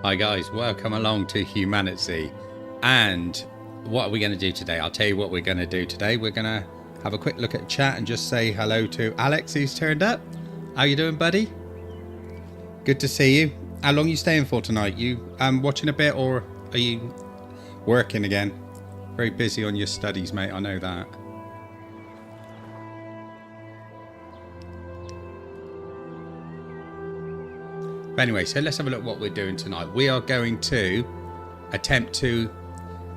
Hi guys, welcome along to HumanitZ. And what are we going to do today? I'll tell you what we're going to do today. We're going to have a quick look at chat and just say hello to Alex, who's turned up. How you doing, buddy? Good to see you. How long are you staying for tonight? You watching a bit, or are you working again? Very busy on your studies, mate, I know that. But anyway, so let's have a look at what we're doing tonight. We are going to attempt to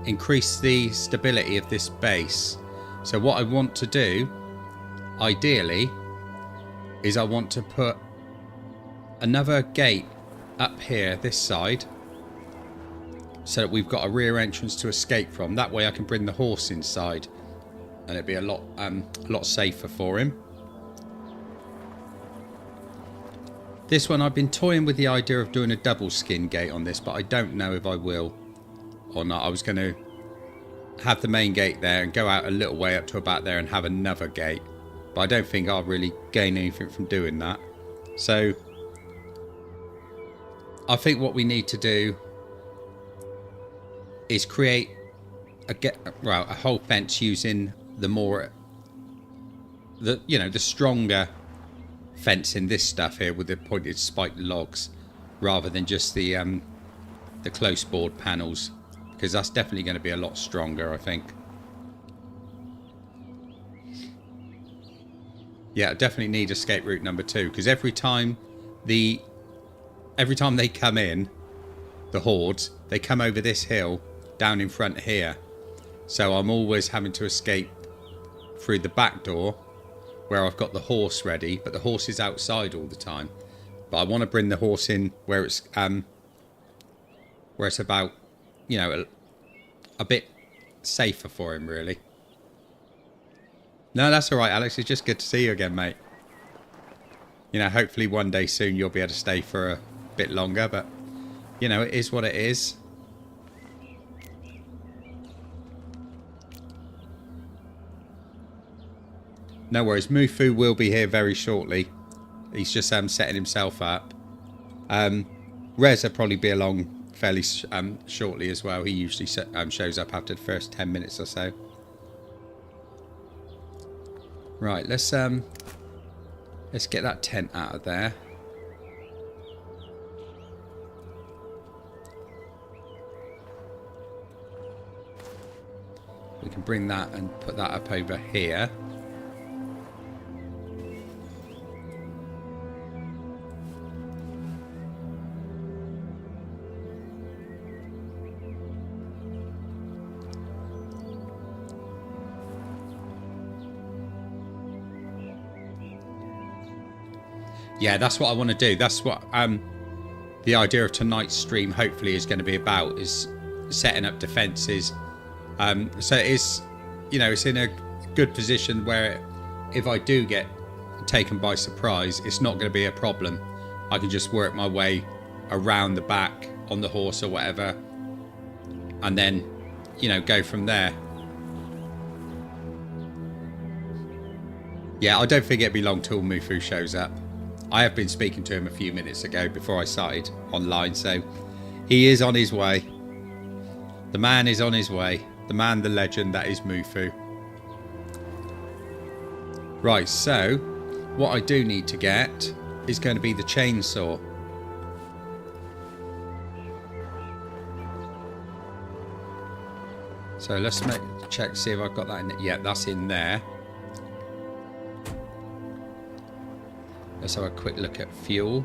increase the stability of this base. So what I want to do, ideally, is I want to put another gate up here, this side, so that we've got a rear entrance to escape from. That way I can bring the horse inside, and it'd be a lot safer for him. This one, I've been toying with the idea of doing a double skin gate on this, but I don't know if I will or not. I was going to have the main gate there and go out a little way up to about there and have another gate, but I don't think I'll really gain anything from doing that. So I think what we need to do is create a whole fence using the stronger fence in this stuff here with the pointed spiked logs, rather than just the close board panels, because that's definitely going to be a lot stronger, I think. Yeah, I definitely need escape route number 2, because every time they come in, the hordes, they come over this hill down in front here, so I'm always having to escape through the back door where I've got the horse ready, but the horse is outside all the time. But I want to bring the horse in where it's about, you know, a bit safer for him, really. No, that's all right, Alex. It's just good to see you again, mate. You know, hopefully one day soon you'll be able to stay for a bit longer, but, you know, it is what it is. No worries, Mufu will be here very shortly. He's just setting himself up. Rez will probably be along fairly shortly as well. He usually shows up after the first 10 minutes or so. Right, let's get that tent out of there. We can bring that and put that up over here. Yeah, that's what I want to do. That's what the idea of tonight's stream hopefully is going to be about, is setting up defences. So it is, you know, it's in a good position where if I do get taken by surprise, it's not going to be a problem. I can just work my way around the back on the horse or whatever, and then, you know, go from there. Yeah, I don't think it'll be long till Mufu shows up. I have been speaking to him a few minutes ago before I started online, so he is on his way. The man is on his way. The man, the legend, that is Mufu. Right, so what I do need to get is going to be the chainsaw. So let's check, see if I've got that in there. Yeah, that's in there. Let's have a quick look at fuel.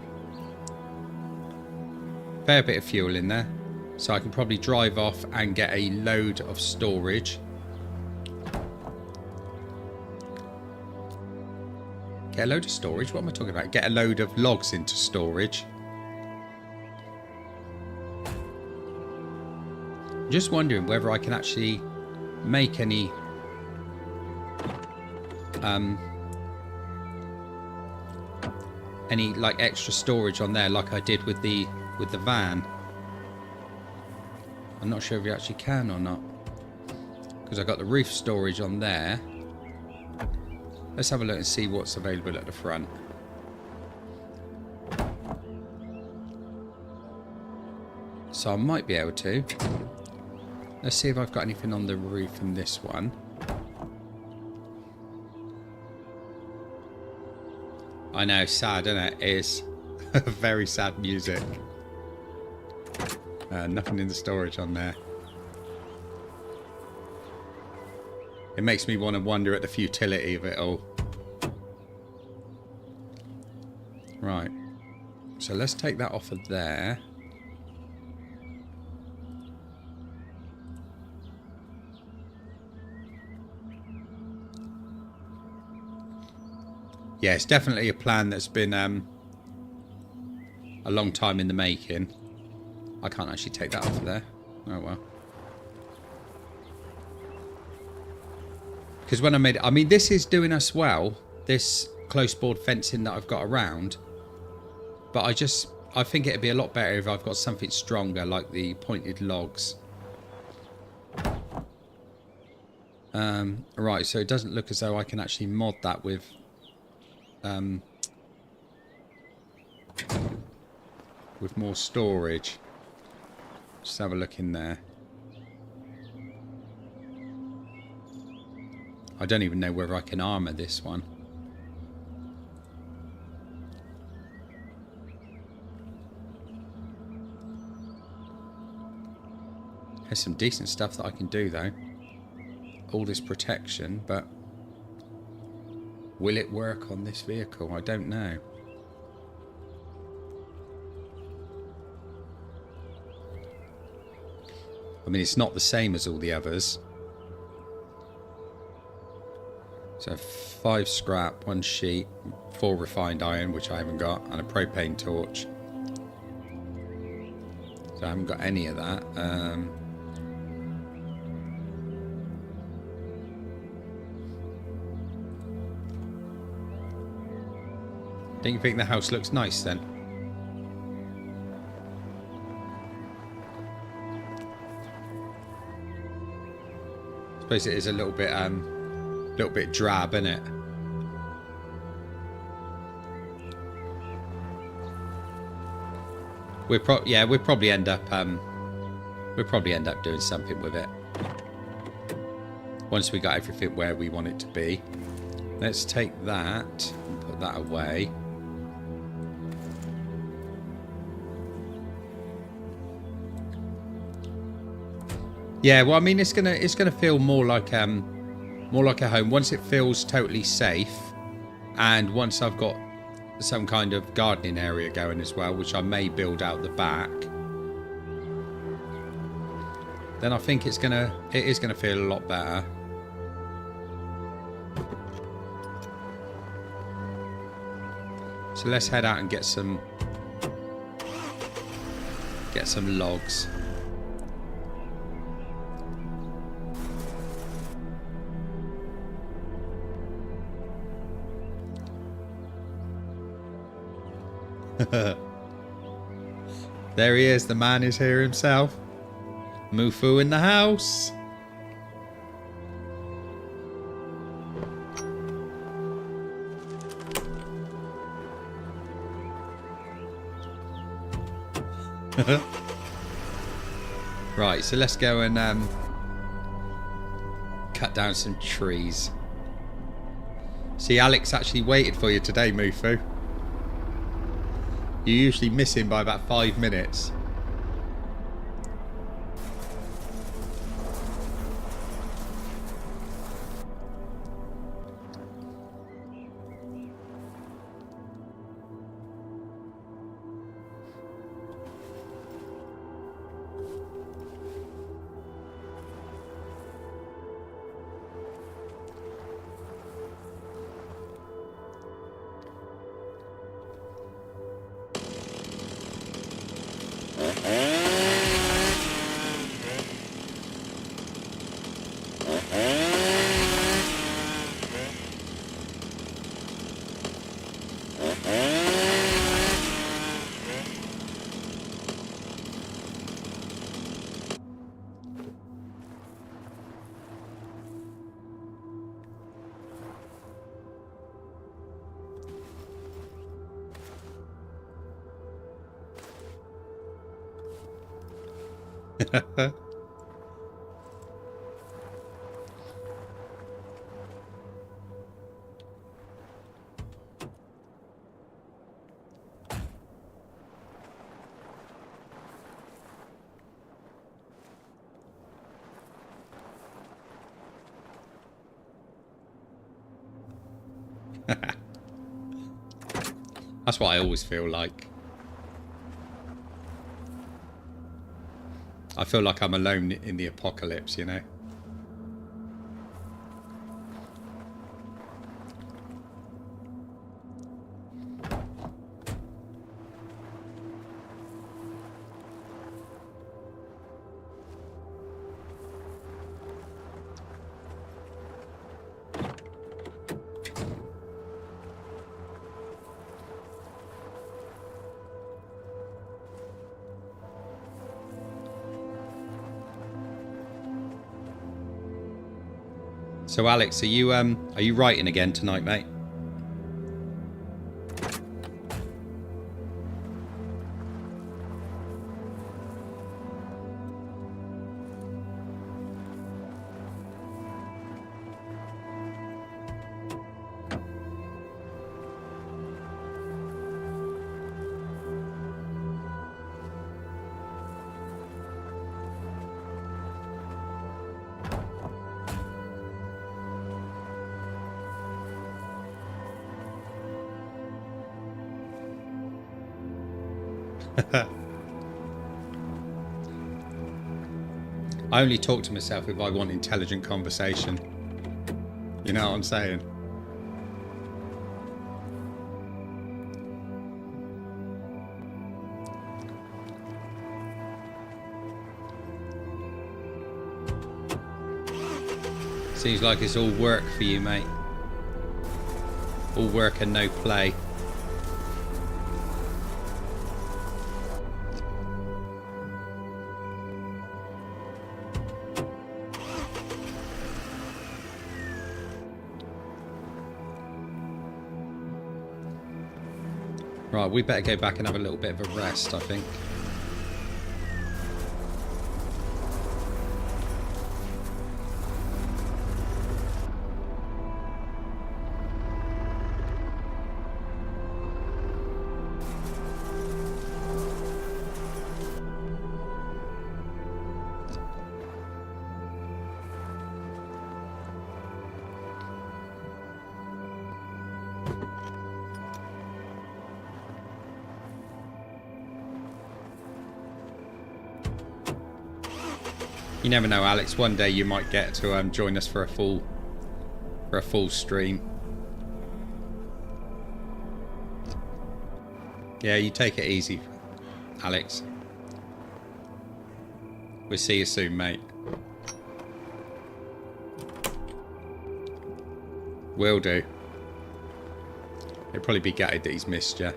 Fair bit of fuel in there. So I can probably drive off and get a load of storage. Get a load of storage? What am I talking about? Get a load of logs into storage. I'm just wondering whether I can actually make any like extra storage on there, like I did with the van. I'm not sure if you actually can or not, because I got the roof storage on there. Let's have a look and see what's available at the front. So I might be able to. Let's see if I've got anything on the roof in this one. I know, sad, isn't it? It is very sad music. Nothing in the storage on there. It makes me want to wonder at the futility of it all. Right. So let's take that off of there. Yeah, it's definitely a plan that's been a long time in the making. I can't actually take that off of there. Oh well. Because when I made it, I mean, this is doing us well, this close board fencing that I've got around. But I think it'd be a lot better if I've got something stronger, like the pointed logs. Right, so it doesn't look as though I can actually mod that with more storage. Just have a look in there. I don't even know whether I can armor this one. There's some decent stuff that I can do though. All this protection, but will it work on this vehicle? I don't know. I mean, it's not the same as all the others. So 5 scrap, 1 sheet, 4 refined iron, which I haven't got, and a propane torch. So I haven't got any of that. Don't you think the house looks nice then? I suppose it is a little bit drab, isn't it? We'll probably end up doing something with it once we got everything where we want it to be. Let's take that and put that away. Yeah, well, I mean, it's gonna feel more like a home once it feels totally safe, and once I've got some kind of gardening area going as well, which I may build out the back. Then I think it is gonna feel a lot better. So let's head out and get some logs. There he is, the man is here himself. Mufu in the house. Right, so let's go and cut down some trees. See, Alex actually waited for you today, Mufu. You usually miss him by about 5 minutes. That's what I always feel like. I feel like I'm alone in the apocalypse, you know? So Alex, are you writing again tonight, mate? I only talk to myself if I want intelligent conversation. You know what I'm saying? Seems like it's all work for you, mate. All work and no play. Right, we better go back and have a little bit of a rest, I think. You never know, Alex. One day you might get to join us for a full stream. Yeah, you take it easy, Alex. We'll see you soon, mate. Will do. He'll probably be gutted that he's missed you.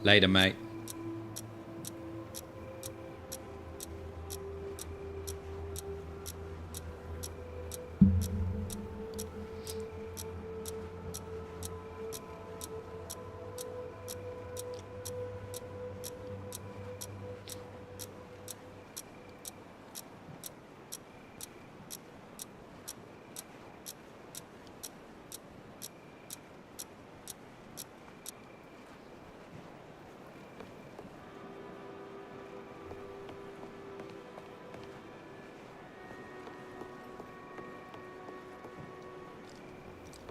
Later, mate.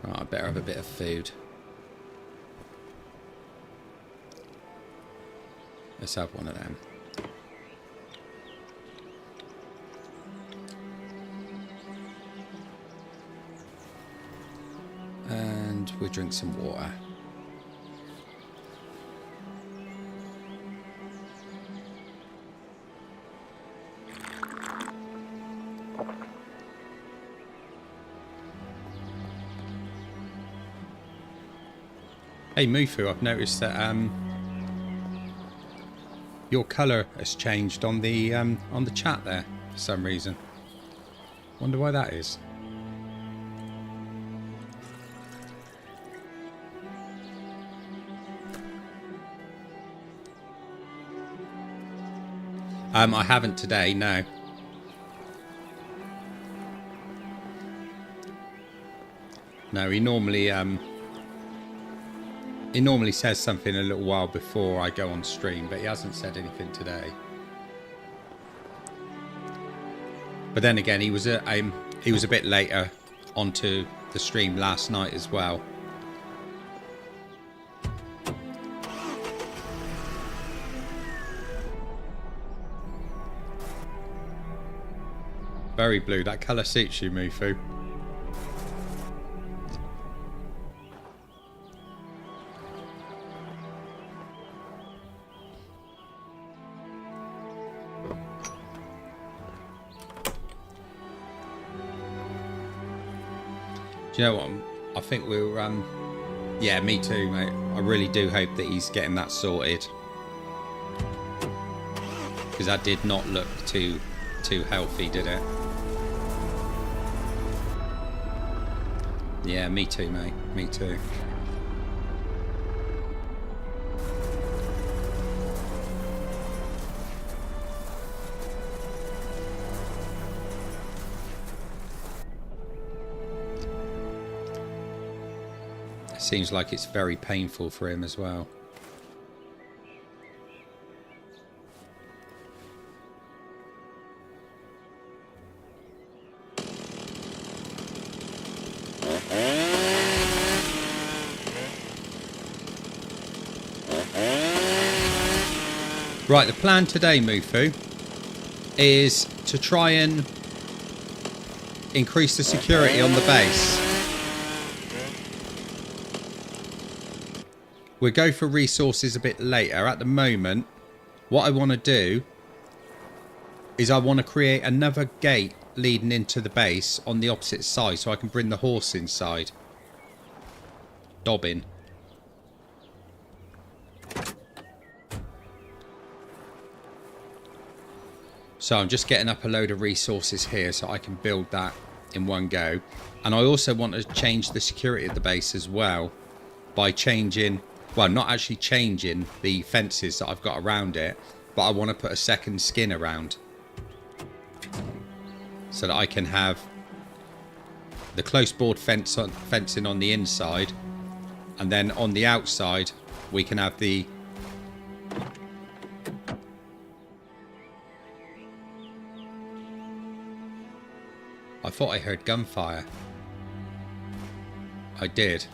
Right, I better have a bit of food. Let's have one of them. And we'll drink some water. Hey Mufu, I've noticed that your colour has changed on the chat there for some reason. Wonder why that is. I haven't today, no. No, he normally says something a little while before I go on stream, but he hasn't said anything today. But then again, he was a bit later onto the stream last night as well. Very blue. That colour suits you, Mufu. Do you know what? I think we're yeah, me too, mate. I really do hope that he's getting that sorted, because that did not look too healthy, did it? Yeah, me too, mate. Me too. Seems like it's very painful for him as well. Right, the plan today, Mufu, is to try and increase the security on the base. We'll go for resources a bit later. At the moment, what I want to do is I want to create another gate leading into the base on the opposite side so I can bring the horse inside. Dobbin. So I'm just getting up a load of resources here so I can build that in one go. And I also want to change the security of the base as well by changing, well, not actually changing the fences that I've got around it, but I want to put a second skin around so that I can have the close board fencing on the inside, and then on the outside we can have the I thought I heard gunfire. I did.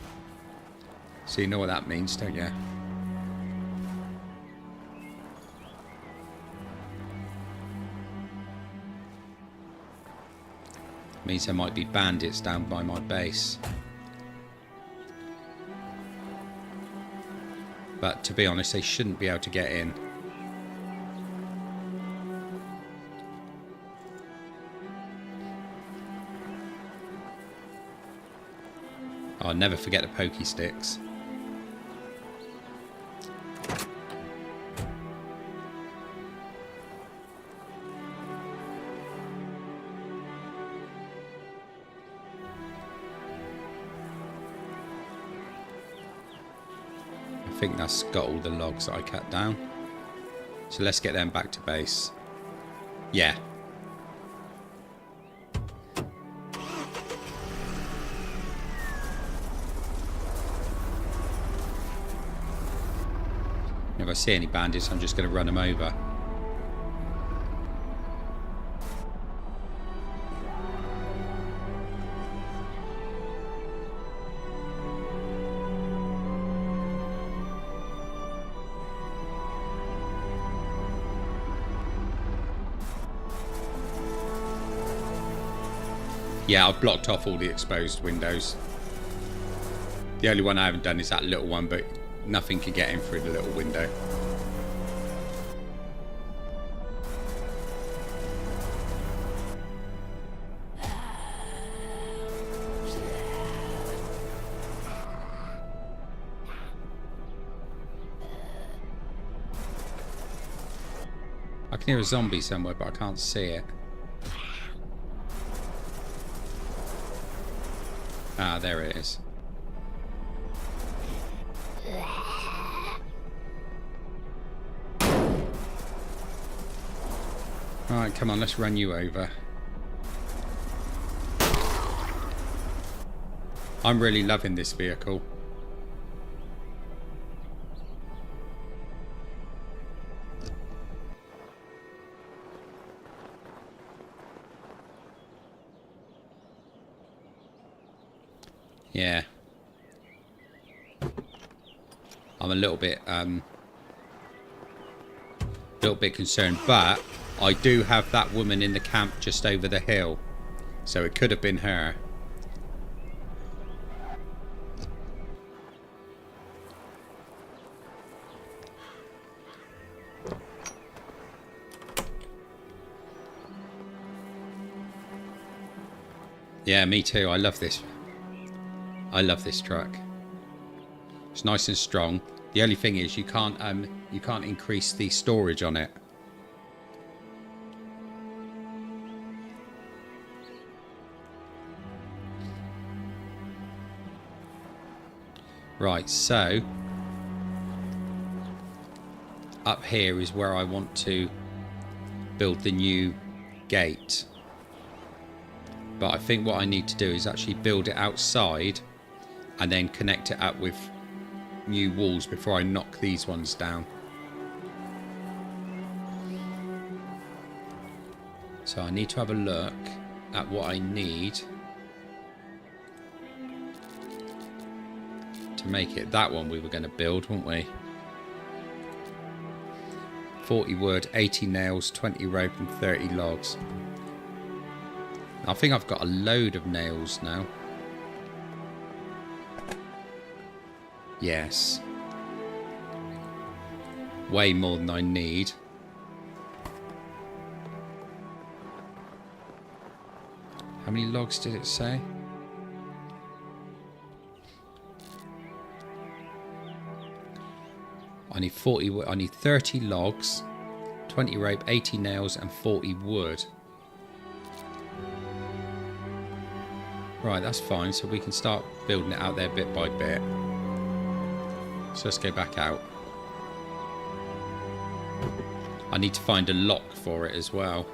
So you know what that means, don't you? Means there might be bandits down by my base. But to be honest, they shouldn't be able to get in. I'll never forget the pokey sticks. I think that's got all the logs that I cut down. So let's get them back to base. Yeah. If I see any bandits, I'm just going to run them over. Yeah, I've blocked off all the exposed windows. The only one I haven't done is that little one, but nothing can get in through the little window. I can hear a zombie somewhere, but I can't see it. Ah, there it is. Alright, come on, let's run you over. I'm really loving this vehicle. Yeah. I'm a little bit concerned, but I do have that woman in the camp just over the hill, so it could have been her. Yeah, me too. I love this. I love this truck. It's nice and strong. The only thing is you can't increase the storage on it. Right, so up here is where I want to build the new gate. But I think what I need to do is actually build it outside and then connect it up with new walls before I knock these ones down. So I need to have a look at what I need to make it. That one we were going to build, weren't we? 40 wood, 80 nails, 20 rope and 30 logs. I think I've got a load of nails now. Yes. Way more than I need. How many logs did it say? I need 40 wood. I need 30 logs, 20 rope, 80 nails and 40 wood. Right, that's fine. So we can start building it out there bit by bit. So let's go back out. I need to find a lock for it as well.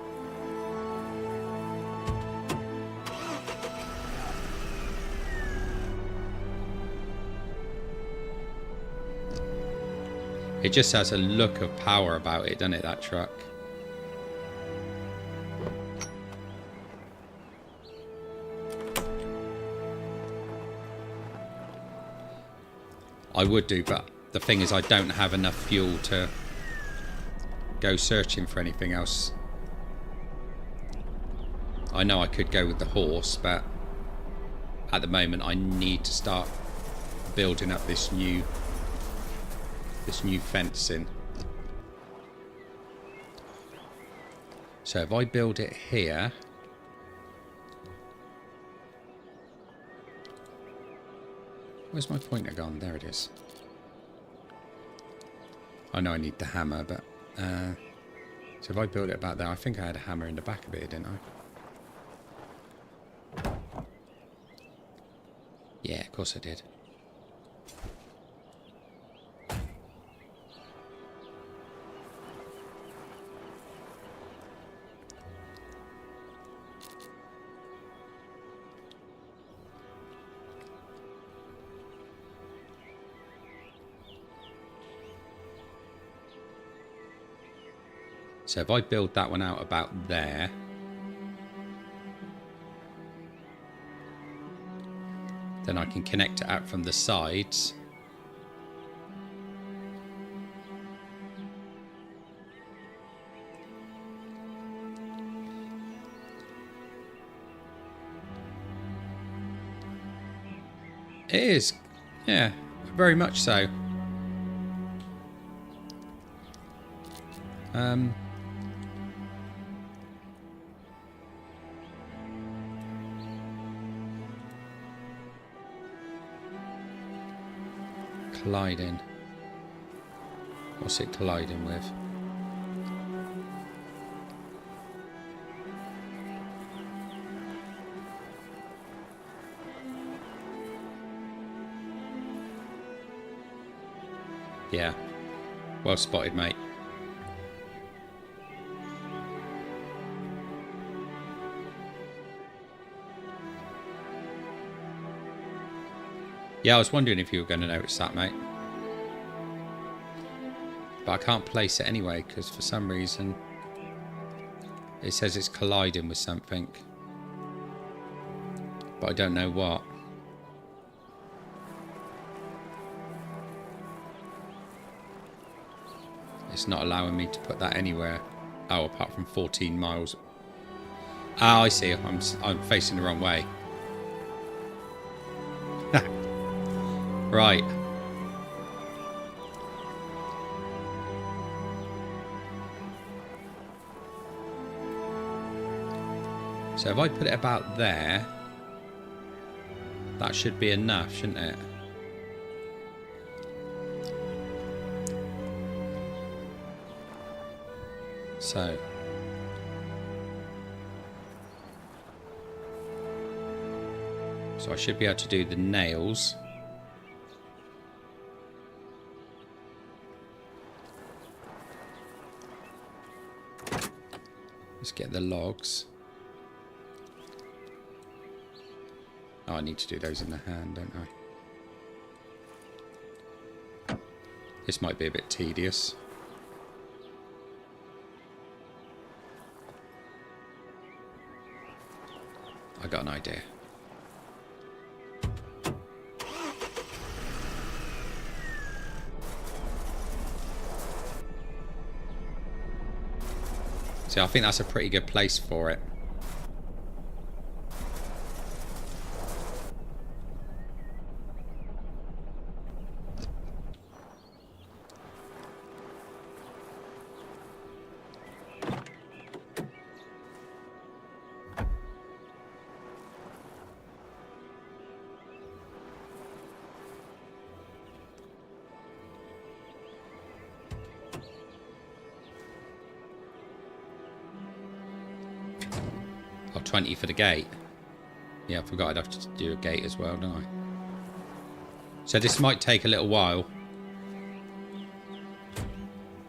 It just has a look of power about it, doesn't it, that truck? I would do, but the thing is I don't have enough fuel to go searching for anything else. I know I could go with the horse, but at the moment I need to start building up this new fencing. So if I build it here, where's my pointer gone? There it is. I know I need the hammer, but so if I build it about there, I think I had a hammer in the back of it, didn't I? Yeah, of course I did. So if I build that one out about there, then I can connect it out from the sides. It is, yeah, very much so. Colliding. What's it colliding with? Yeah. Well spotted, mate. Yeah, I was wondering if you were going to notice that, mate. But I can't place it anyway, because for some reason it says it's colliding with something. But I don't know what. It's not allowing me to put that anywhere. Oh, apart from 14 miles. Oh, I see. I'm facing the wrong way. Right. So if I put it about there, that should be enough, shouldn't it? So I should be able to do the nails. Let's get the logs. Oh, I need to do those in the hand, don't I? This might be a bit tedious. I got an idea. See, I think that's a pretty good place for it. Oh, 20 for the gate. Yeah, I forgot I'd have to do a gate as well, don't I? So this might take a little while.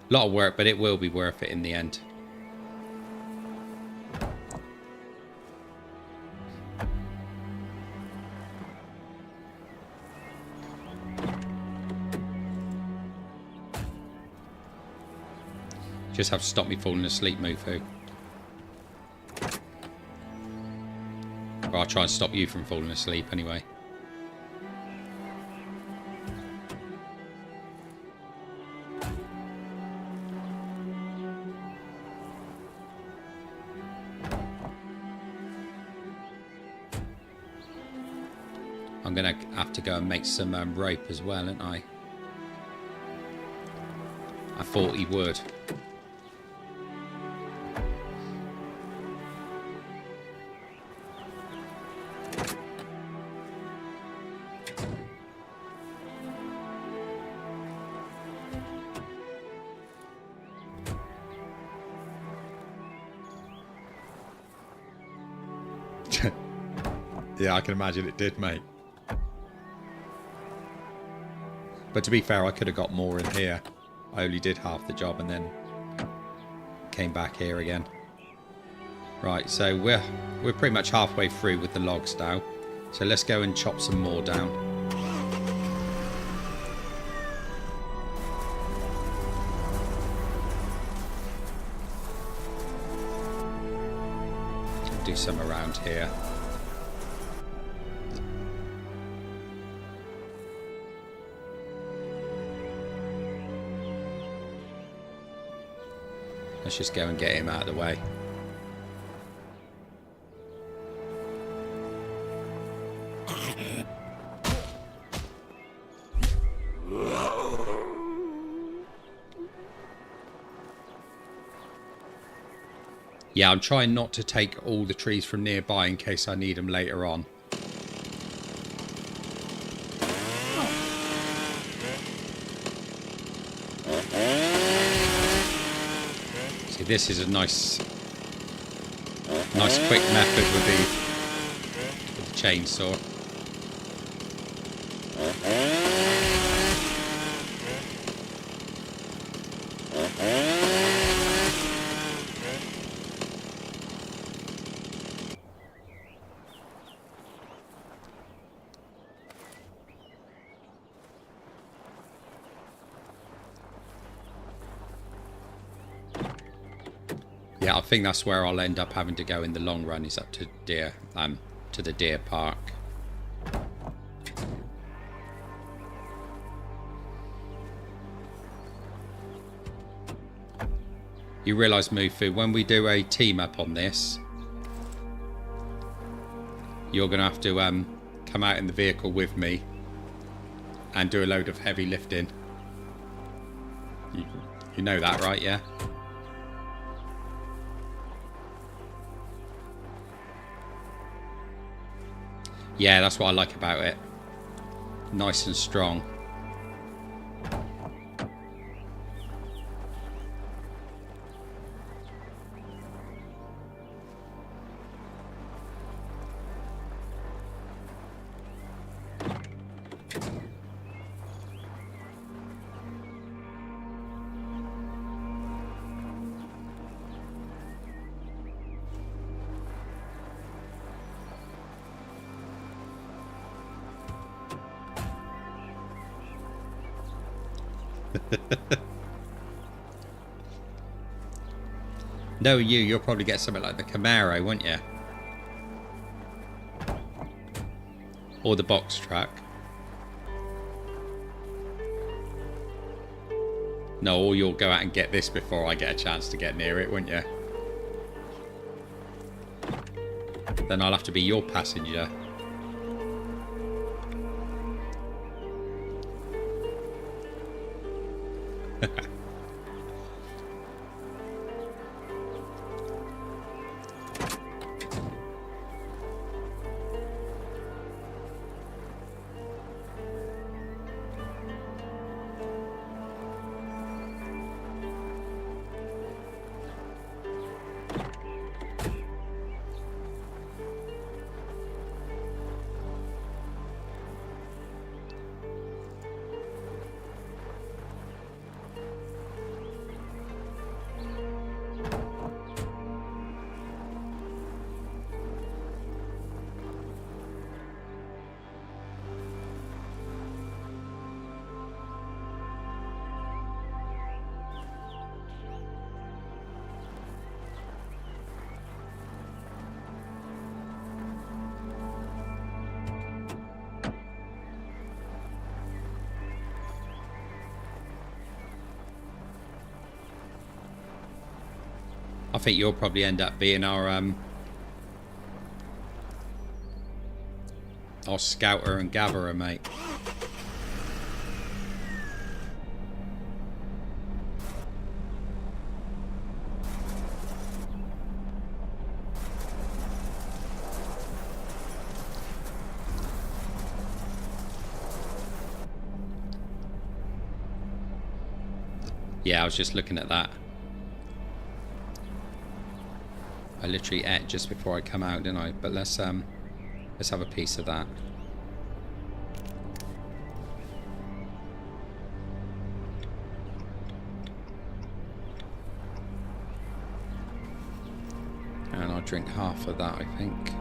A lot of work, but it will be worth it in the end. Just have to stop me falling asleep, Mufu. Or I'll try and stop you from falling asleep anyway. I'm going to have to go and make some rope as well, aren't I? I thought he would. Yeah, I can imagine it did, mate. But to be fair, I could have got more in here. I only did half the job and then came back here again. Right, so we're pretty much halfway through with the logs now. So let's go and chop some more down. Do some around here. Let's just go and get him out of the way. Yeah, I'm trying not to take all the trees from nearby in case I need them later on. See, this is a nice quick method with the chainsaw. Yeah, I think that's where I'll end up having to go in the long run, is up to the deer park. You realise, Mufu, when we do a team up on this, you're going to have to come out in the vehicle with me and do a load of heavy lifting. You know that, right? Yeah. Yeah, that's what I like about it. Nice and strong. No, you'll probably get something like the Camaro, won't you? Or the box truck. No, or you'll go out and get this before I get a chance to get near it, won't you? Then I'll have to be your passenger. I think you'll probably end up being our scouter and gatherer, mate. Yeah, I was just looking at that. I literally ate just before I come out, didn't I? But let's have a piece of that. And I'll drink half of that, I think.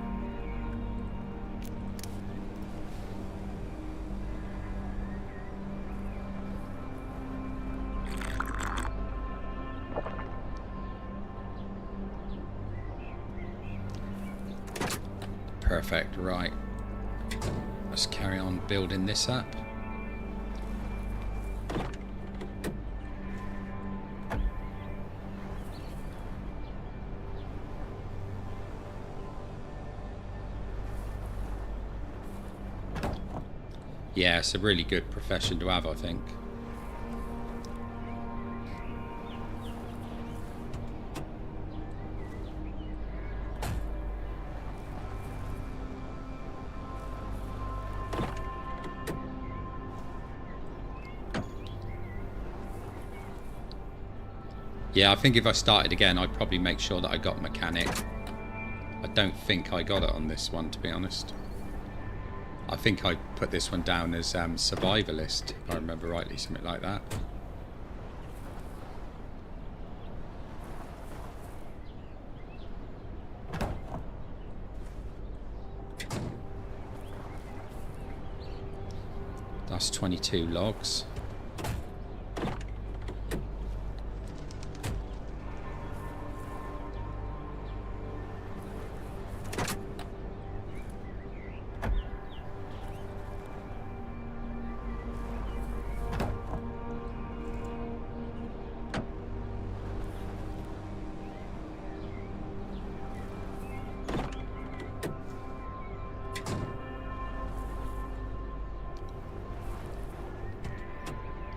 Perfect, right. Let's carry on building this up. Yeah, it's a really good profession to have, I think. Yeah, I think if I started again, I'd probably make sure that I got mechanic. I don't think I got it on this one, to be honest. I think I put this one down as survivalist, if I remember rightly, something like that. That's 22 logs.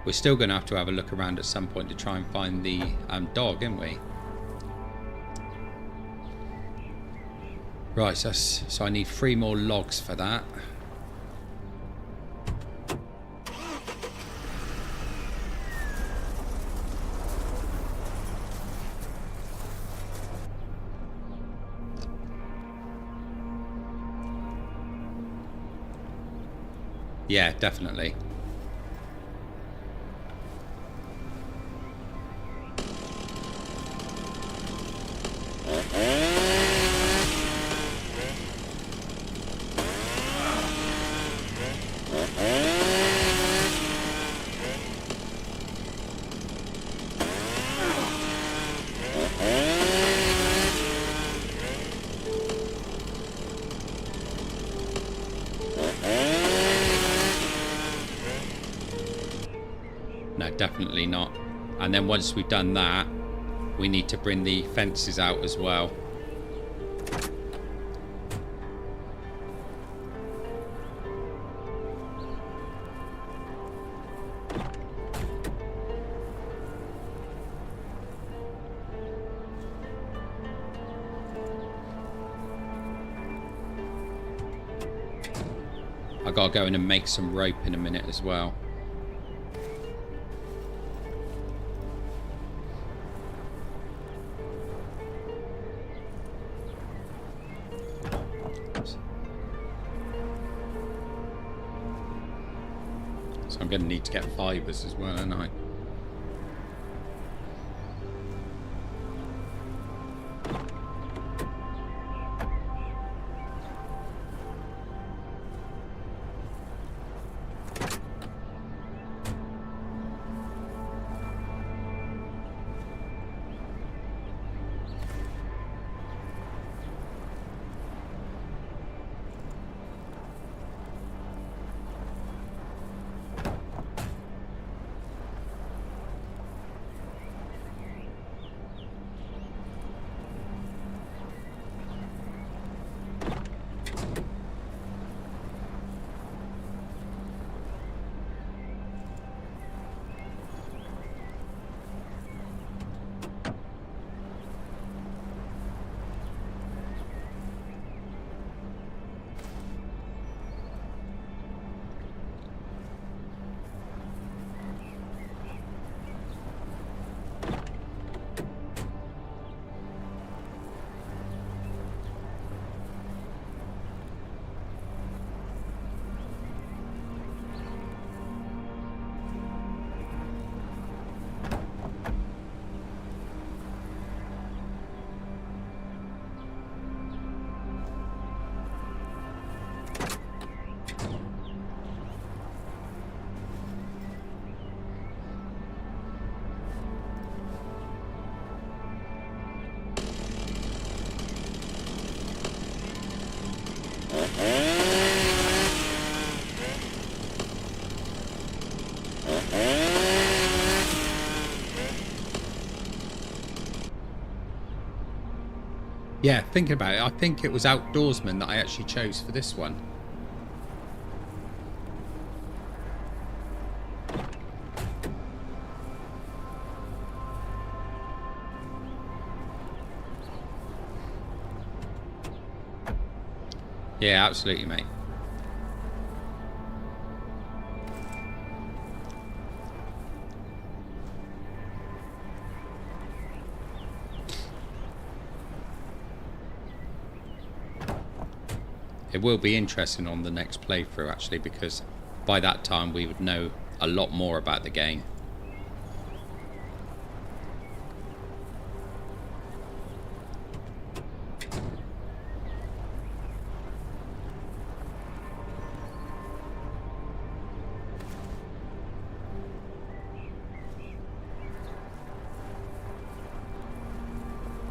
We're still going to have a look around at some point to try and find the dog, aren't we? Right, so I need 3 more logs for that. Yeah, definitely. No, definitely not. And then once we've done that, we need to bring the fences out as well. I gotta go in and make some rope in a minute as well. So I'm going to need to get fibres as well, aren't I? Yeah, thinking about it, I think it was Outdoorsman that I actually chose for this one. Yeah, absolutely, mate. It will be interesting on the next playthrough, actually, because by that time we would know a lot more about the game.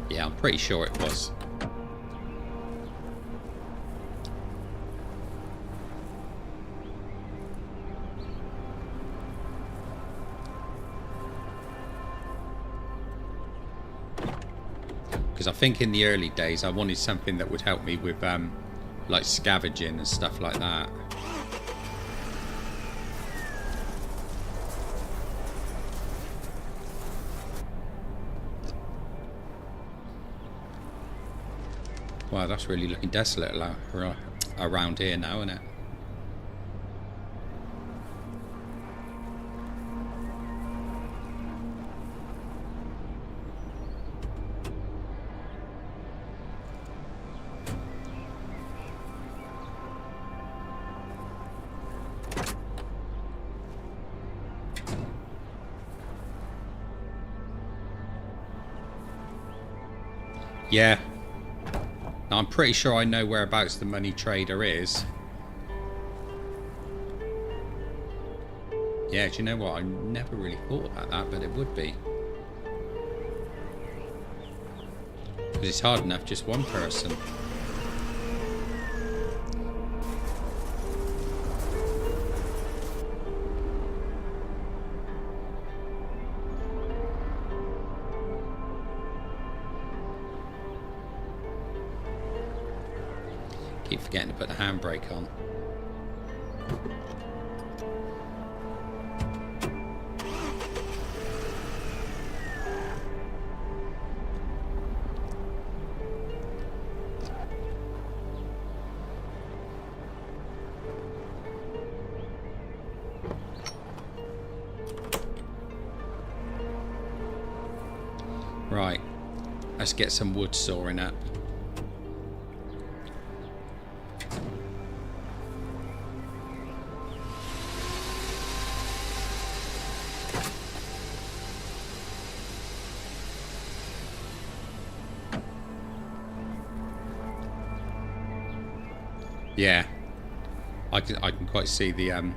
Yeah, I'm pretty sure it was. Because I think in the early days I wanted something that would help me with like scavenging and stuff like that. Wow, that's really looking desolate around here now, isn't it? Yeah. Now, I'm pretty sure I know whereabouts the money trader is. Yeah, do you know what? I never really thought about that, but it would be. Because it's hard enough, just one person. Keep forgetting to put the handbrake on. Right, let's get some wood sawing up. Yeah, I can quite see the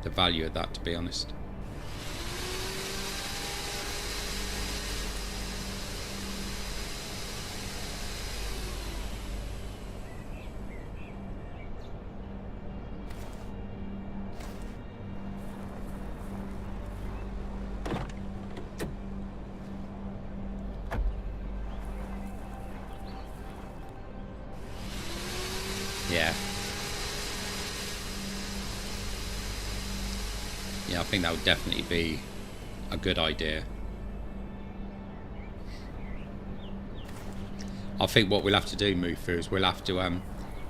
value of that, to be honest. Yeah. Yeah, I think that would definitely be a good idea. I think what we'll have to do, Mufu, is we'll have to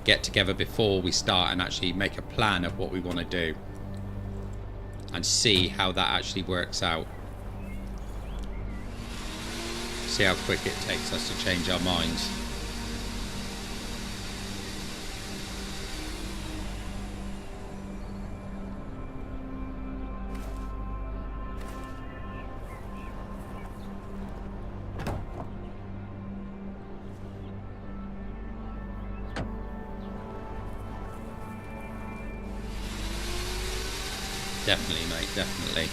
get together before we start and actually make a plan of what we want to do. And see how that actually works out. See how quick it takes us to change our minds. Definitely, mate, definitely.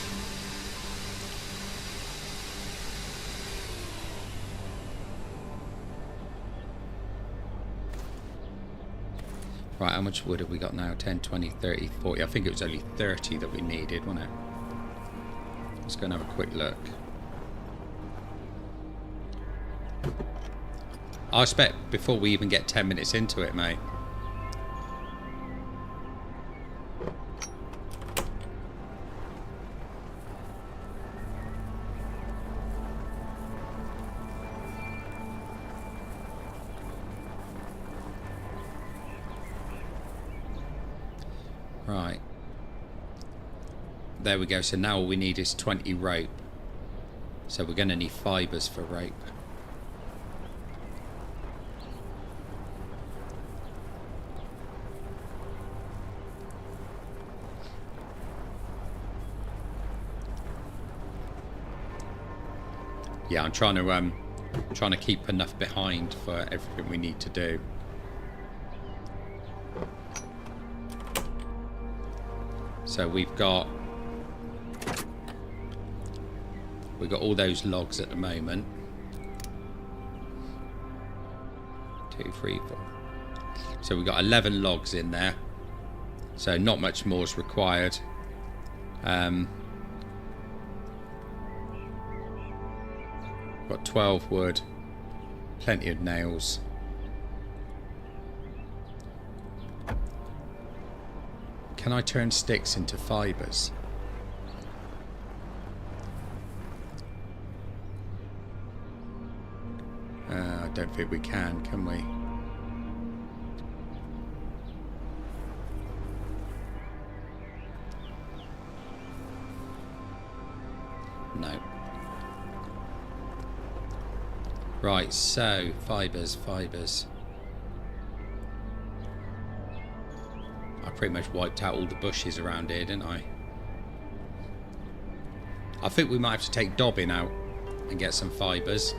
Right, how much wood have we got now? 10, 20, 30, 40. I think it was only 30 that we needed, wasn't it? Let's go and have a quick look. I expect before we even get 10 minutes into it, mate. Right. There we go. So now all we need is 20 rope. So we're going to need fibres for rope. Yeah, I'm trying to keep enough behind for everything we need to do. So we've got all those logs at the moment. 2, 3, 4. So we've got 11 logs in there. So not much more is required. Got 12 wood, plenty of nails. Can I turn sticks into fibres? I don't think we can we? No. Right, so fibres. I pretty much wiped out all the bushes around here, didn't I? I think we might have to take Dobbin out and get some fibres.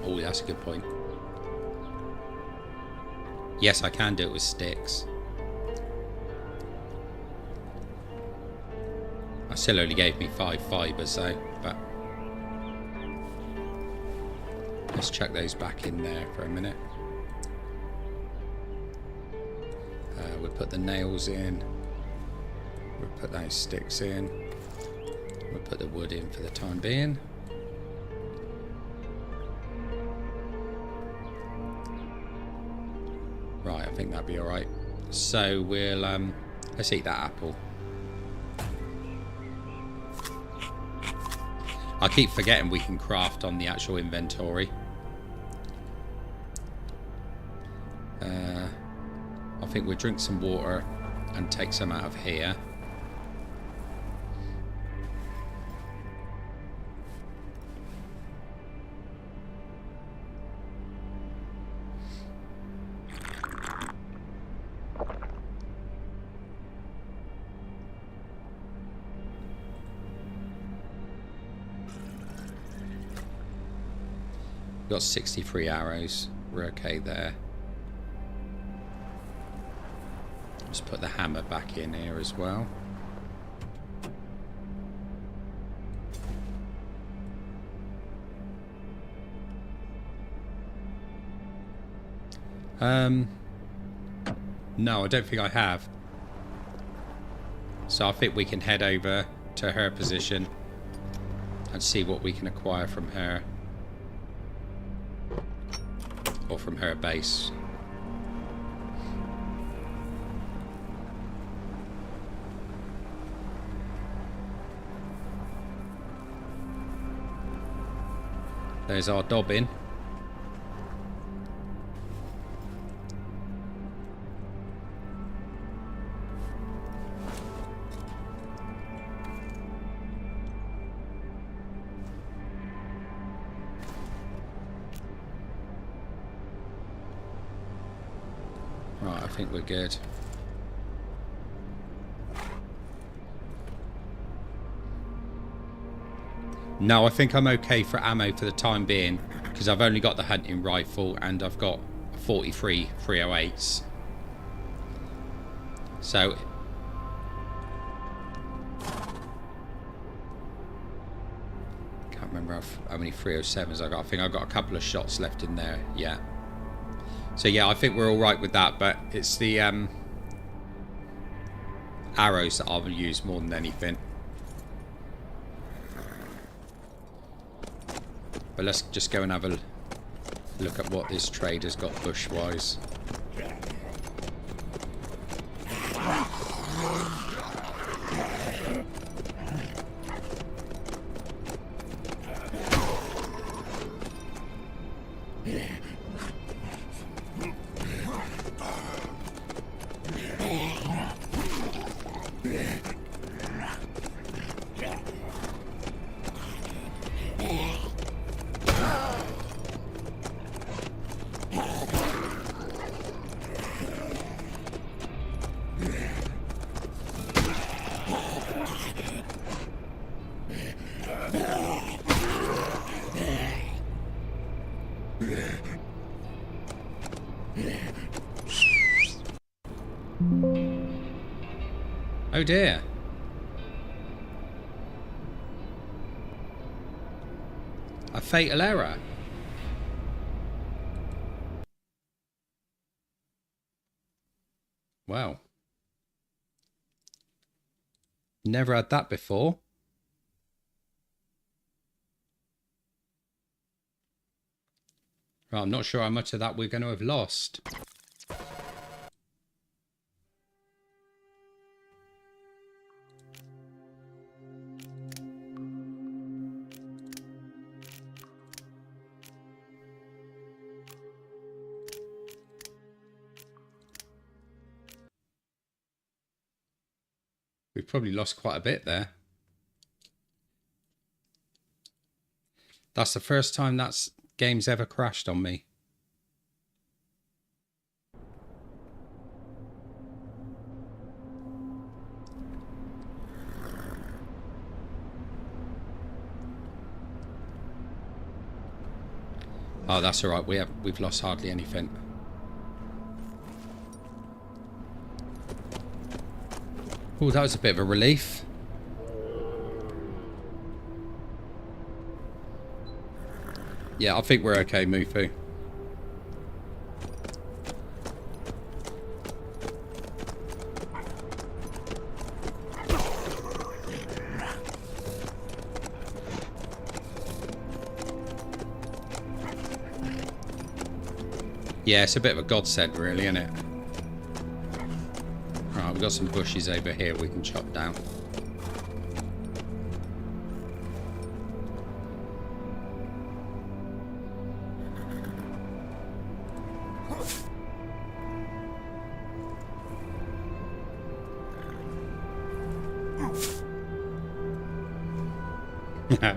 Oh, that's a good point. Yes, I can do it with sticks. I still only gave me 5 fibres though, but let's chuck those back in there for a minute. We'll put the nails in. We'll put those sticks in. We'll put the wood in for the time being. Right, I think that'll be alright. So we'll let's eat that apple. I keep forgetting we can craft on the actual inventory. I think we'll drink some water and take some out of here. Got 63 arrows. We're okay there. Just put the hammer back in here as well. No, I don't think I have. So I think we can head over to her position and see what we can acquire from her. Or from her base. There's our Dobbin. Right, I think we're good. No, I think I'm okay for ammo for the time being, because I've only got the hunting rifle and I've got 43 308s. So can't remember how many 307s I got. I think I've got a couple of shots left in there. Yeah. So yeah, I think we're all right with that, but it's the arrows that I'll use more than anything. But let's just go and have a look at what this trader's got bush-wise. Oh dear. A fatal error. Wow. Never had that before. Right, I'm not sure how much of that we're going to have lost. probably lost quite a bit there. That's the first time that game's ever crashed on me. Oh, that's all right. We've lost hardly anything. Oh, that was a bit of a relief. Yeah, I think we're okay, Mufu. Yeah, it's a bit of a godsend, really, isn't it? Right, we've got some bushes over here we can chop down.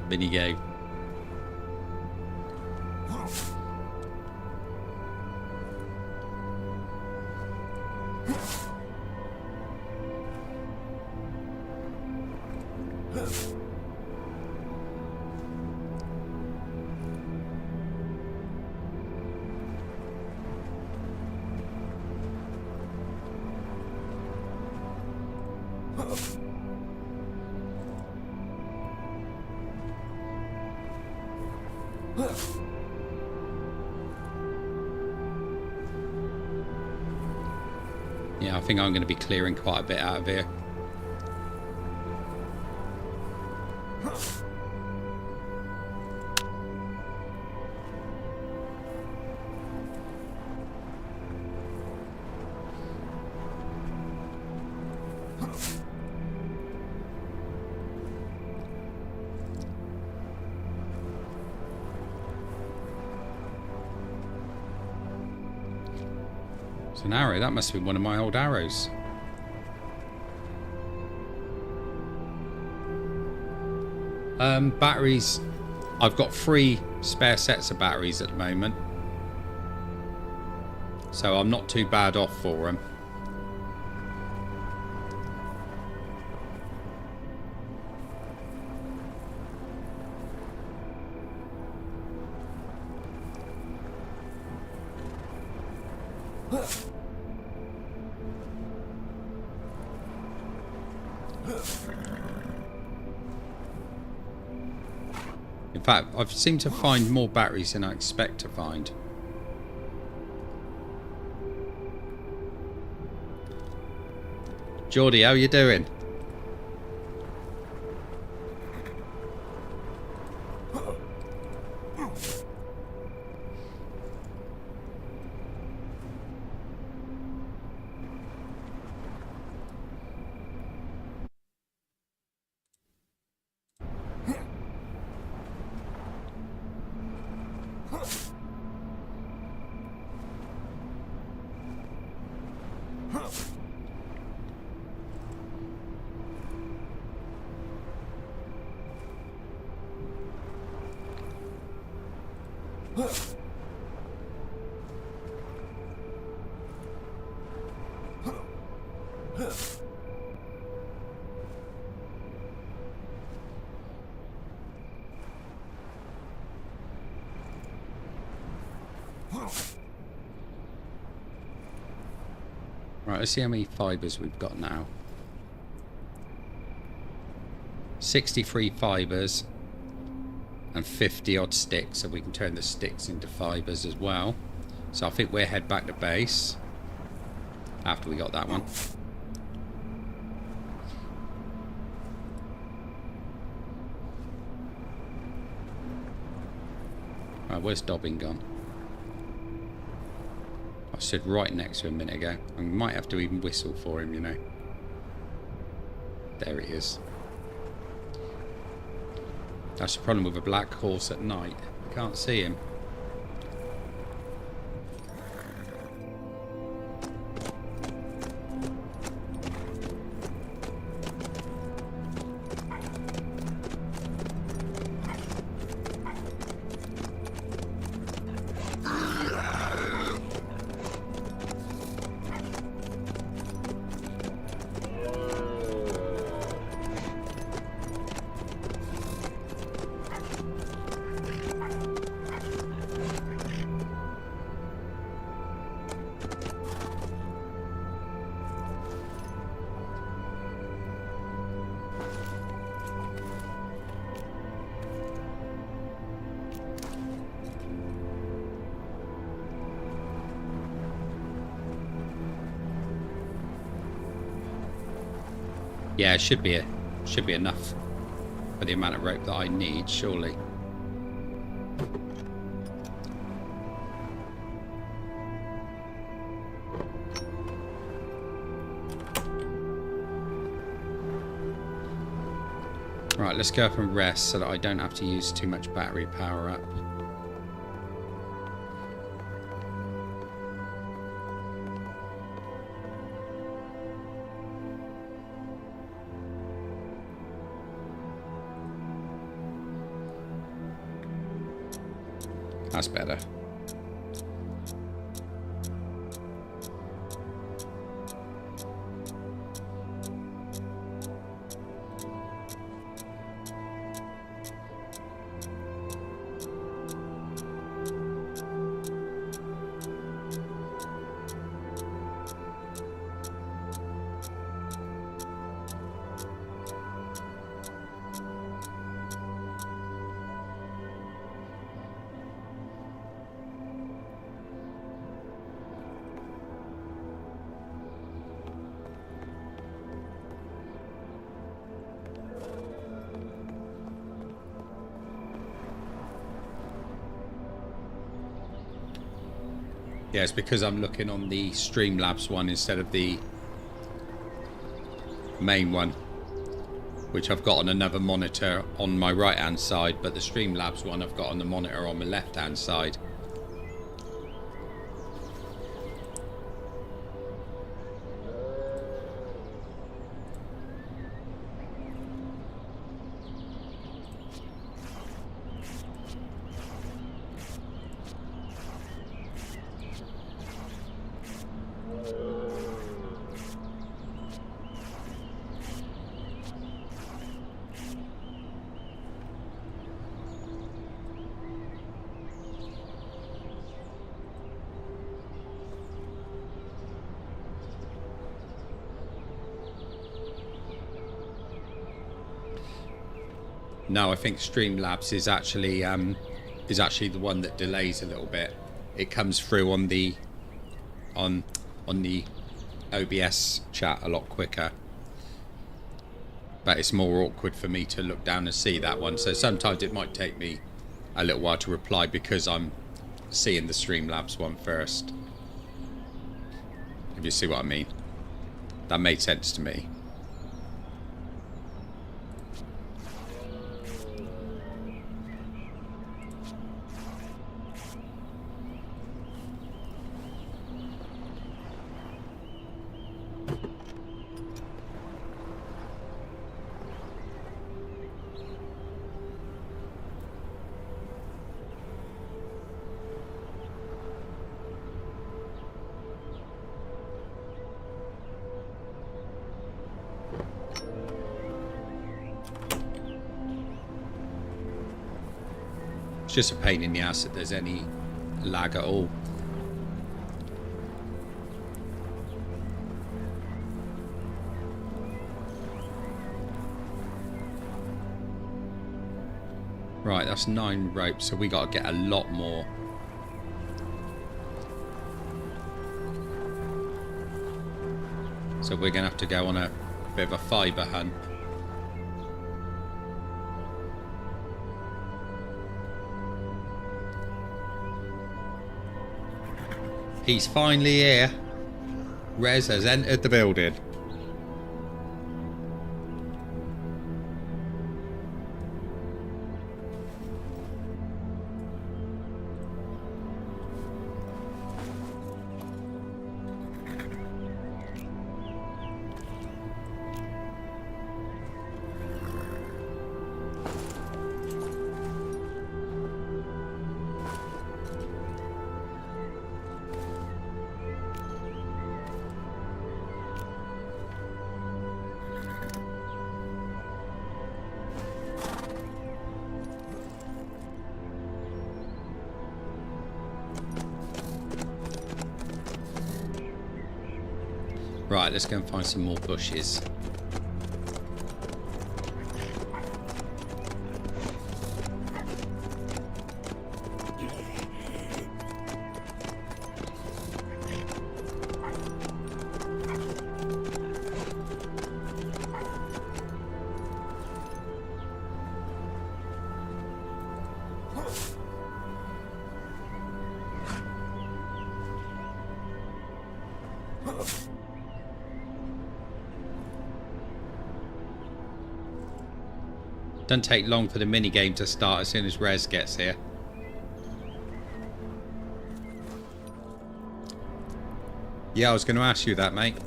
Mini game. Yeah, I think I'm going to be clearing quite a bit out of here. It's an arrow. That must be one of my old arrows. Batteries. I've got 3 spare sets of batteries at the moment, so I'm not too bad off for them. In fact, I've seemed to find more batteries than I expect to find. Geordie, how you doing? Right, let's see how many fibres we've got now. 63 fibres and 50 odd sticks, so we can turn the sticks into fibres as well. So I think we'll head back to base after we got that one. Right, where's Dobbin gone? I stood right next to him a minute ago. I might have to even whistle for him, you know. There he is. That's the problem with a black horse at night. You can't see him. Yeah, it should be enough for the amount of rope that I need, surely. Right, let's go up and rest so that I don't have to use too much battery power up. That's better. Yeah, it's because I'm looking on the Streamlabs one instead of the main one, which I've got on another monitor on my right hand side, but the Streamlabs one I've got on the monitor on my left hand side. No, I think Streamlabs is actually the one that delays a little bit. It comes through on the OBS chat a lot quicker, but it's more awkward for me to look down and see that one. So sometimes it might take me a little while to reply because I'm seeing the Streamlabs one first. If you see what I mean, that made sense to me. Just a pain in the ass that there's any lag at all. Right, that's 9 ropes, so we got to get a lot more. So we're going to have to go on a bit of a fibre hunt. He's finally here. Rez has entered the building. Right, let's go and find some more bushes. Doesn't take long for the minigame to start as soon as Rez gets here. Yeah, I was going to ask you that, mate.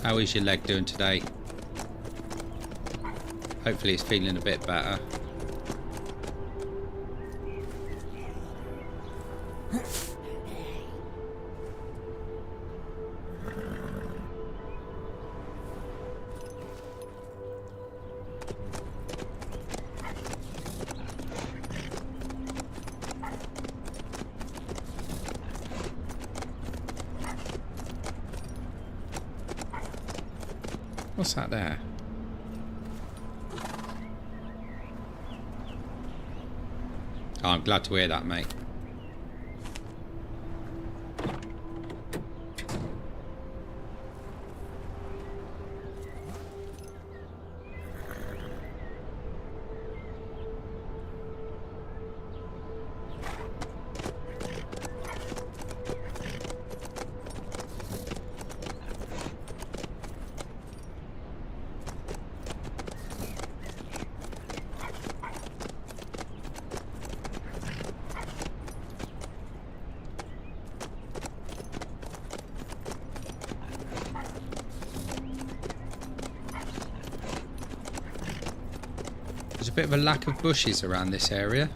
How is your leg doing today? Hopefully it's feeling a bit better. What's that there? Oh, I'm glad to hear that, mate. There's a bit of a lack of bushes around this area.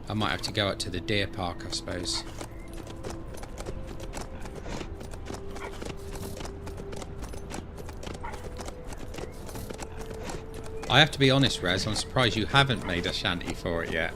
I might have to go out to the deer park, I suppose. I have to be honest, Rez, I'm surprised you haven't made a shanty for it yet.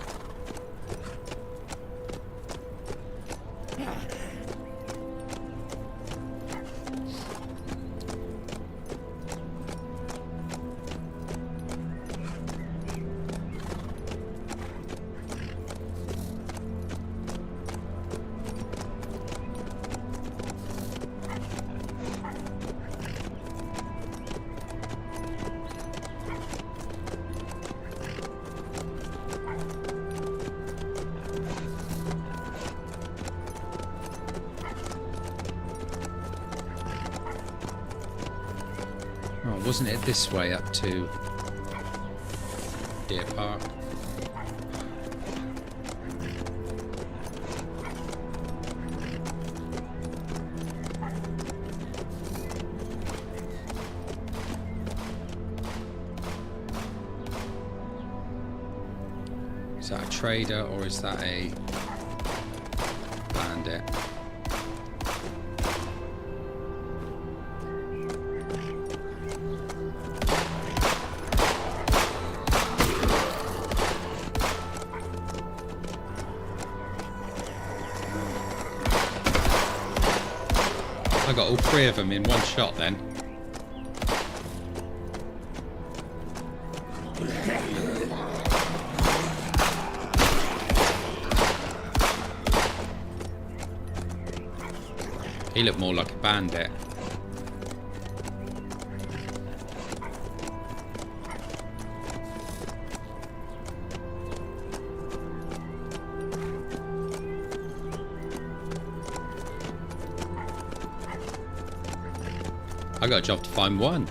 Oh, wasn't it this way up to Deer Park? Is that a trader or is that a bandit? I got all three of them in one shot then. He looked more like a bandit. I got a job to find one.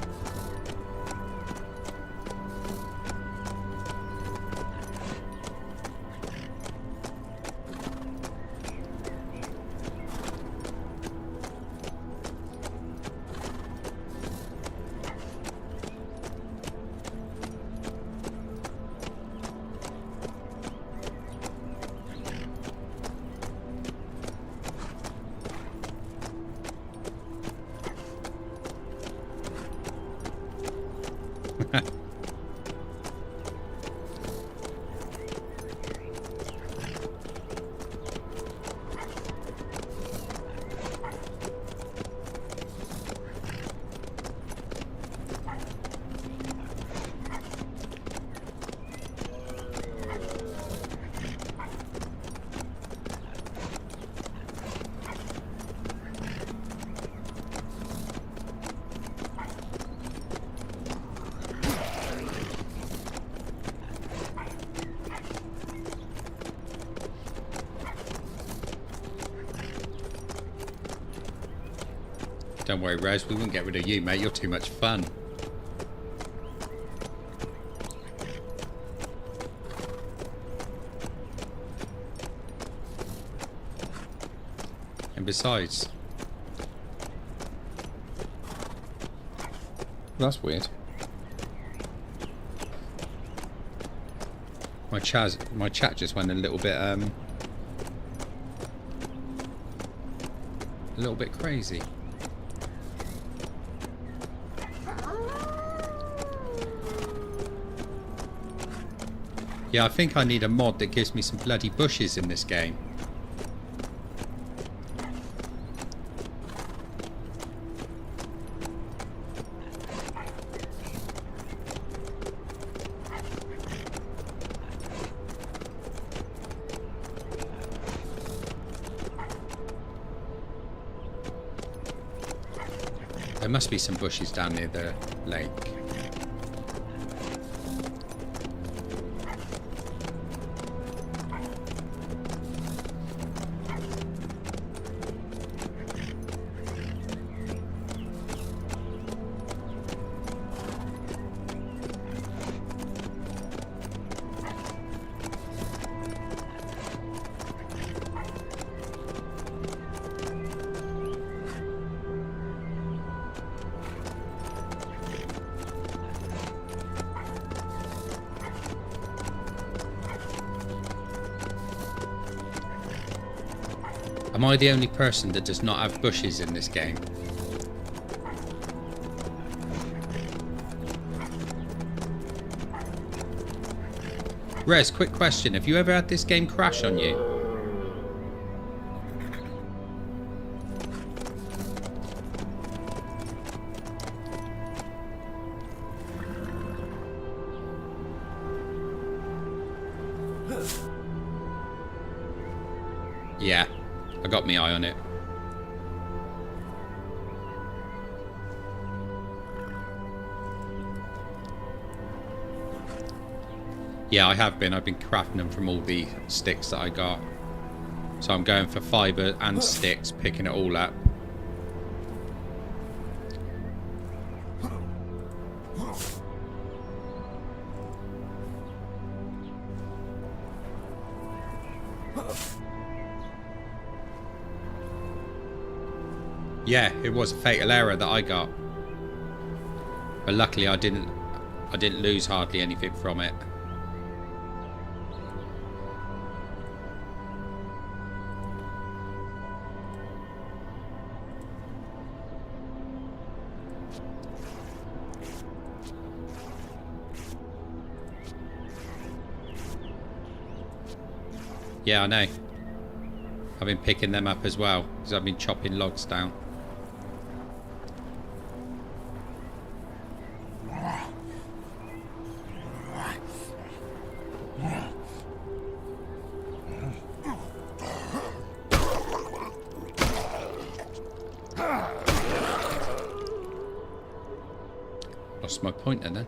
Don't worry, Rez, we won't get rid of you, mate. You're too much fun. And besides... That's weird. My chat just went a little bit crazy. Yeah, I think I need a mod that gives me some bloody bushes in this game. There must be some bushes down near the lake. Am I the only person that does not have bushes in this game? Rez, quick question. Have you ever had this game crash on you? Yeah. I got my eye on it. Yeah, I have been. I've been crafting them from all the sticks that I got. So I'm going for fibre and sticks, picking it all up. Yeah, it was a fatal error that I got. But luckily I didn't lose hardly anything from it. Yeah, I know. I've been picking them up as well, because I've been chopping logs down. Lost my pointer then.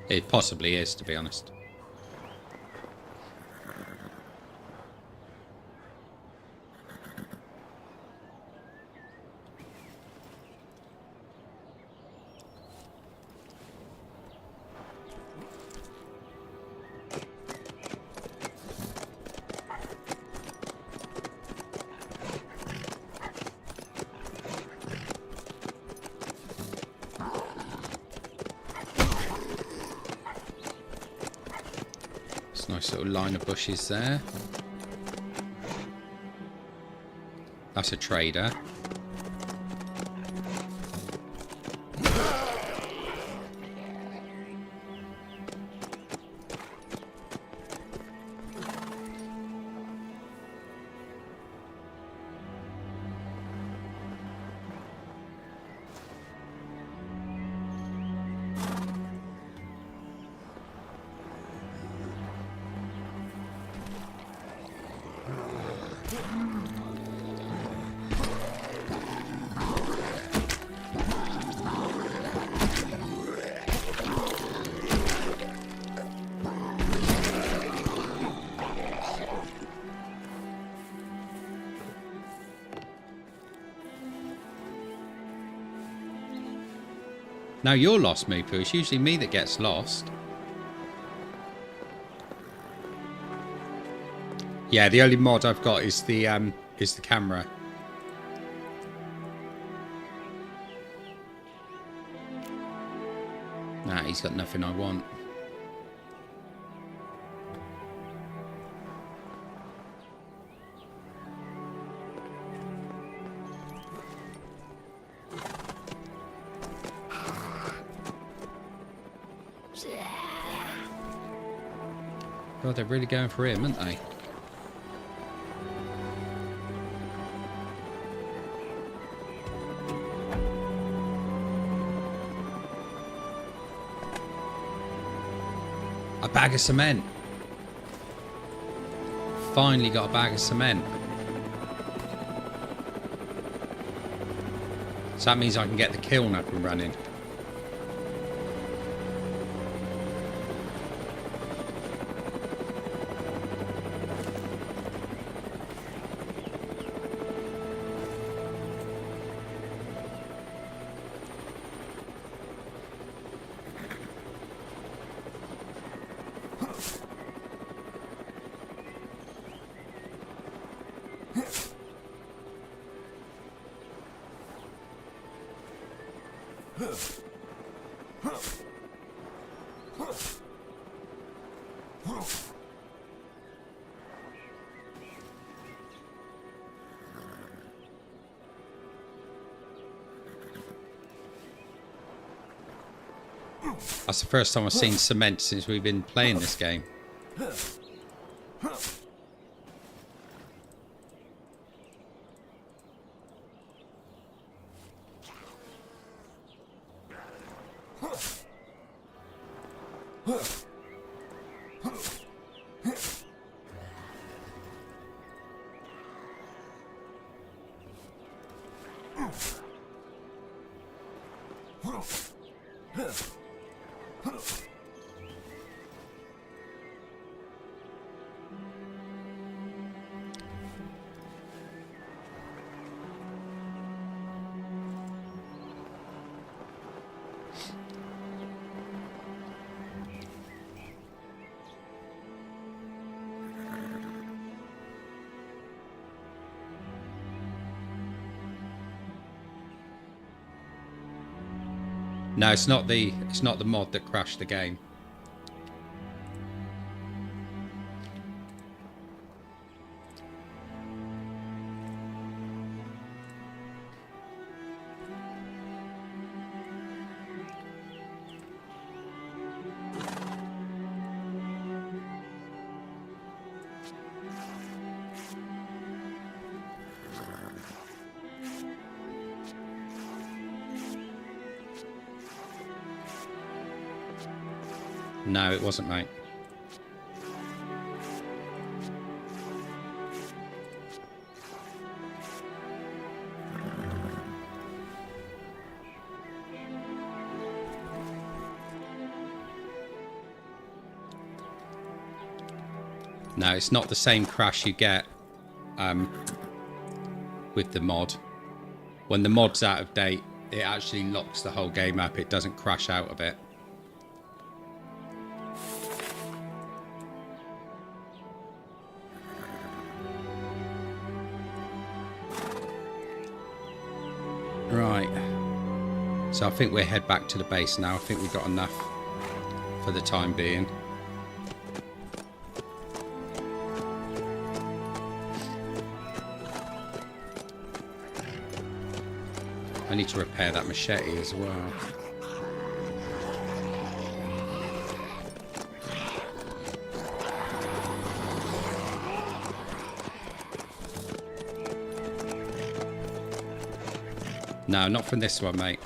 It possibly is, to be honest. Nice little line of bushes there. That's a trader. Now you're lost, Moopu. It's usually me that gets lost. Yeah, the only mod I've got is the camera. Nah, he's got nothing I want. God, they're really going for him, aren't they? A bag of cement. Finally got a bag of cement. So that means I can get the kiln up and running. That's the first time I've seen cement since we've been playing this game. No, it's not the mod that crashed the game. No, it wasn't, mate. No, it's not the same crash you get with the mod. When the mod's out of date, it actually locks the whole game up. It doesn't crash out of it. Right, so I think we'll head back to the base now. I think we've got enough for the time being. I need to repair that machete as well. No, not from this one, mate.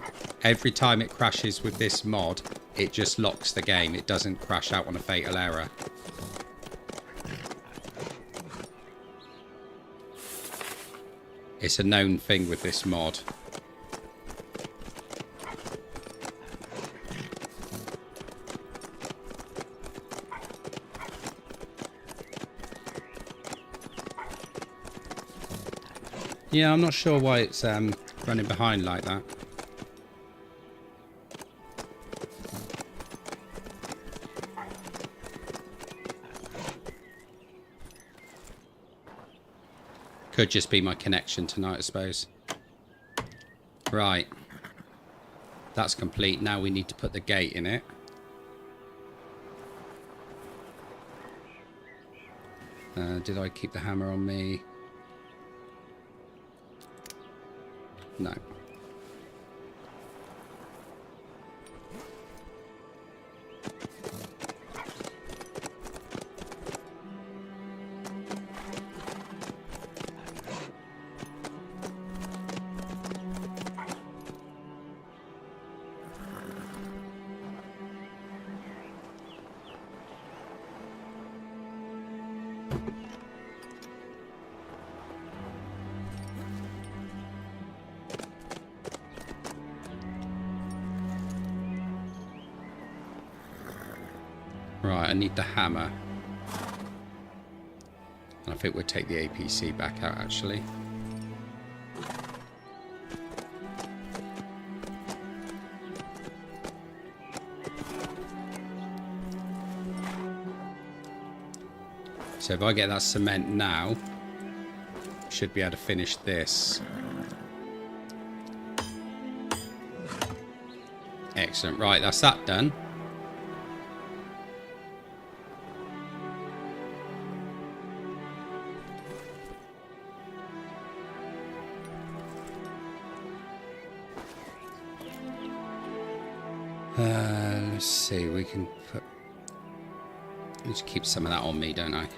Every time it crashes with this mod, it just locks the game. It doesn't crash out on a fatal error. It's a known thing with this mod. Yeah, I'm not sure why it's running behind like that. Could just be my connection tonight, I suppose. Right. That's complete. Now we need to put the gate in it. Did I keep the hammer on me? No. Right, I need the hammer. And I think we'll take the APC back out, actually. So if I get that cement now, should be able to finish this. Excellent. Right, that's that done. Let's see, we can put... I need to keep some of that on me, don't I?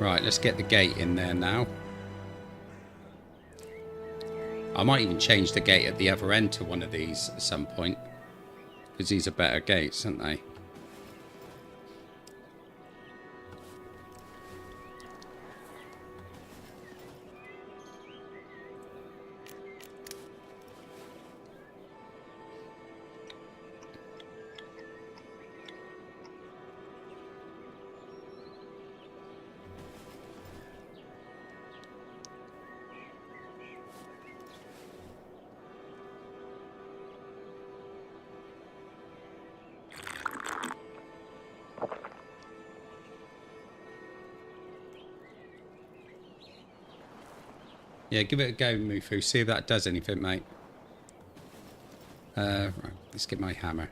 Right, let's get the gate in there now. I might even change the gate at the other end to one of these at some point. Because these are better gates, aren't they? Yeah, give it a go, Mufu. See if that does anything, mate. Right, let's get my hammer.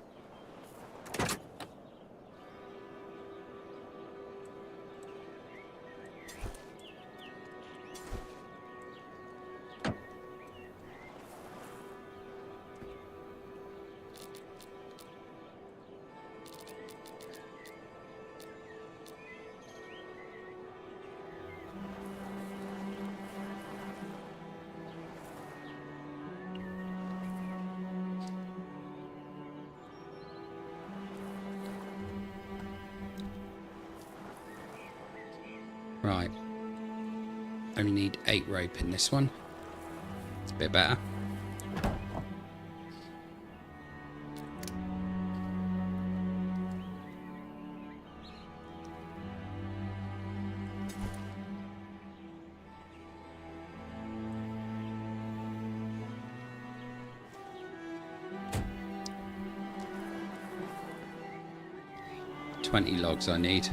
Right. Only need 8 rope in this one. It's a bit better. $20 logs I need.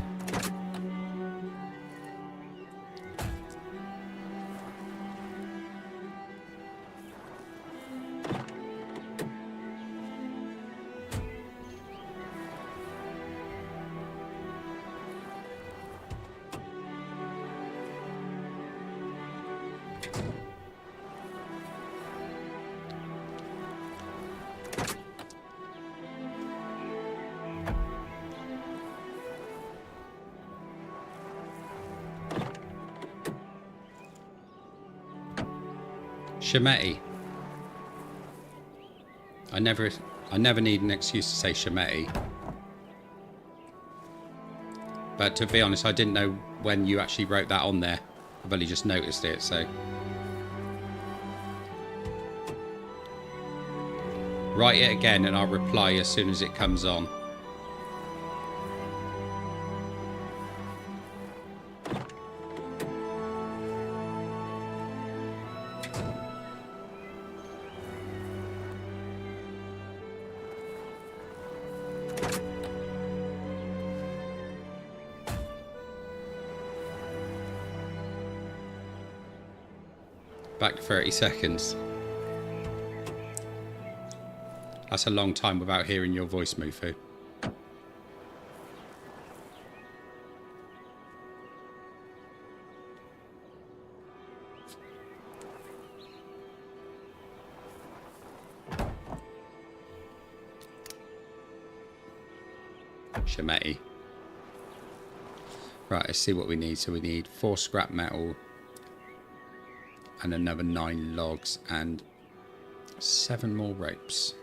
Shemetti. I never need an excuse to say Shemetti. But to be honest, I didn't know when you actually wrote that on there. I've only just noticed it, so. Write it again and I'll reply as soon as it comes on. Back to 30 seconds. That's a long time without hearing your voice, Mufu. Shemetti. Right, let's see what we need. So we need 4 scrap metal and another 9 logs and 7 more ropes.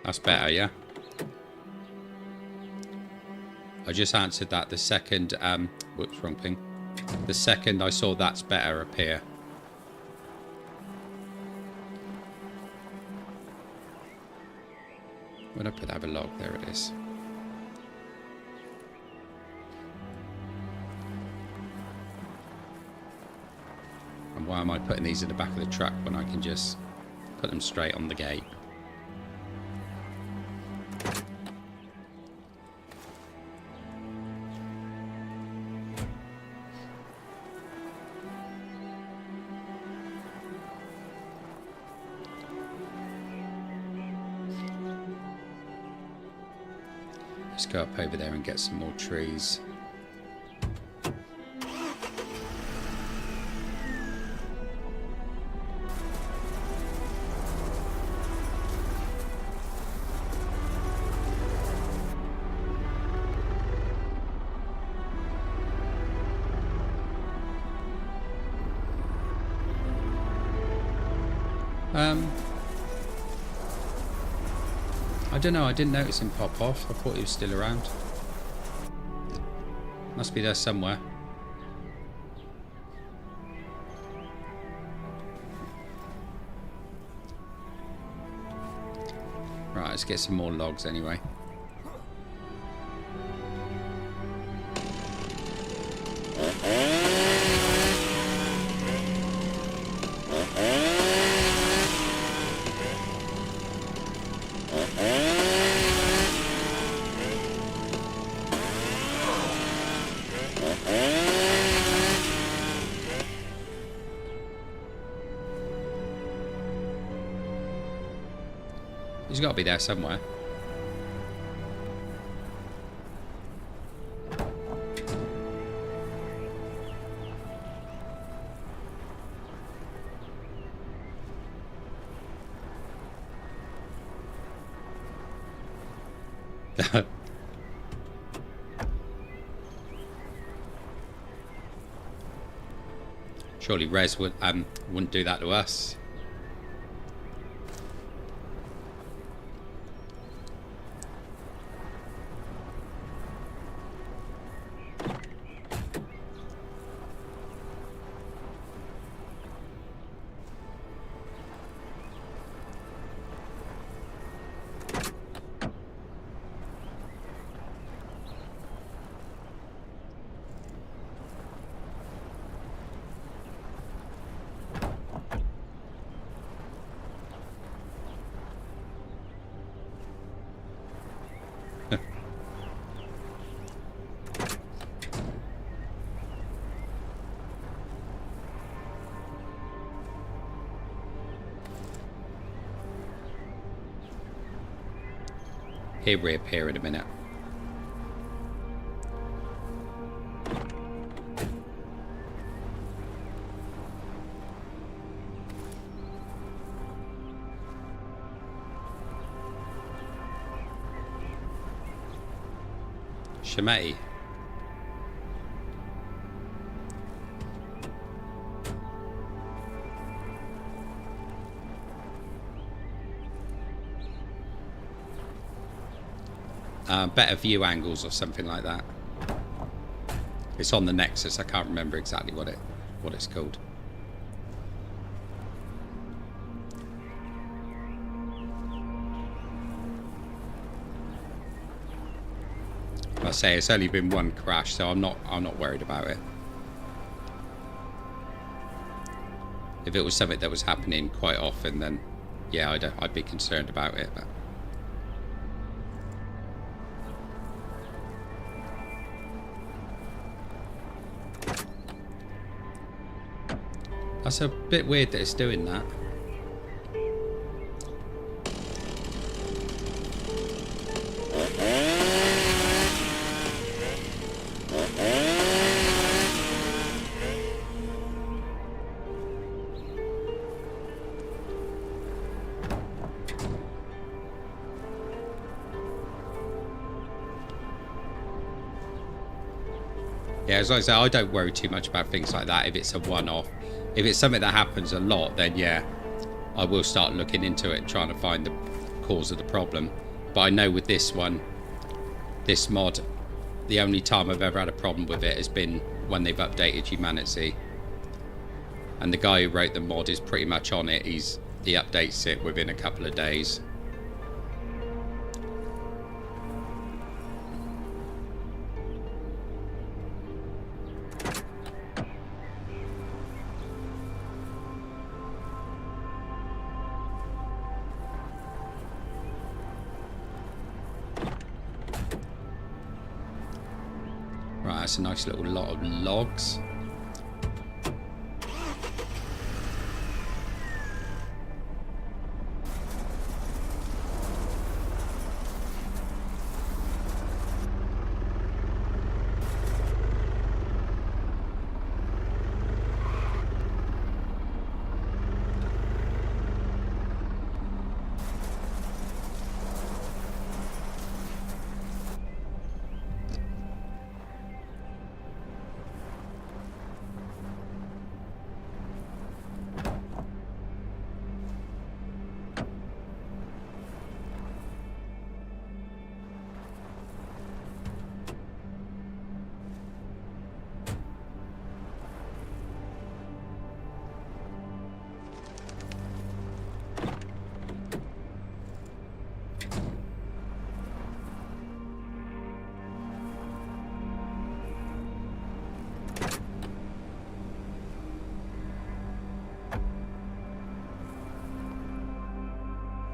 That's better, yeah? I just answered that the second, whoops, wrong thing. The second I saw that's better appear. Where'd I put that other log? There it is. And why am I putting these in the back of the truck when I can just put them straight on the gate? Let's go up over there and get some more trees. I don't know, I didn't notice him pop off. I thought he was still around. Must be there somewhere. Right, let's get some more logs anyway. He's got to be there somewhere. Surely Rez wouldn't do that to us. He'll reappear in a minute. Shemeti. Better view angles or something like that. It's on the Nexus. I can't remember exactly what it's called. I say it's only been one crash, so I'm not worried about it. If it was something that was happening quite often, then yeah, I'd be concerned about it. But that's a bit weird that it's doing that. Yeah, as I say, I don't worry too much about things like that if it's a one-off. If it's something that happens a lot, then yeah, I will start looking into it and trying to find the cause of the problem. But I know with this one, this mod, the only time I've ever had a problem with it has been when they've updated HumanitZ. And the guy who wrote the mod is pretty much on it. He updates it within a couple of days. Right, that's a nice little lot of logs.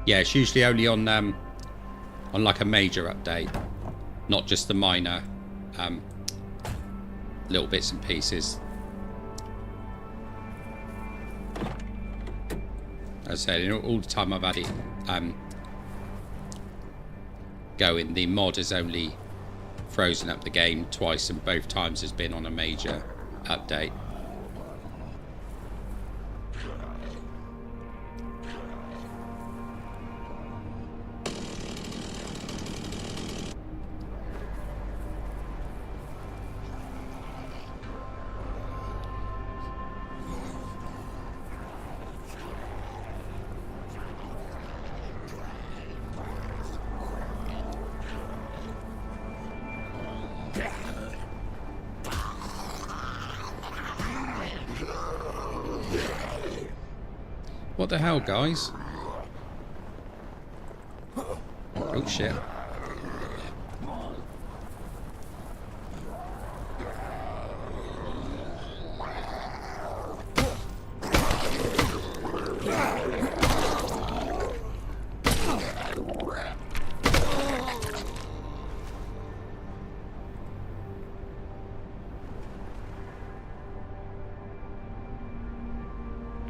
Yeah, it's usually only on like a major update, not just the minor little bits and pieces. As I said, all the time I've had it going, the mod has only frozen up the game twice, and both times has been on a major update. What the hell, guys? Oh shit.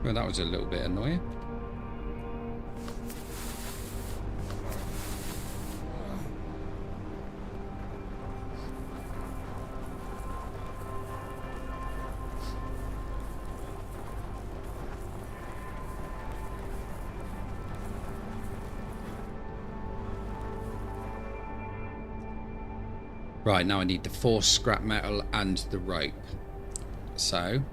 Well, that was a little bit annoying. Right, now I need the 4 scrap metal and the rope. So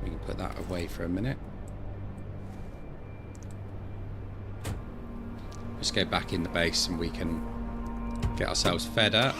we can put that away for a minute. Let's go back in the base and we can get ourselves fed up.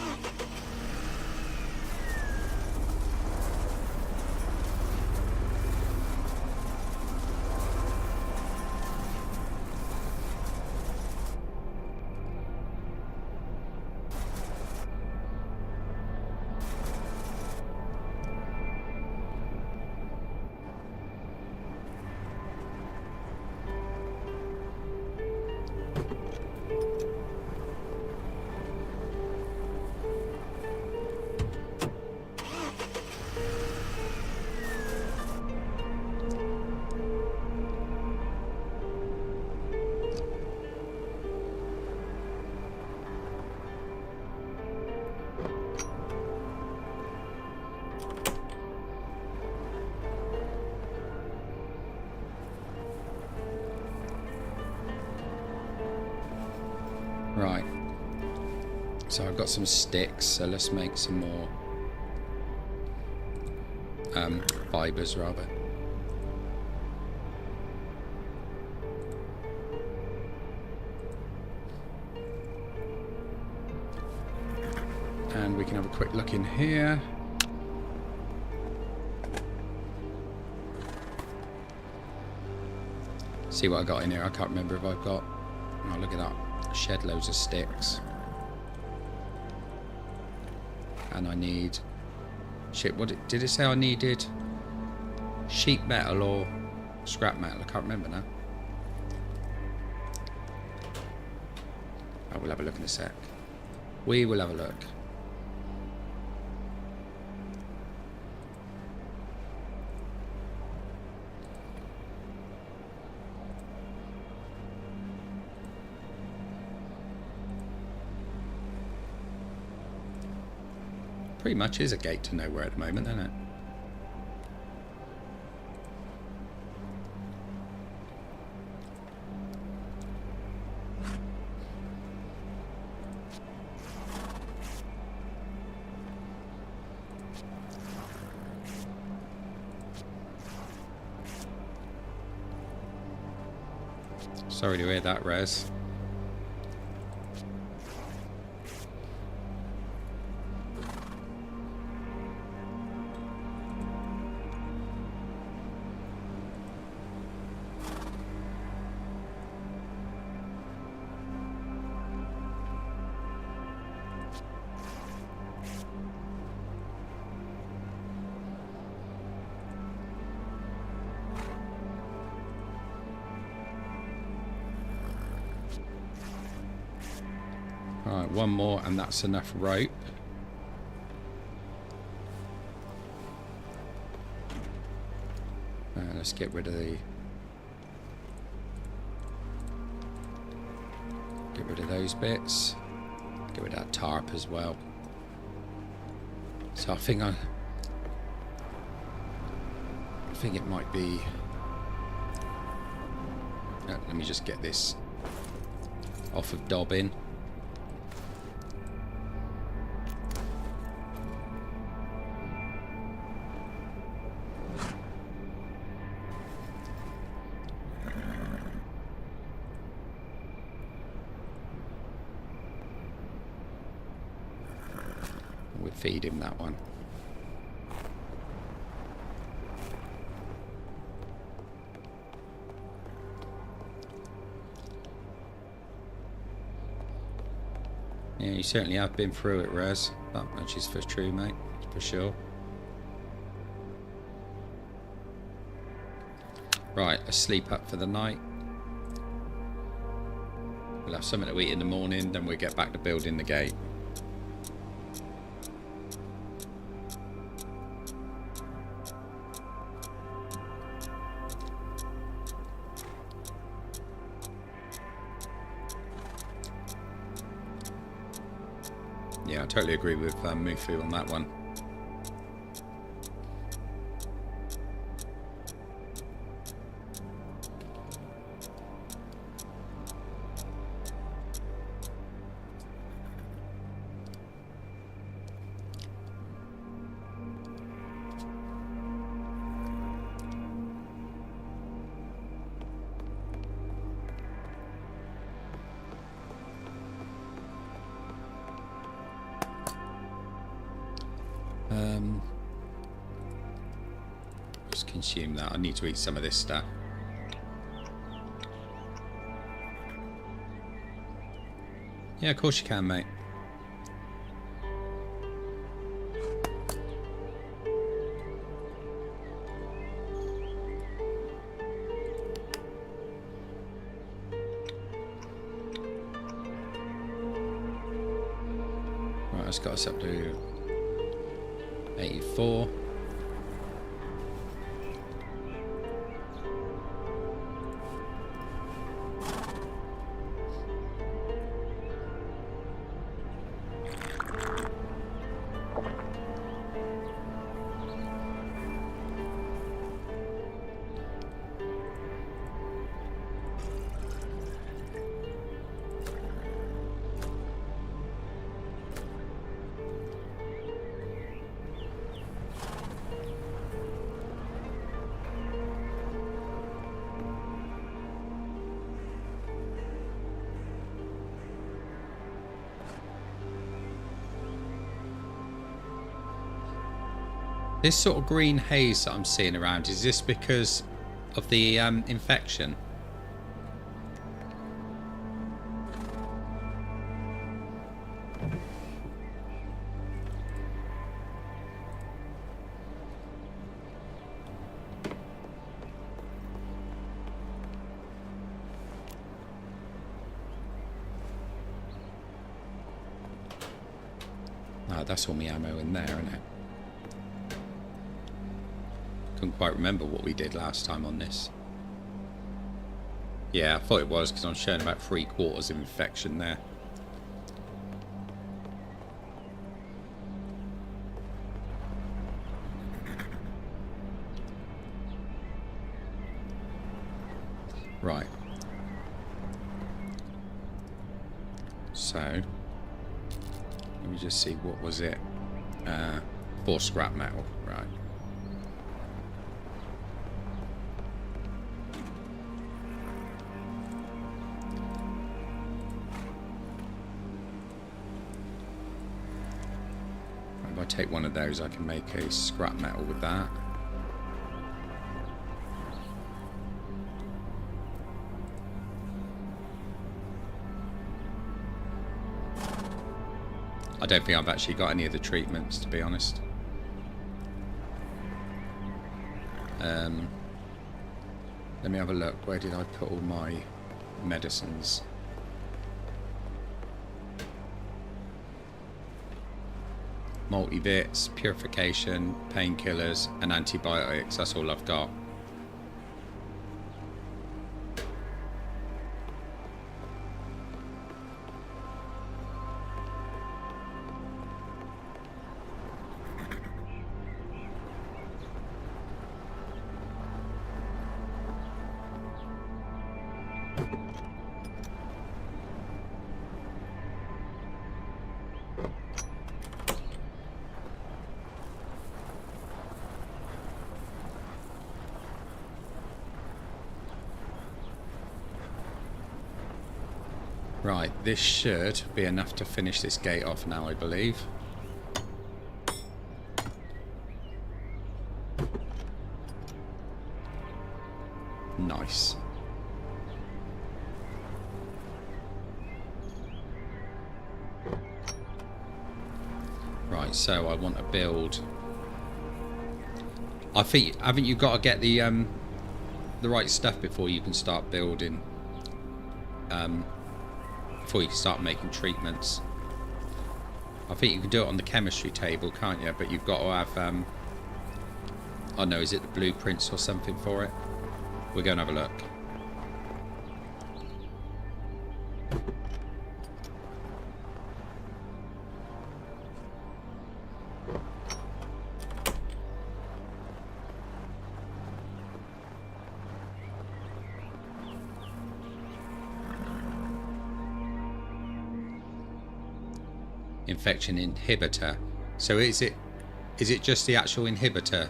Right, so I've got some sticks, so let's make some more fibers rather. And we can have a quick look in here. See what I got in here. I can't remember if I've got... Oh, look at that. Shed loads of sticks. And I need... Shit, what did it say I needed? Sheet metal or scrap metal? I can't remember now. Oh, we'll have a look in a sec. We will have a look. Pretty much is a gate to nowhere at the moment, isn't it? Sorry to hear that, Rez. Right, one more and that's enough rope. Let's get rid of those bits. Get rid of that tarp as well. So I think it might be... let me just get this off of Dobbin. We'll feed him that one. Yeah, you certainly have been through it, Raz. That much is for true, mate. For sure. Right, let's sleep up for the night. We'll have something to eat in the morning, then we'll get back to building the gate. Yeah, I totally agree with Mufu on that one. Just consume that. I need to eat some of this stuff. Yeah, of course you can, mate. Right, that's got us up to 84. This sort of green haze that I'm seeing around, is this because of the infection? Ah, that's all my ammo in there, isn't it? Couldn't quite remember what we did last time on this. Yeah, I thought it was because I'm showing about 3/4 of infection there. Right. So, let me just see, what was it? 4 scrap metal, right. If I take one of those, I can make a scrap metal with that. I don't think I've actually got any of the treatments, to be honest. Let me have a look. Where did I put all my medicines? Multivits, purification, painkillers, and antibiotics. That's all I've got. Right, this should be enough to finish this gate off now, I believe. Nice. Right, so I want to build... I think, haven't you got to get the right stuff before you can start building? Before you can start making treatments. I think you can do it on the chemistry table, can't you? But you've got to have, oh no, is it the blueprints or something for it? We're going to have a look. Infection inhibitor. So is it just the actual inhibitor?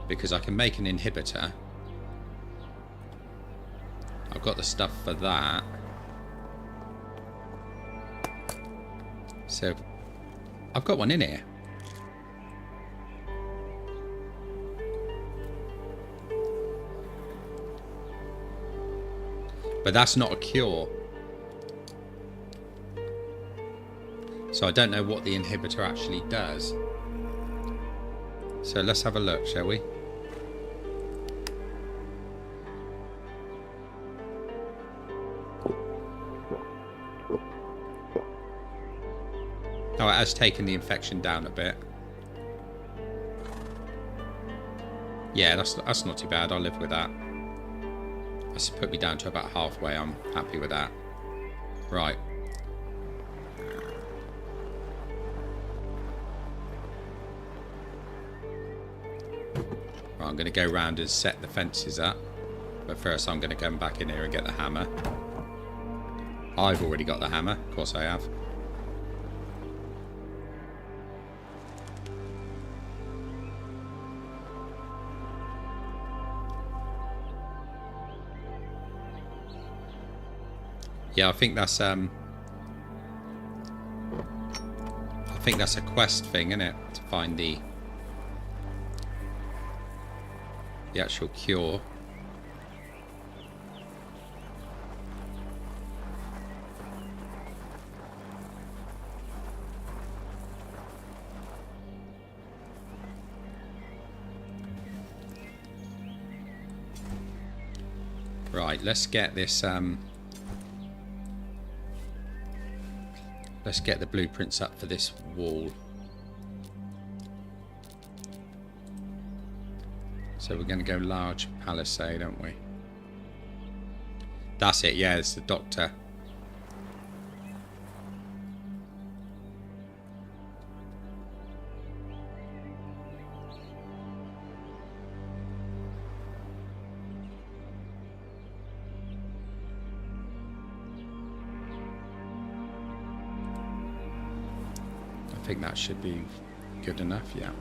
Because I can make an inhibitor. I've got the stuff for that. So I've got one in here. But that's not a cure. So I don't know what the inhibitor actually does. So let's have a look, shall we? Oh, it has taken the infection down a bit. Yeah, that's not too bad. I'll live with that. That's put me down to about halfway. I'm happy with that. Right. I'm going to go round and set the fences up. But first I'm going to come back in here and get the hammer. I've already got the hammer. Of course I have. Yeah, I think that's a quest thing, isn't it? To find the actual cure. Right, let's get this let's get the blueprints up for this wall. So we're going to go large palisade, aren't we? That's it, yeah, it's the doctor. I think that should be good enough, yeah.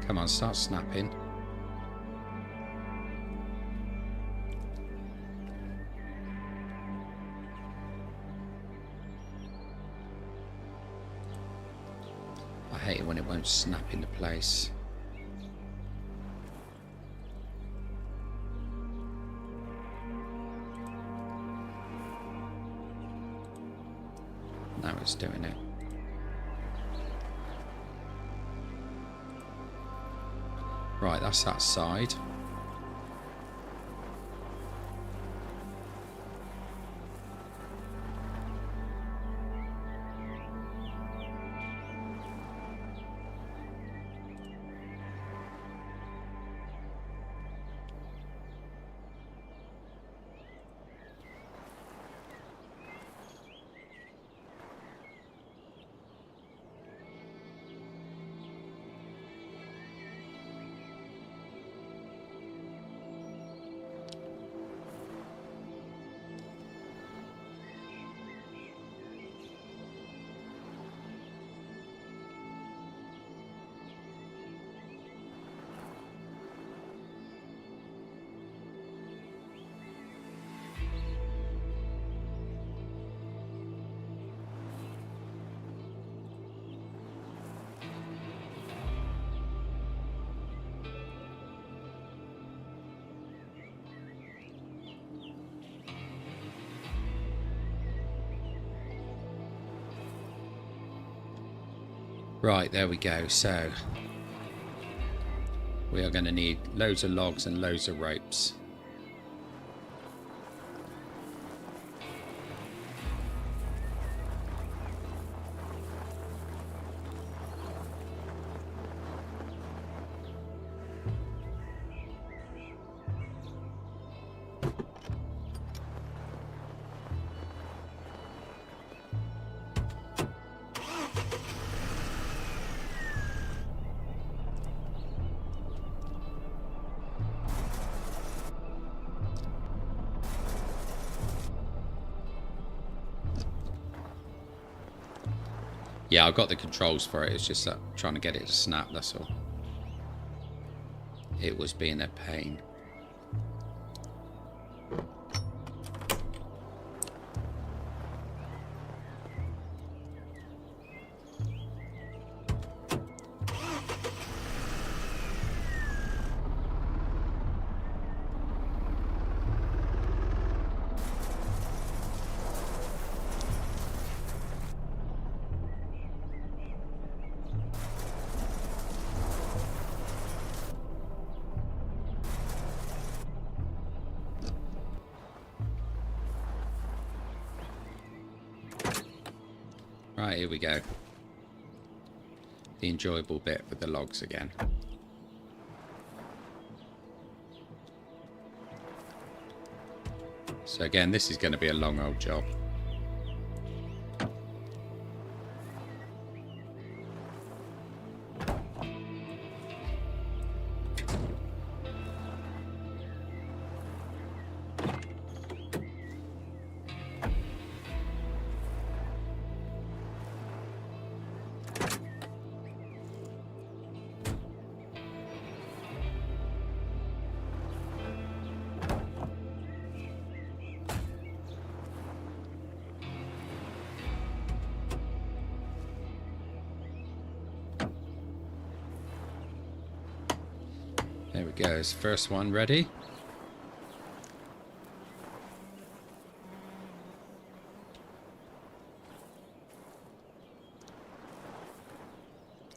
Come on, start snapping. I hate it when it won't snap into place. Now it's doing it. Right, that's that side. Right, there we go. So we are going to need loads of logs and loads of ropes. Yeah, I've got the controls for it. It's just trying to get it to snap, that's all. It was being a pain. Right, here we go. The enjoyable bit with the logs again. So again, this is going to be a long old job. There we go, first one ready.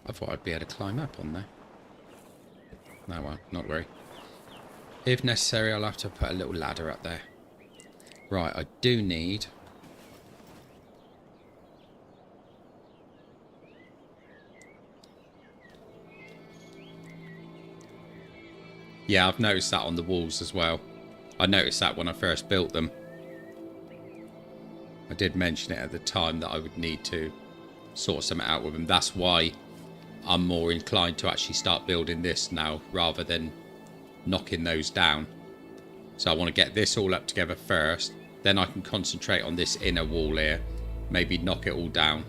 I thought I'd be able to climb up on there. No, well, not worry. If necessary, I'll have to put a little ladder up there. Right, I do need... Yeah, I've noticed that on the walls as well. I noticed that when I first built them. I did mention it at the time that I would need to sort something out with them. That's why I'm more inclined to actually start building this now rather than knocking those down. So I want to get this all up together first. Then I can concentrate on this inner wall here. Maybe knock it all down.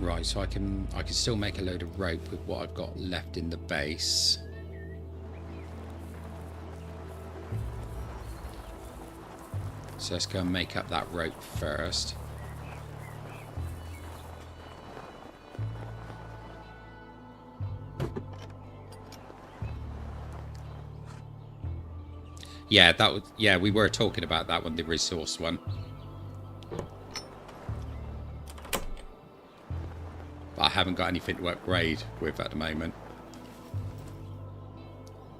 Right, so I can still make a load of rope with what I've got left in the base. So let's go and make up that rope first. Yeah, that was, yeah, we were talking about that one, the resource one. But I haven't got anything to upgrade with at the moment.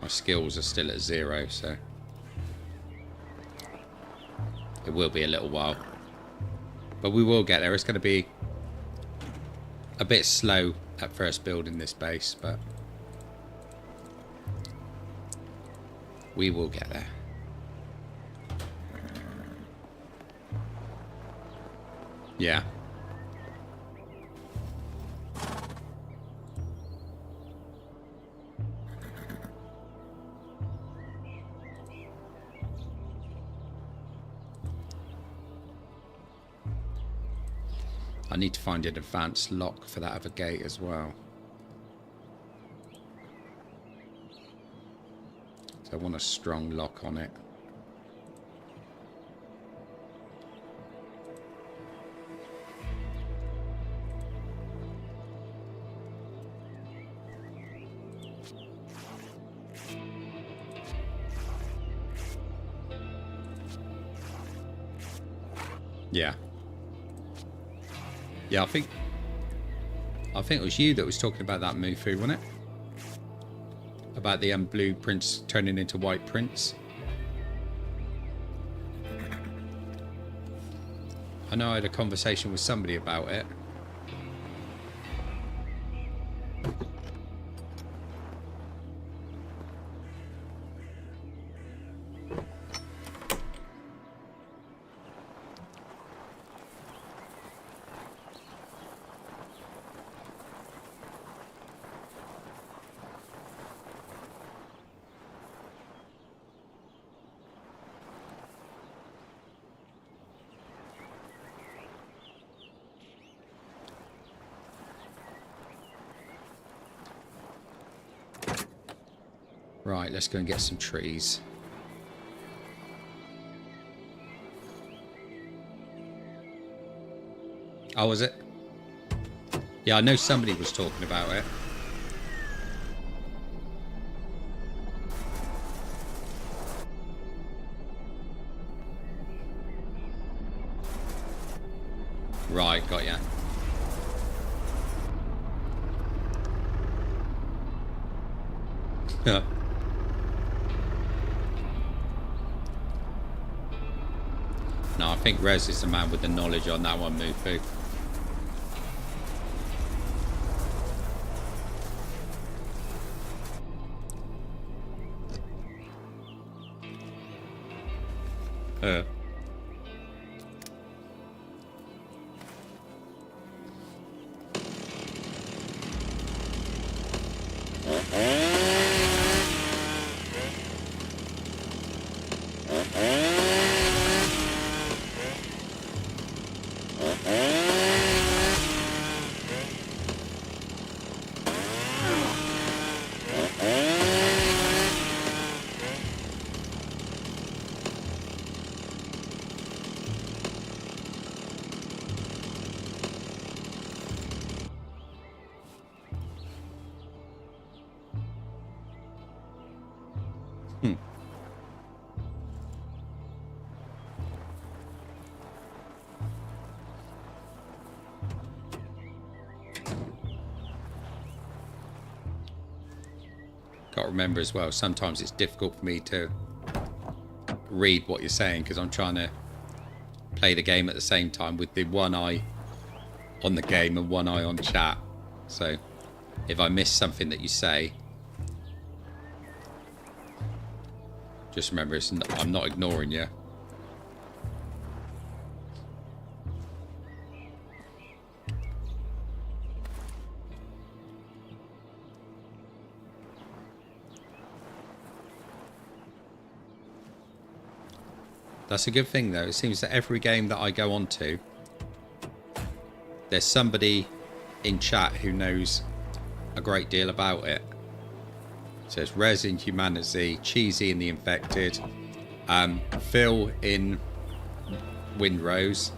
My skills are still at 0, so it will be a little while. But we will get there. It's going to be a bit slow at first building this base, but we will get there. Yeah. I need to find an advanced lock for that other gate as well. So I want a strong lock on it. Yeah. Yeah, I think it was you that was talking about that Mufu, wasn't it? About the blue prints turning into white prints. I know I had a conversation with somebody about it. Right, let's go and get some trees. Oh, was it? Yeah, I know somebody was talking about it. Right, got ya. No, I think Rez is the man with the knowledge on that one, Mufu. Got to remember as well, sometimes it's difficult for me to read what you're saying because I'm trying to play the game at the same time with the one eye on the game and one eye on chat. So if I miss something that you say, just remember I'm not ignoring you. That's a good thing though. It seems that every game that I go on to, there's somebody in chat who knows a great deal about it. So it's Rez in HumanitZ, Cheesy in The Infected, Phil in Windrose.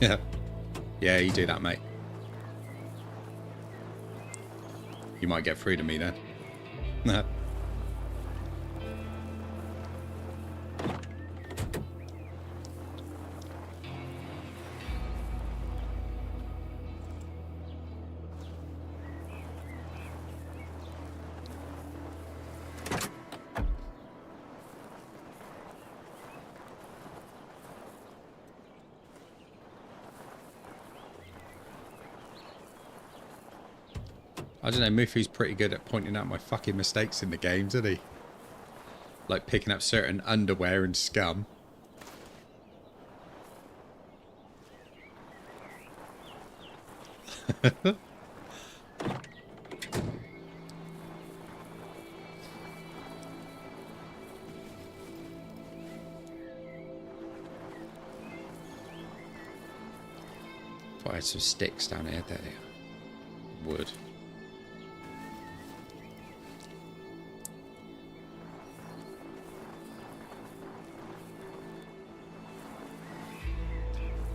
Yeah. Yeah, you do that, mate. You might get through to me then. I don't know, Mufu's pretty good at pointing out my fucking mistakes in the games, isn't he? Like picking up certain underwear and scum. Thought I had some sticks down here. There they are. Wood.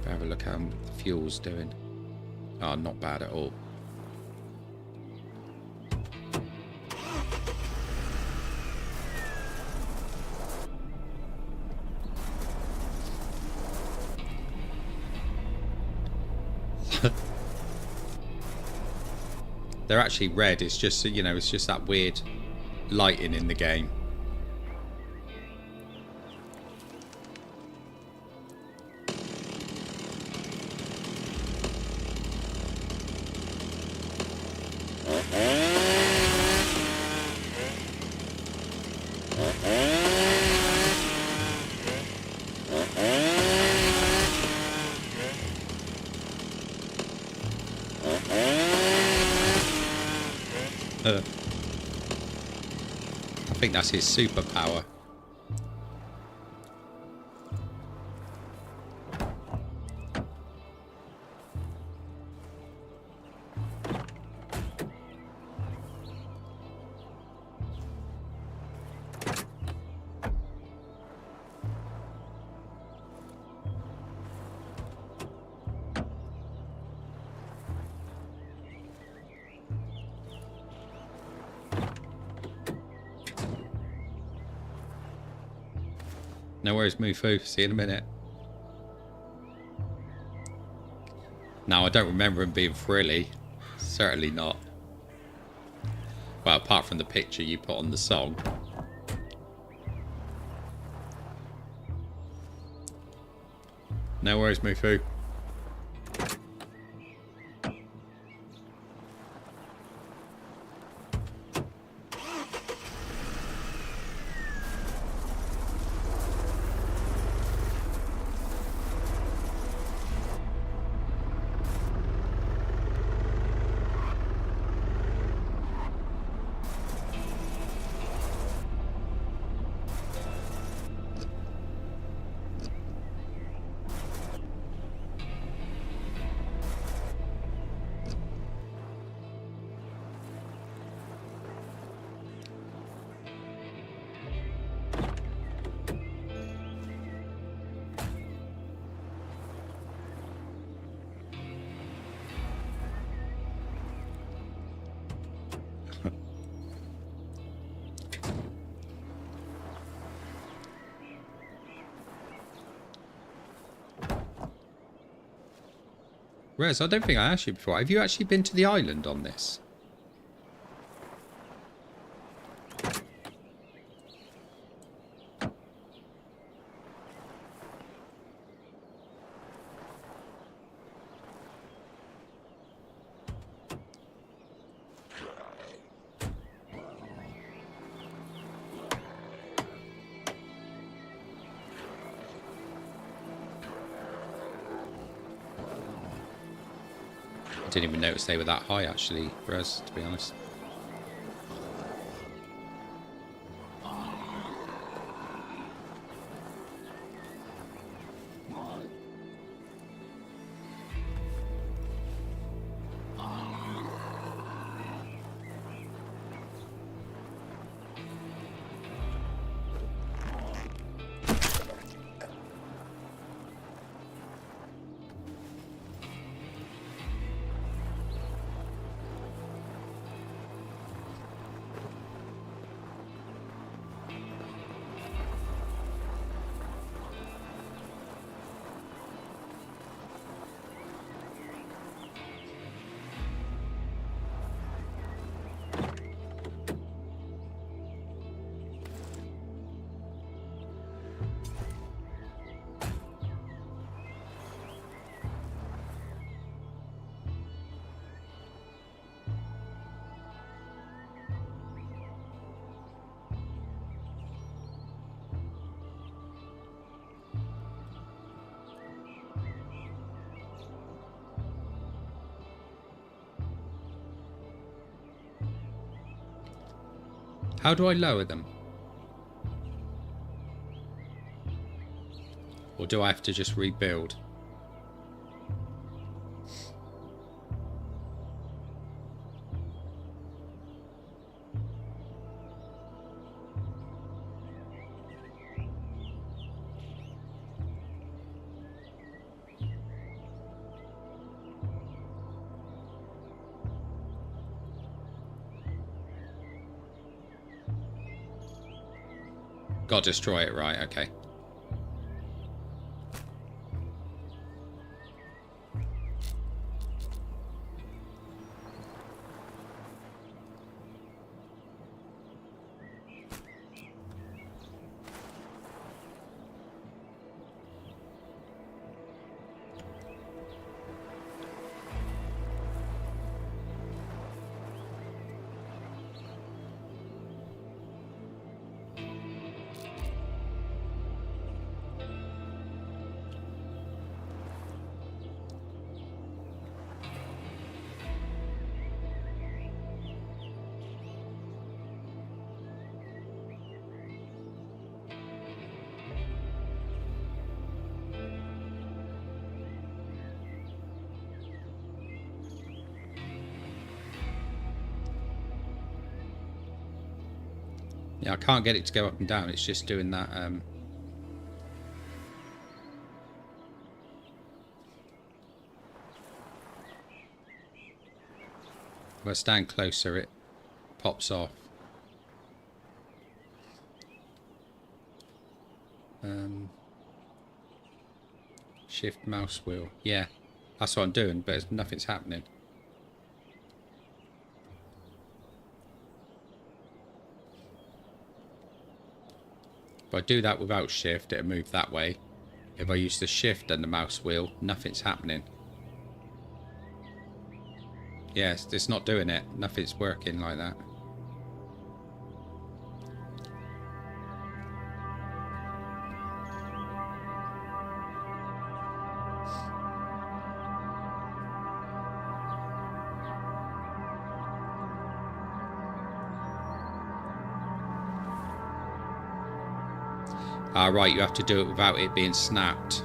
Have a look how the fuel's doing. Oh, not bad at all. They're actually red. It's just, you know, it's just that weird lighting in the game. I think that's his superpower. No worries, Mufu. See you in a minute. Now, I don't remember him being frilly. Certainly not. Well, apart from the picture you put on the song. No worries, Mufu. Rez, I don't think I asked you before. Have you actually been to the island on this? I didn't even notice they were that high, actually, Rez, to be honest. How do I lower them? Or do I have to just rebuild? Got to destroy it, right, okay. Yeah, I can't get it to go up and down. It's just doing that. If I stand closer, it pops off. Shift mouse wheel. Yeah, that's what I'm doing, but nothing's happening. If I do that without shift, it'll move that way. If I use the shift and the mouse wheel, nothing's happening. Yes, it's not doing it. Nothing's working like that. Ah, right, you have to do it without it being snapped.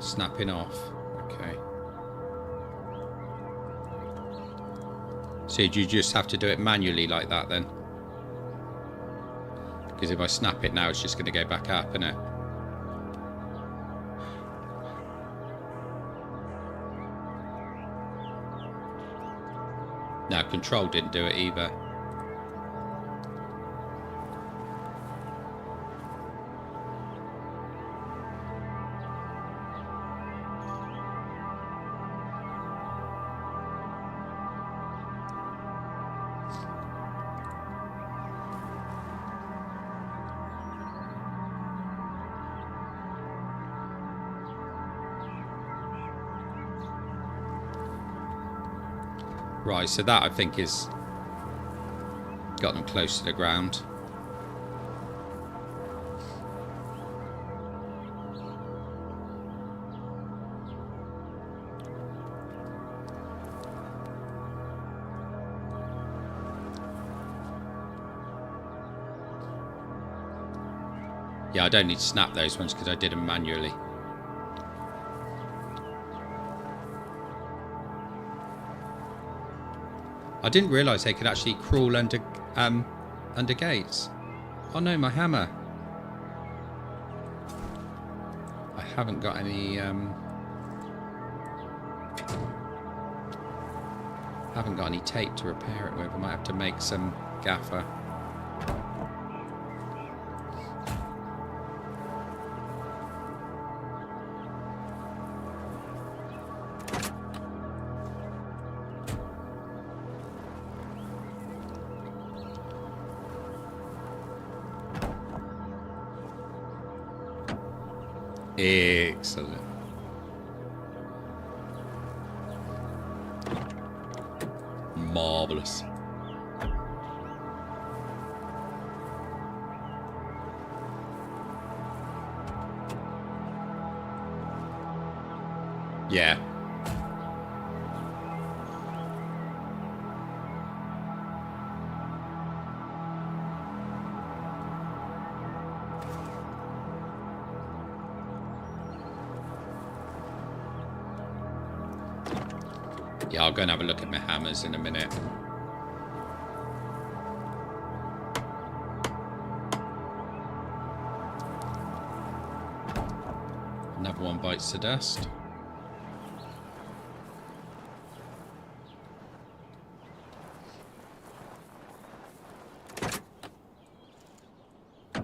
Snapping off. Okay. So you just have to do it manually like that then? Because if I snap it now, it's just going to go back up, isn't it? No, control didn't do it either. Right, so that I think is got them close to the ground. Yeah, I don't need to snap those ones because I did them manually. I didn't realise they could actually crawl under gates. Oh no, my hammer. I haven't got any tape to repair it with. I might have to make some gaffer. Excellent. Marvelous. Yeah. Yeah, I'll go and have a look at my hammers in a minute. Another one bites the dust. I'm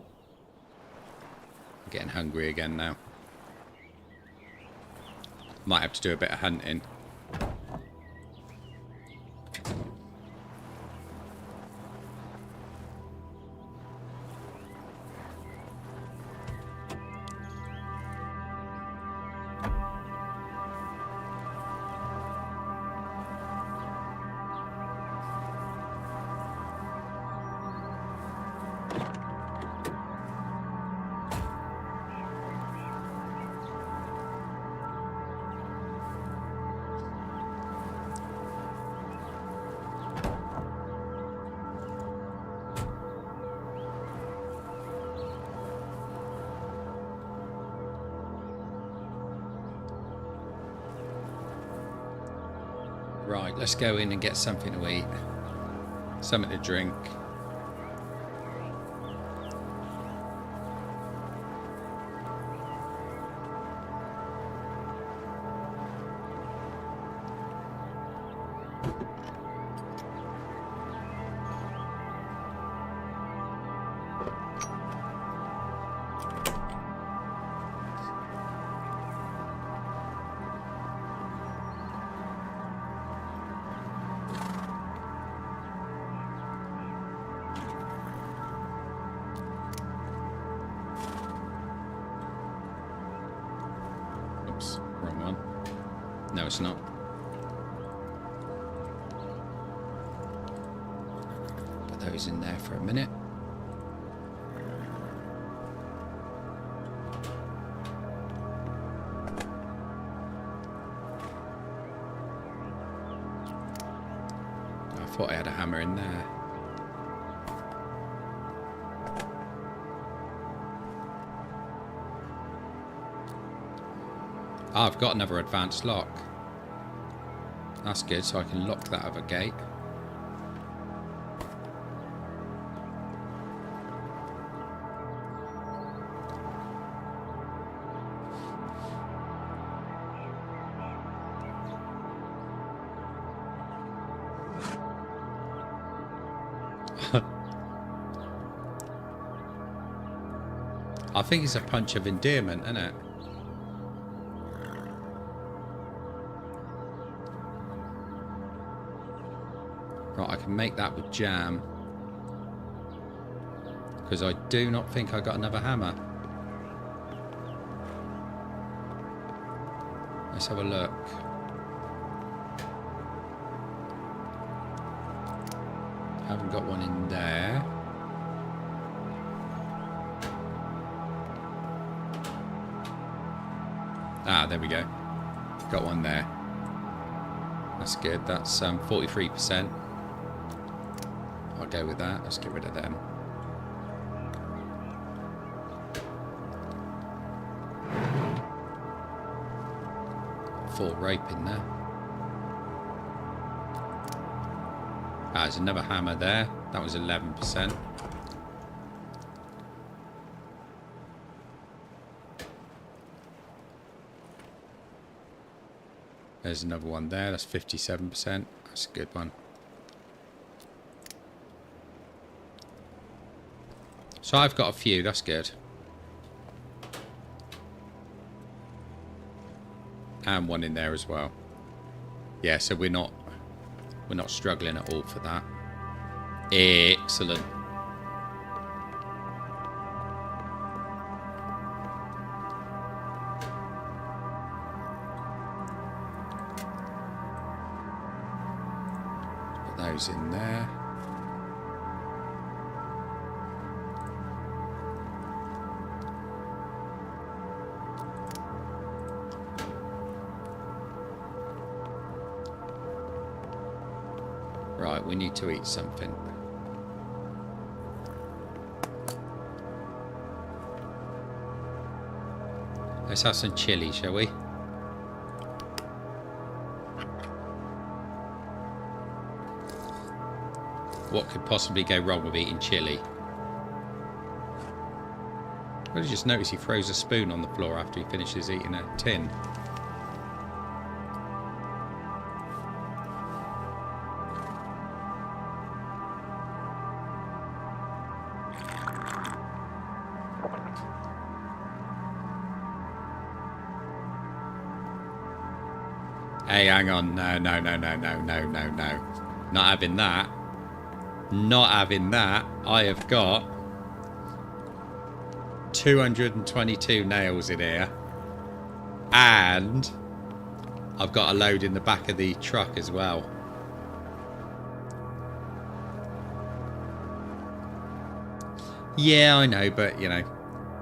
getting hungry again now. Might have to do a bit of hunting. Right, let's go in and get something to eat. Something to drink. No, it's not. Put those in there for a minute. I thought I had a hammer in there. Oh, I've got another advanced lock. That's good, so I can lock that other gate. I think it's a punch of endearment, isn't it? Right, I can make that with jam. Because I do not think I got another hammer. Let's have a look. Haven't got one in there. Ah, there we go. Got one there. That's good. That's 43%. I'll go with that. Let's get rid of them. Full rope in there. Ah, there's another hammer there. That was 11%. There's another one there. That's 57%. That's a good one. So I've got a few. That's good. And one in there as well. Yeah, so we're not struggling at all for that. Excellent. Put those in there. Right, we need to eat something. Let's have some chili, shall we? What could possibly go wrong with eating chili? I just noticed he throws a spoon on the floor after he finishes eating a tin. Hey, hang on. No. Not having that. Not having that. I have got 222 nails in here. And I've got a load in the back of the truck as well. Yeah, I know, but, you know,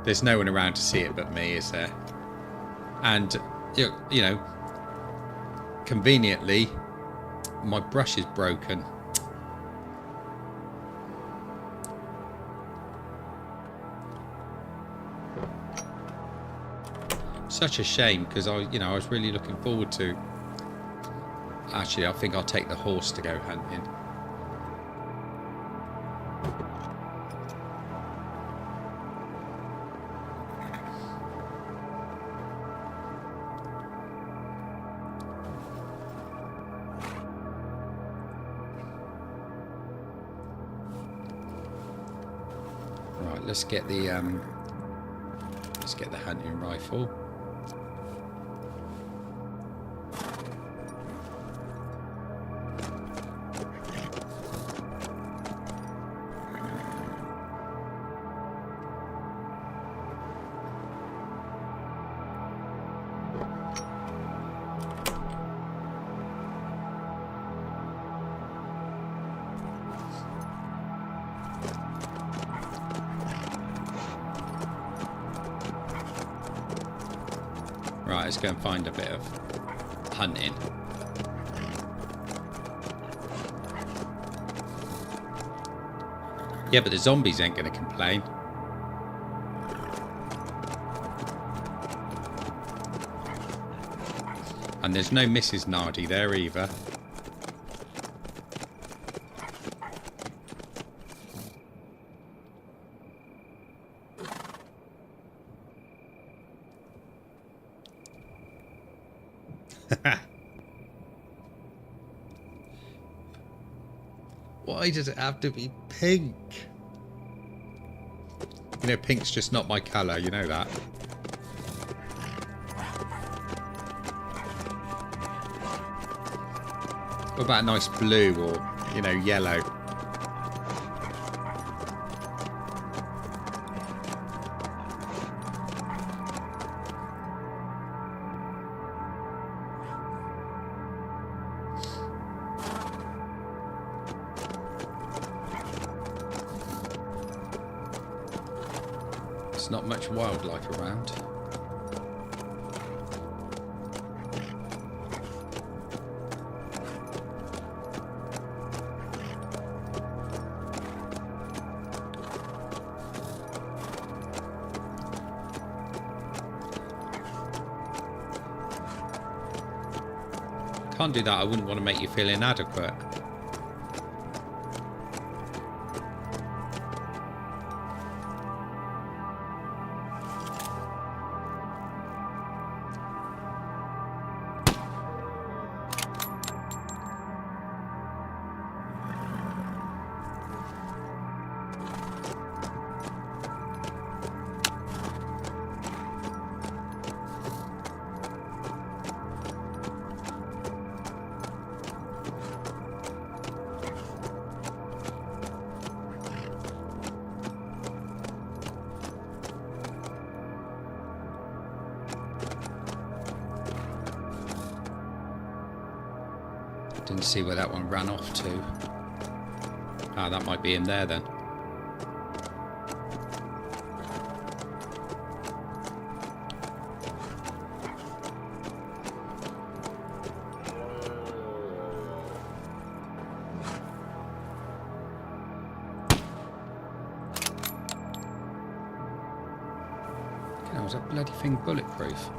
there's no one around to see it but me, is there? And, you know, conveniently, my brush is broken. Such a shame, because I was really looking forward to. Actually, I think I'll take the horse to go hunting. Let's get the hunting rifle. Right, let's go and find a bit of hunting. Yeah, but the zombies ain't going to complain. And there's no Mrs. Nardi there either. Why does it have to be pink? You know, pink's just not my colour, you know that. What about a nice blue or, you know, yellow? There's not much wildlife around. Can't do that. I wouldn't want to make you feel inadequate. Didn't see where that one ran off to. Ah, that might be in there then. How was that bloody thing bulletproof?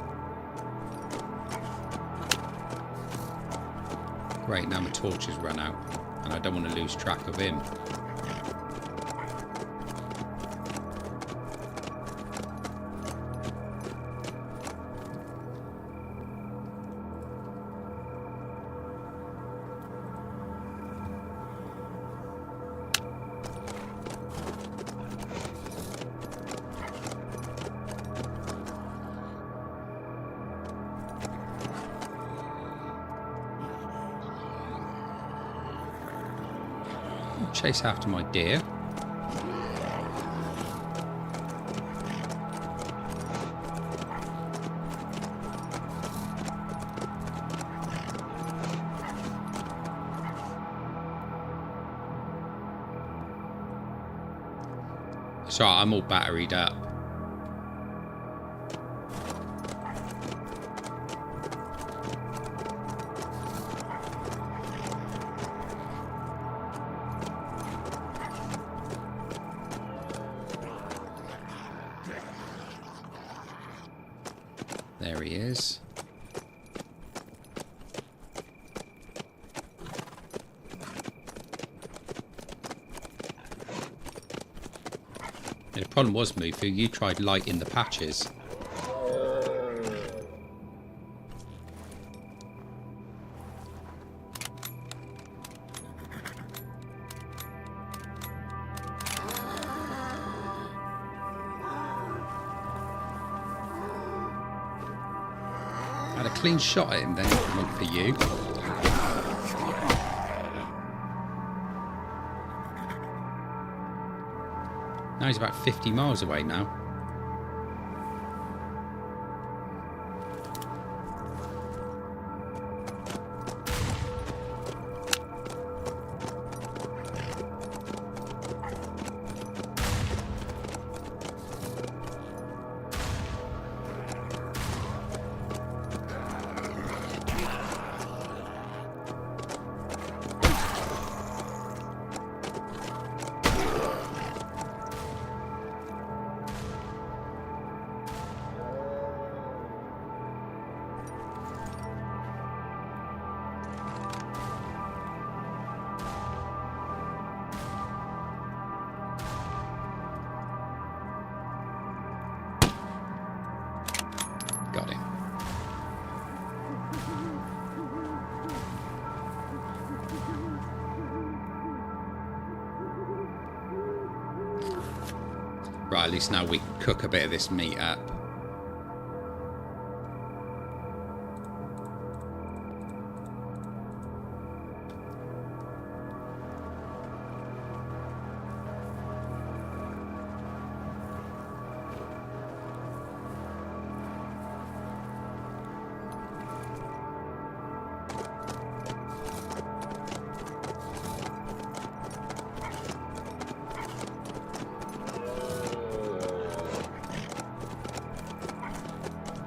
Great, now my torch has run out, and I don't want to lose track of him. Chase after my deer. So I'm all batteried up. There he is. And the problem was, Mufu, you tried lighting the patches. Had a clean shot at him then, if it weren't for you. Now he's about 50 miles away now. Right, at least now we can cook a bit of this meat up.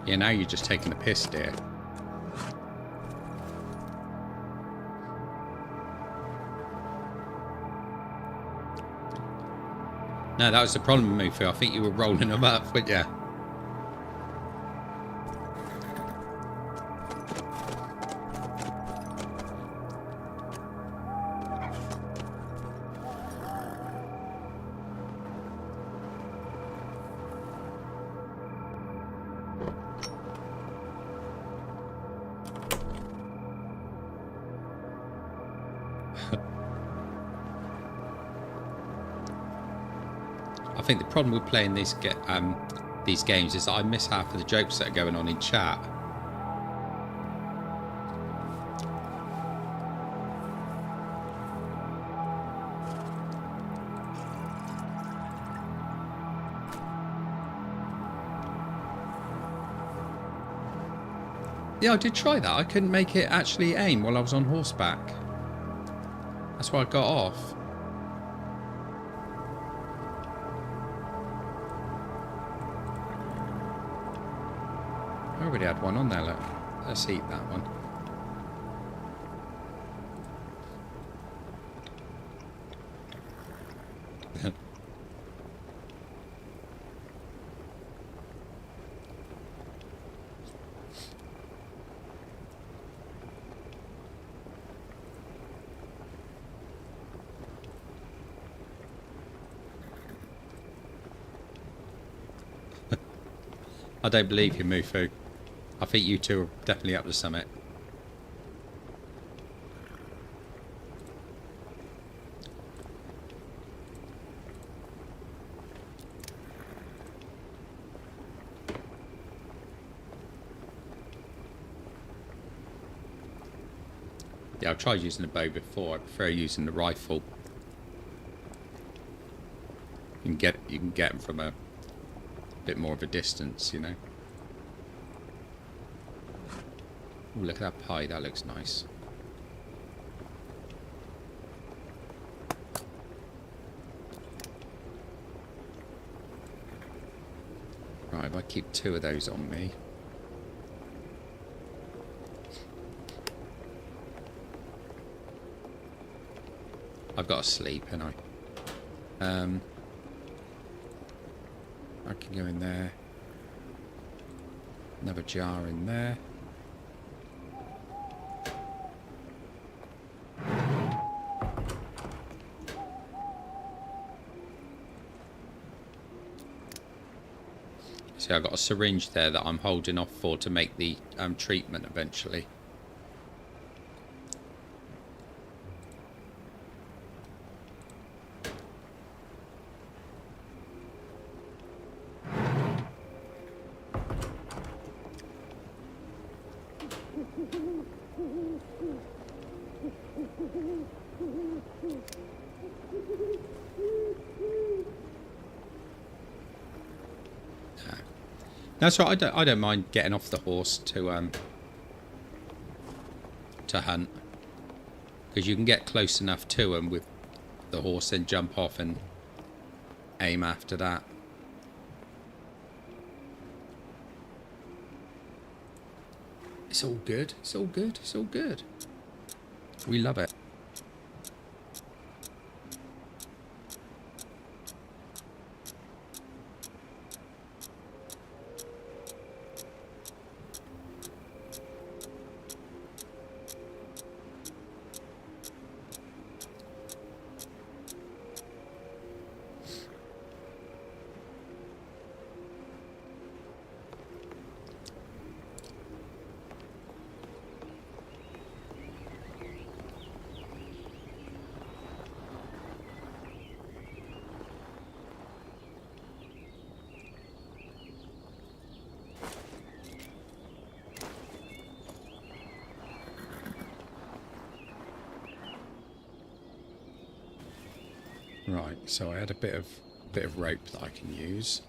Yeah, now you're just taking the piss, dear. No, that was the problem, Mufu. I think you were rolling them up, weren't you? I think the problem with playing these games is that I miss half of the jokes that are going on in chat. Yeah, I did try that. I couldn't make it actually aim while I was on horseback. That's why I got off. I already had one on there, look. Let's eat that one. I don't believe you, Mufu. I think you two are definitely up to something. Yeah, I've tried using the bow before. I prefer using the rifle. You can get them from a bit more of a distance, you know. Ooh, look at that pie. That looks nice. Right, if I keep 2 of those on me. I've got to sleep, haven't I? I can go in there. Another jar in there. See, I've got a syringe there that I'm holding off for to make the treatment eventually. That's right. I don't mind getting off the horse to hunt, because you can get close enough to them with the horse and jump off and aim after that. It's all good. It's all good. It's all good. We love it. Right, so I had a bit of rope that I can use.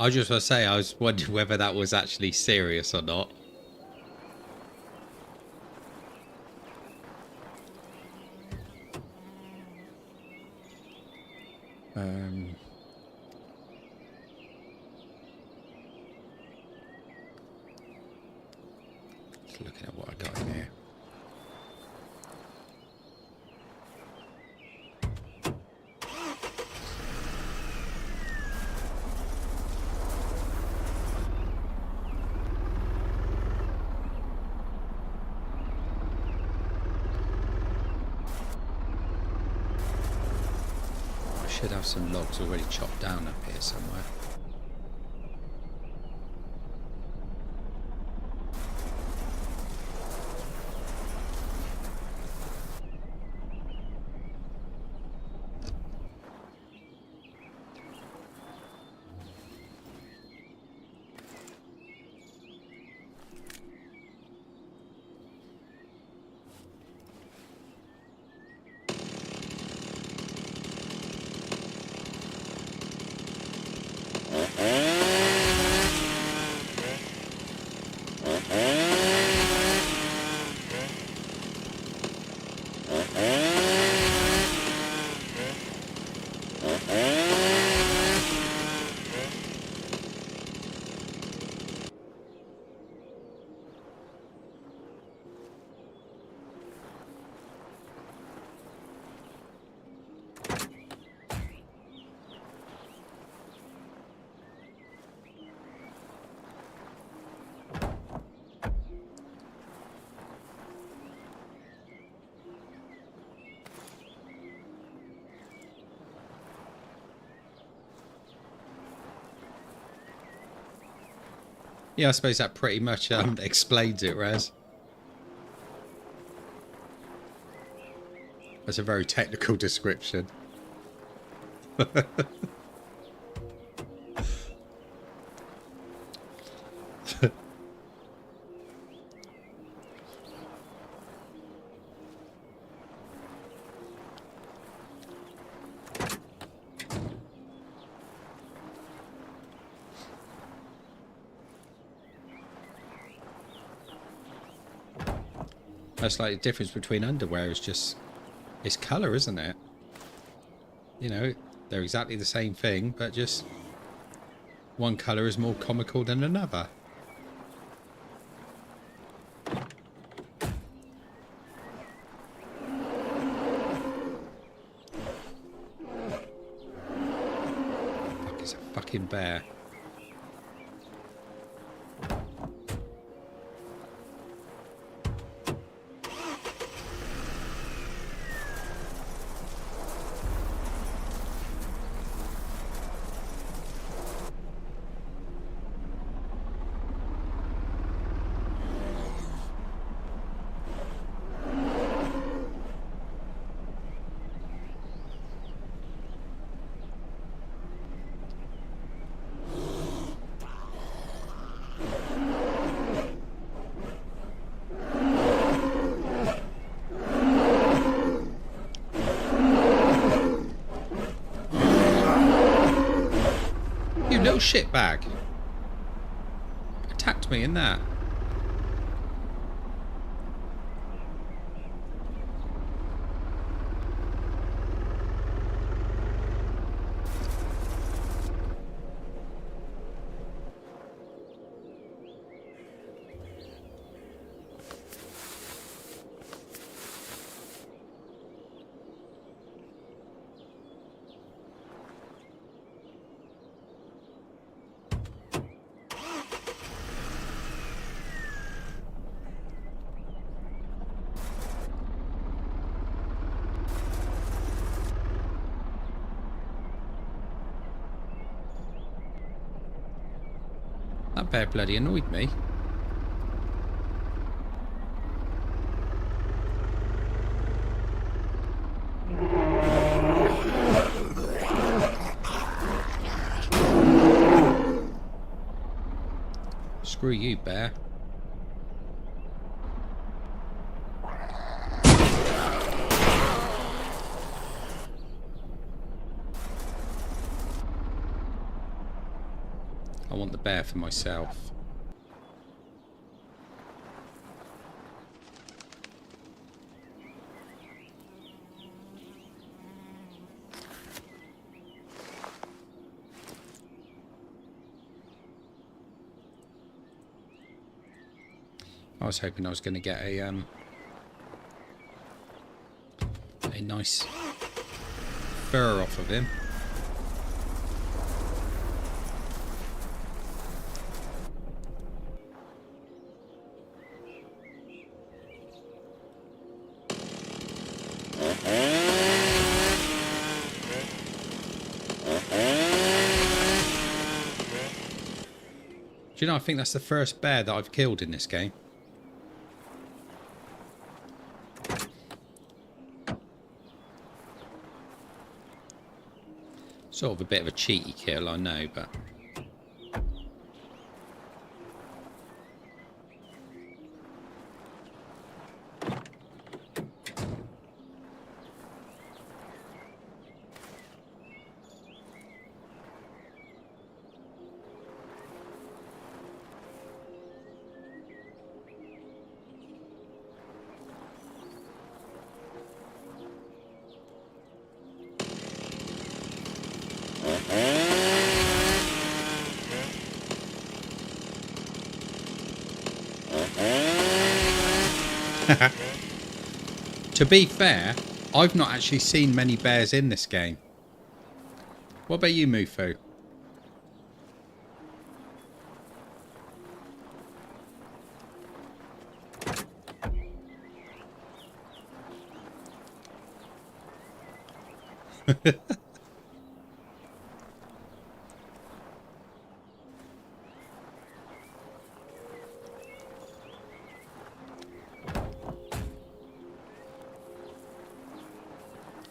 I just want to say, I was wondering whether that was actually serious or not. Just looking at what I got in here. Should have some logs already chopped down up here somewhere. Yeah, I suppose that pretty much explains it, Raz. That's a very technical description. That's like the difference between underwear is just its colour, isn't it? You know, they're exactly the same thing, but just one colour is more comical than another. Fuck, it's a fucking bear. Little shitbag attacked me in that. That bear bloody annoyed me. Screw you, bear. I want the bear for myself. I was hoping I was going to get a nice fur off of him. Do you know, I think that's the first bear that I've killed in this game. Sort of a bit of a cheeky kill, I know, but... To be fair, I've not actually seen many bears in this game. What about you, Mufu?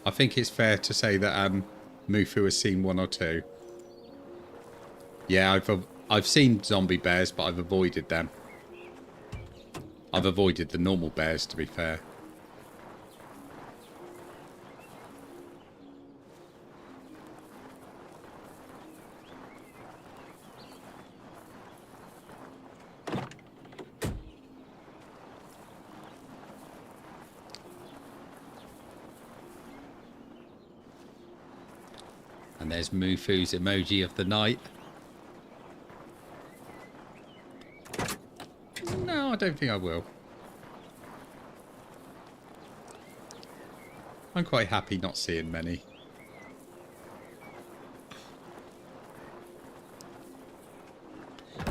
I think it's fair to say that Mufu has seen one or two. Yeah, I've seen zombie bears, but I've avoided them. I've avoided the normal bears, to be fair. And there's Mufu's emoji of the night. No, I don't think I will. I'm quite happy not seeing many.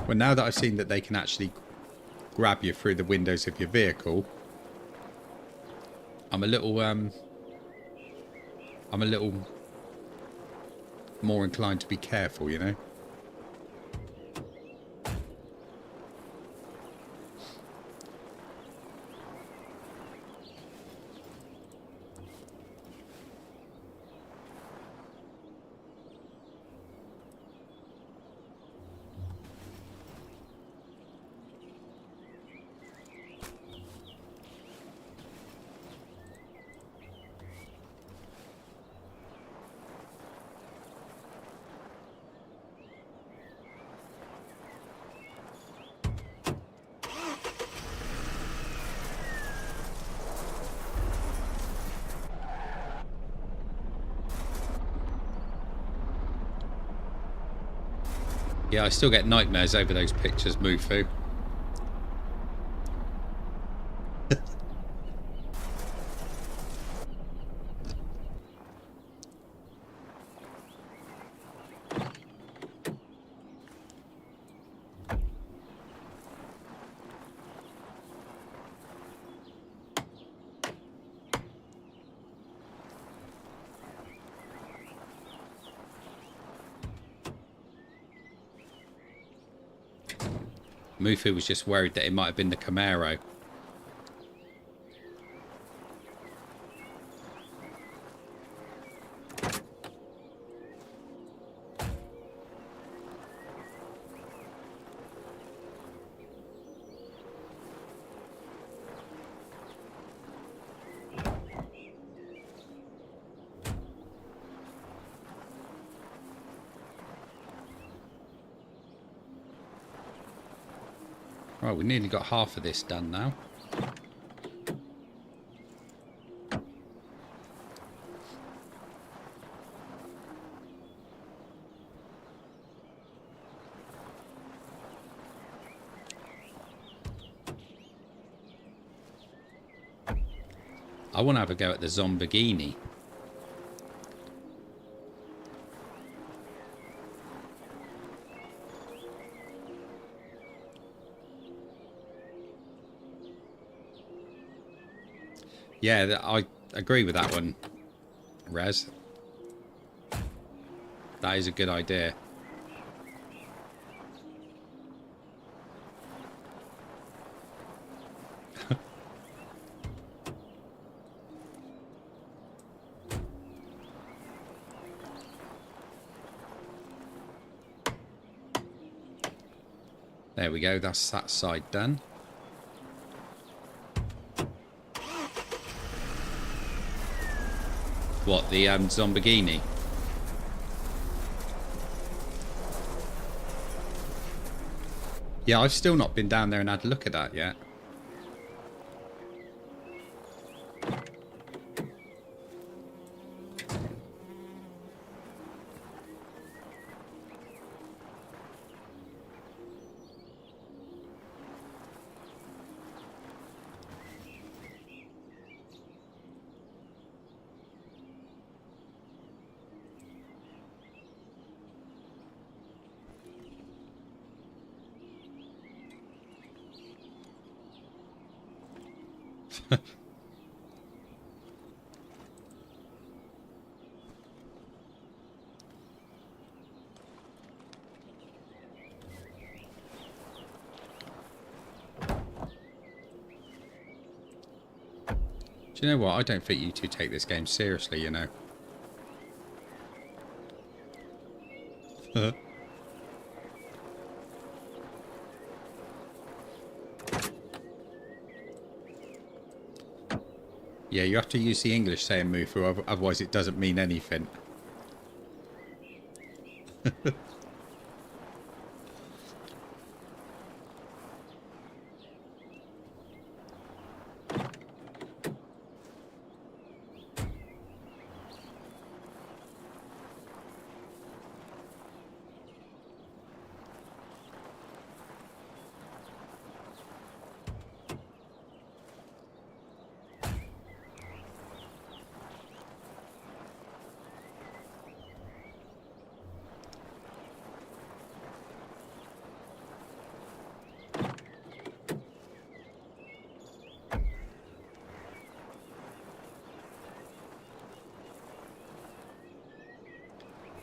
Well, now that I've seen that they can actually grab you through the windows of your vehicle, I'm a little more inclined to be careful, you know. Yeah, I still get nightmares over those pictures, Mufu. Mufu was just worried that it might have been the Camaro. Right, we nearly got half of this done now. I want to have a go at the Zombigini. Yeah, I agree with that one, Rez. That is a good idea. There we go, that's that side done. What, the Zombigini? Yeah, I've still not been down there and had a look at that yet. Do you know what? I don't think you two take this game seriously, you know. Yeah, you have to use the English saying Mufu, otherwise it doesn't mean anything.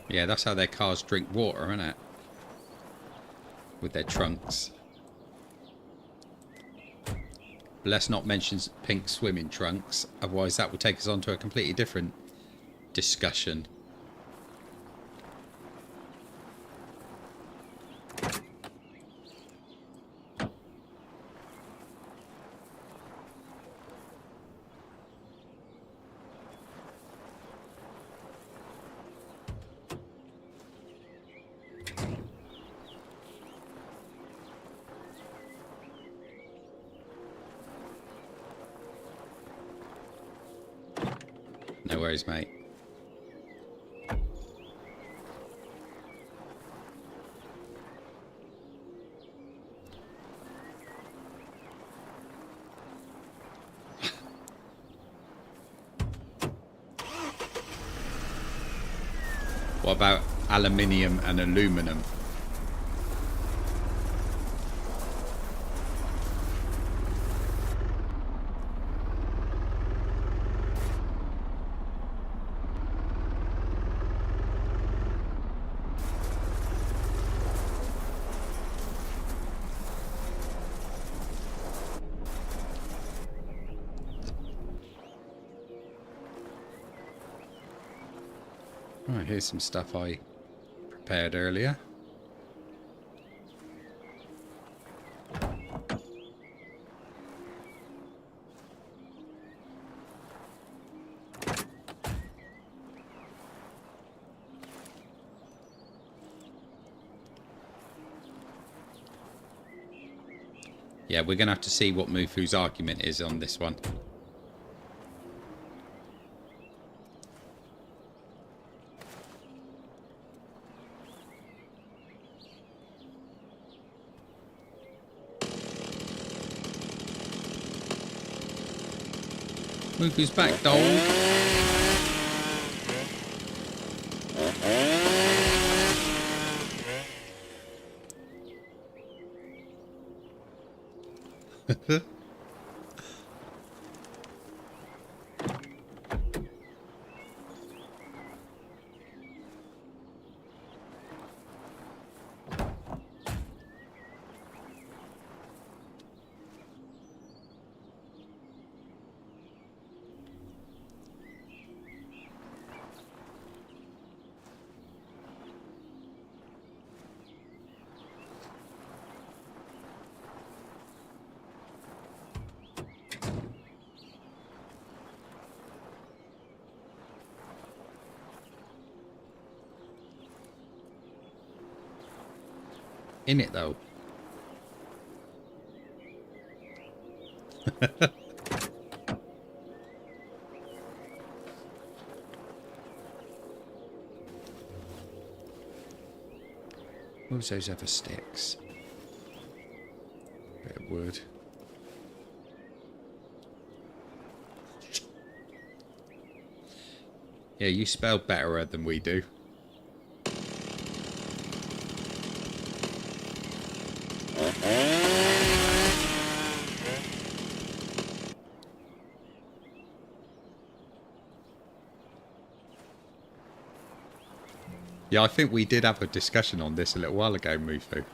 Yeah, that's how their cars drink water, isn't it? With their trunks. But let's not mention pink swimming trunks, otherwise that would take us on to a completely different discussion. No worries, mate. What about aluminium and aluminum? Right, here's some stuff I prepared earlier. Yeah, we're going to have to see what Mufu's argument is on this one. Mufu's back, dog. In it though. What was those other sticks? Bit of wood. Yeah, you spell better than we do. Yeah, I think we did have a discussion on this a little while ago, Mufu.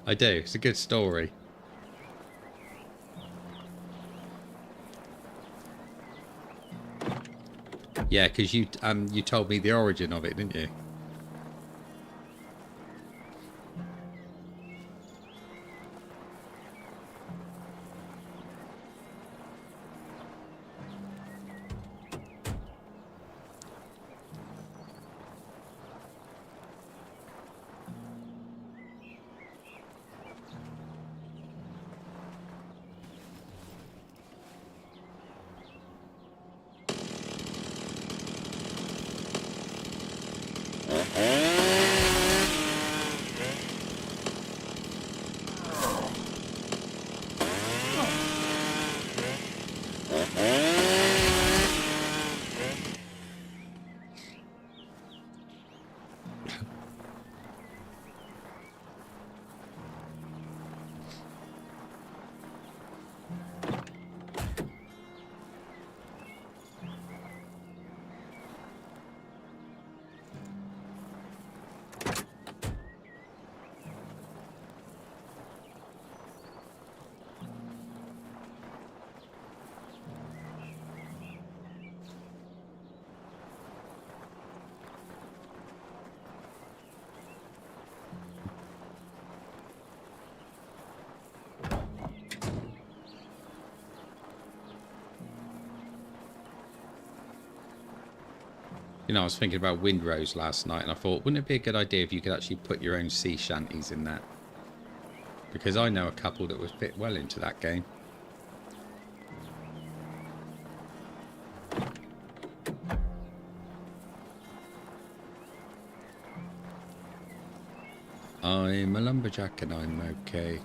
I do. It's a good story. Yeah, because you told me the origin of it, didn't you? You know, I was thinking about windrows last night, and I thought, wouldn't it be a good idea if you could actually put your own sea shanties in that? Because I know a couple that would fit well into that game. I'm a lumberjack and I'm okay.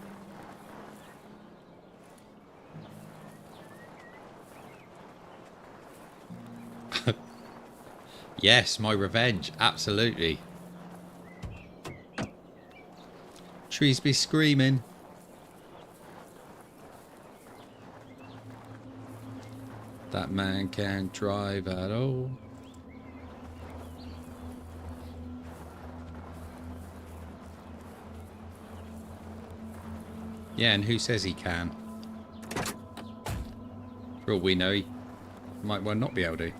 Yes, my revenge, absolutely. Trees be screaming. That man can't drive at all. Yeah, and who says he can? For all we know, he might well not be able to.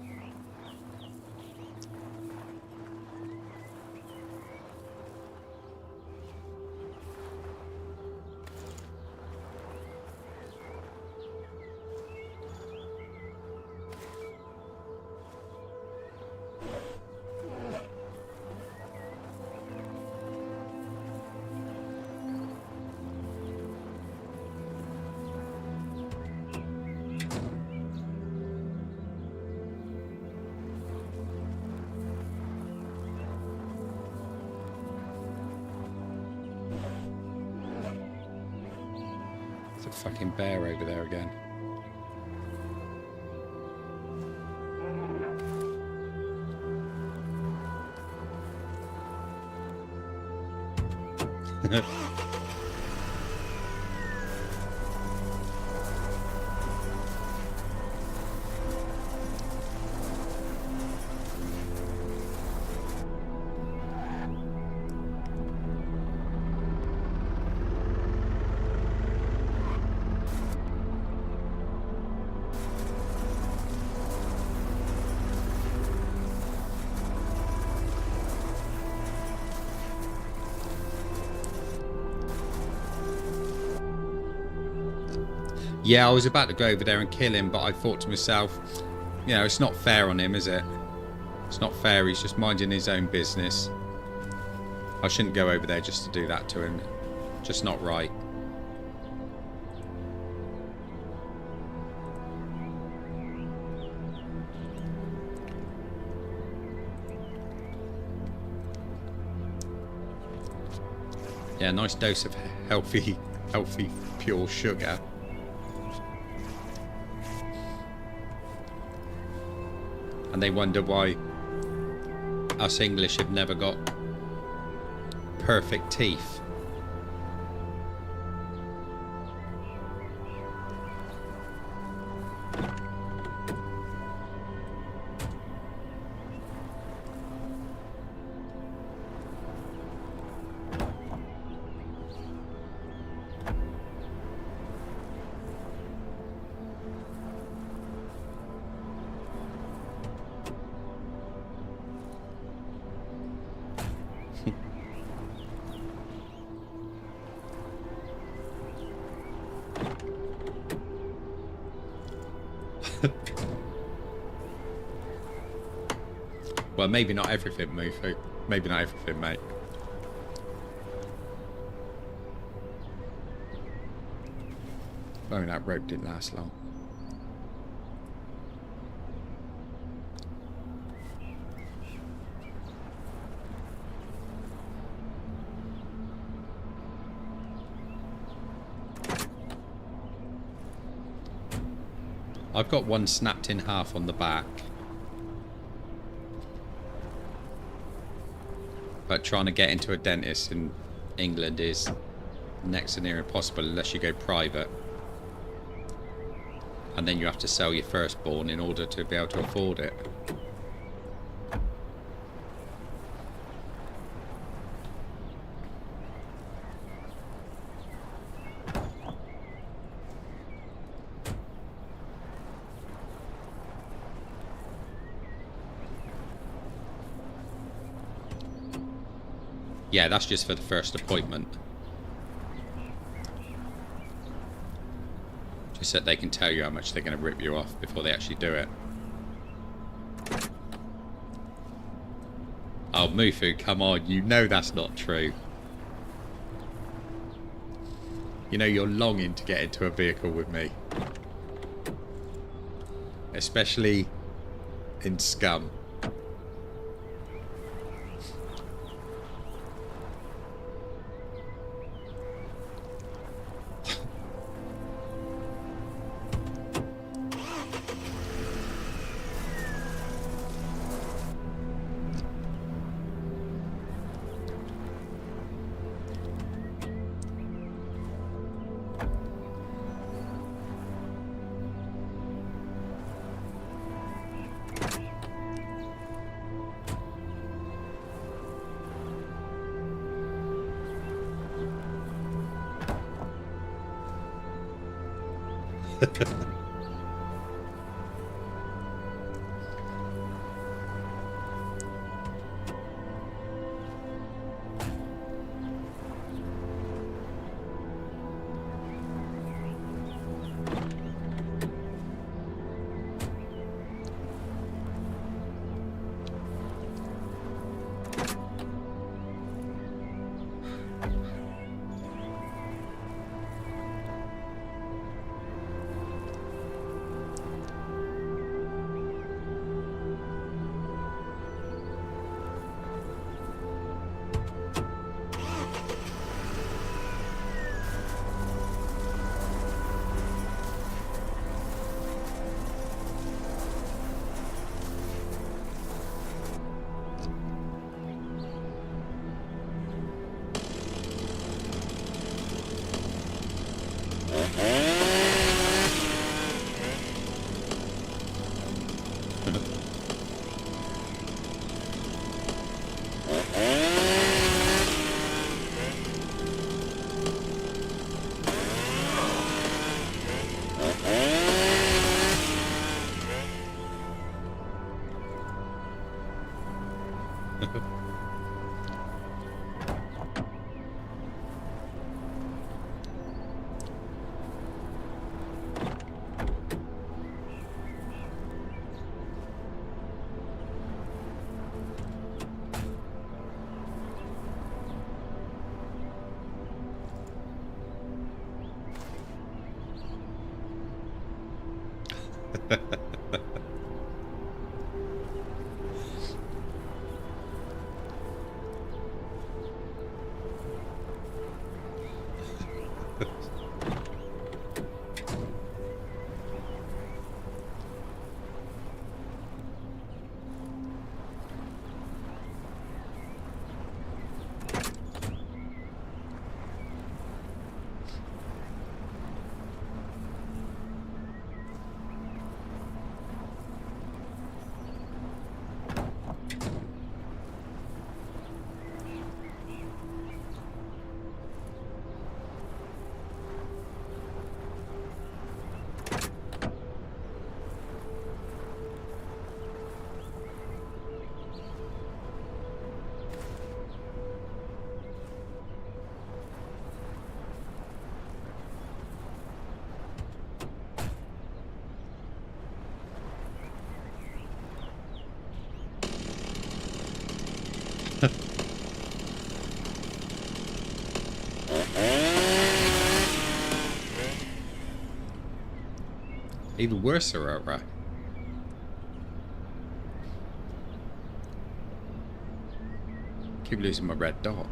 There's a fucking bear over there again. Yeah, I was about to go over there and kill him, but I thought to myself, you know, it's not fair on him, is it? It's not fair, he's just minding his own business. I shouldn't go over there just to do that to him. Just not right. Yeah, nice dose of healthy pure sugar. And they wonder why us English have never got perfect teeth. Well, maybe not everything, Mufu. Maybe not everything, mate. I mean, that rope didn't last long. I've got one snapped in half on the back. But trying to get into a dentist in England is next to near impossible unless you go private. And then you have to sell your firstborn in order to be able to afford it. Yeah, that's just for the first appointment. Just so they can tell you how much they're going to rip you off before they actually do it. Oh, Mufu, come on. You know that's not true. You know you're longing to get into a vehicle with me. Especially in Scum. Even worse, Aurora. Keep losing my red dot.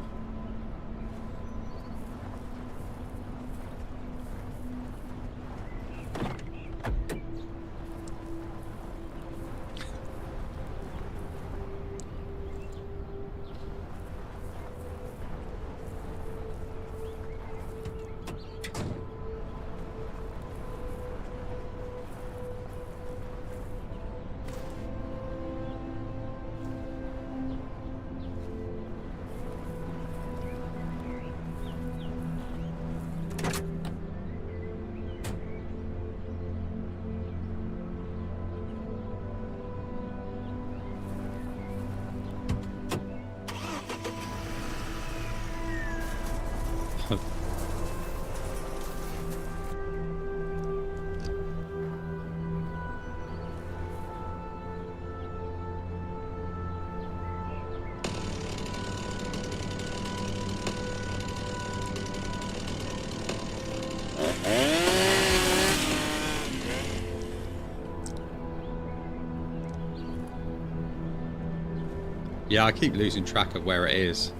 Yeah, I keep losing track of where it is.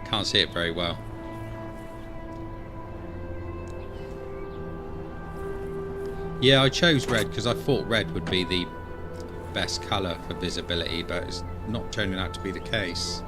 Can't see it very well. Yeah, I chose red because I thought red would be the best colour for visibility, but it's not turning out to be the case.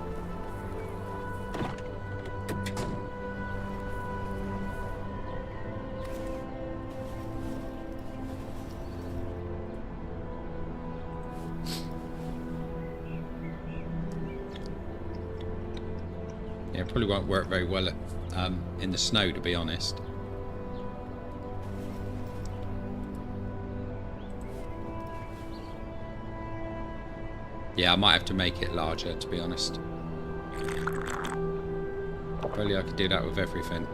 Yeah, it probably won't work very well in the snow, to be honest. Yeah, I might have to make it larger, to be honest. Probably I could do that with everything.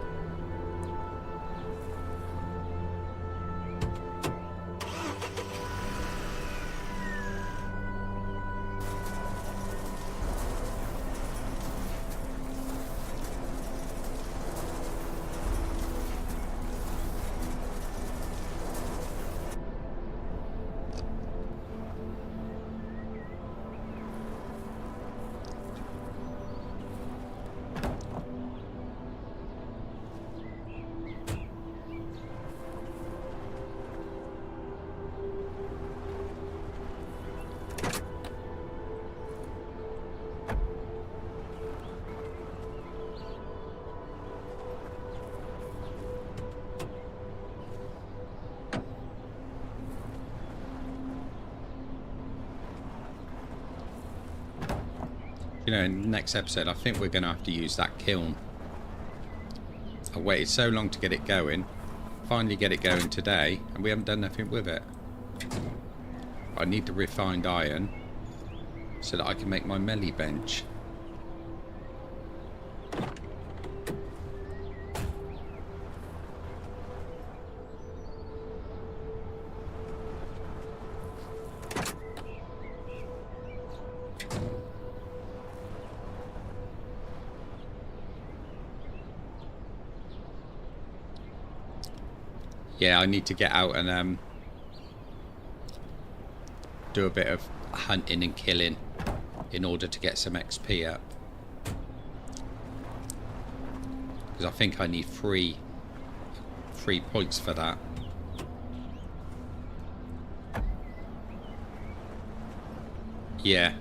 You know, in the next episode, I think we're going to have to use that kiln. I waited so long to get it going. Finally get it going today, and we haven't done nothing with it. I need the refined iron so that I can make my melee bench. Yeah, I need to get out and do a bit of hunting and killing in order to get some XP up. Because I think I need three points for that. Yeah.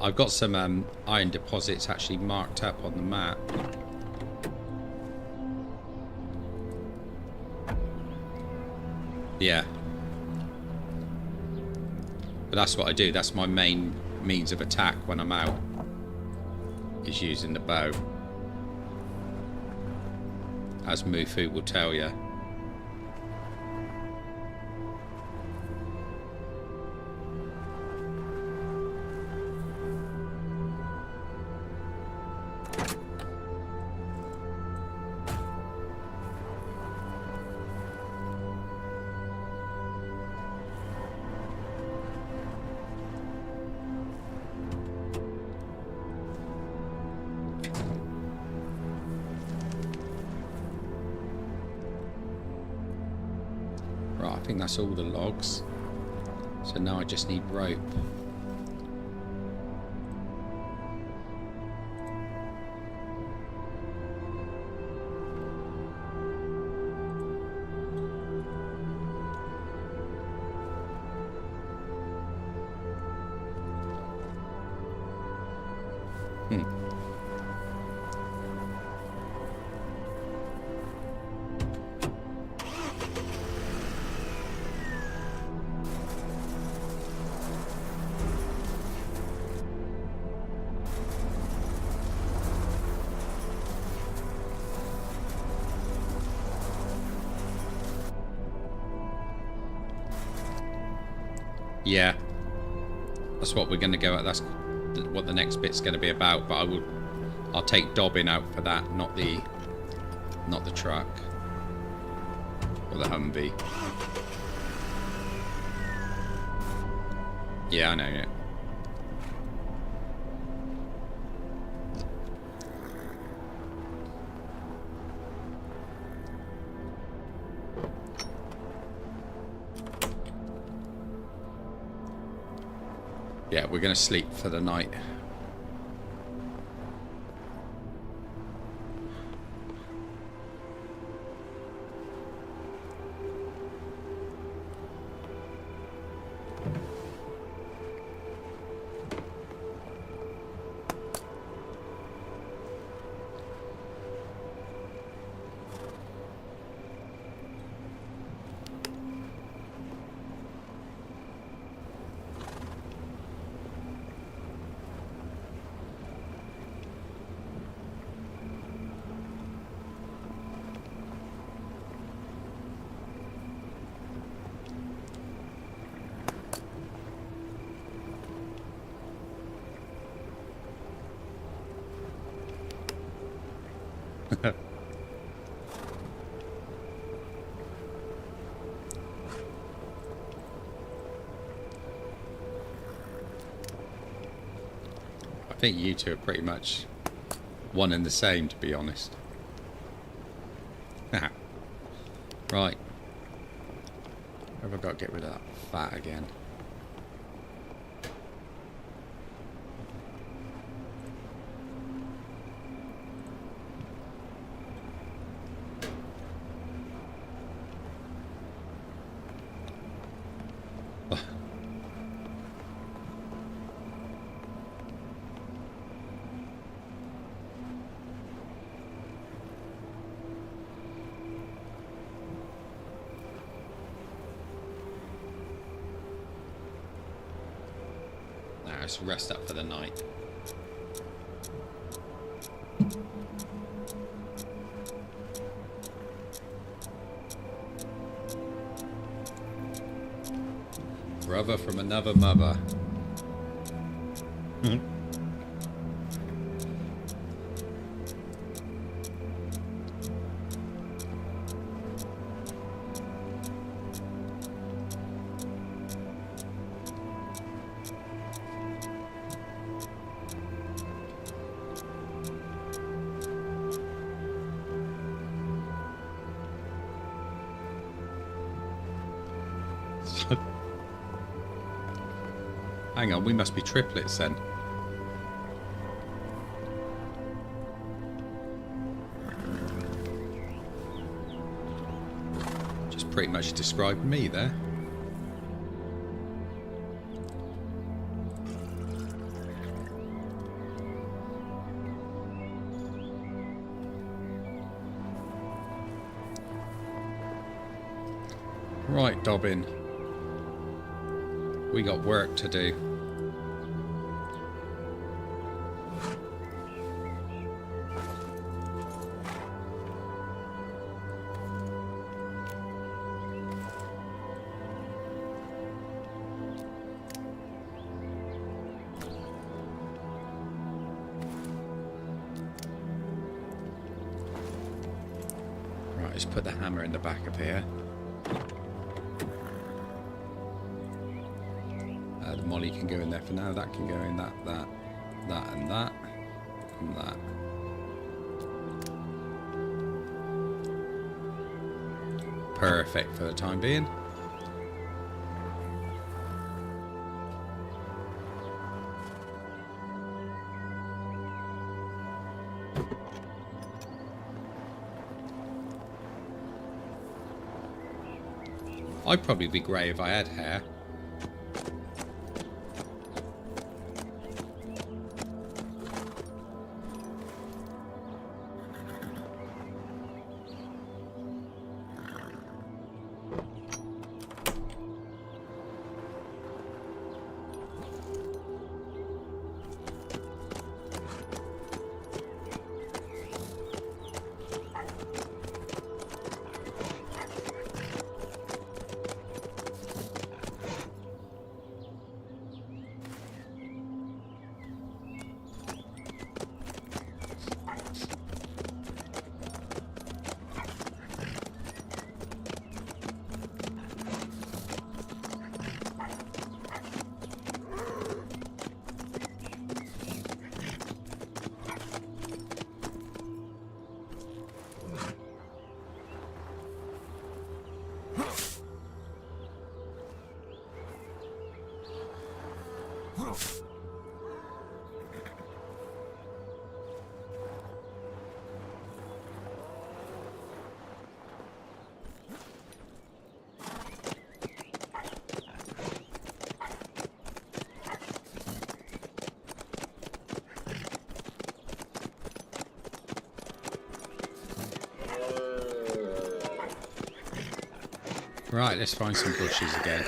I've got some iron deposits actually marked up on the map. Yeah. But that's what I do. That's my main means of attack when I'm out. Is using the bow. As Mufu will tell you. Right, I think that's all the logs. So now I just need rope. Yeah, that's what we're going to go at. That's what the next bit's going to be about. But I'll take Dobbin out for that, not the truck or the Humvee. Yeah, I know. Yeah. Yeah, we're going to sleep for the night. I think you two are pretty much one and the same, to be honest. Right. Have I got to get rid of that fat again? Right, let's rest up for the night. Brother from another mother. Hang on, we must be triplets then. Just pretty much described me there. Right, Dobbin. We got work to do. Right, let's put the hammer in the back of here. The molly can go in there for now. That can go in that, and that, and that. Perfect for the time being. I'd probably be grey if I had hair. Right, let's find some bushes again.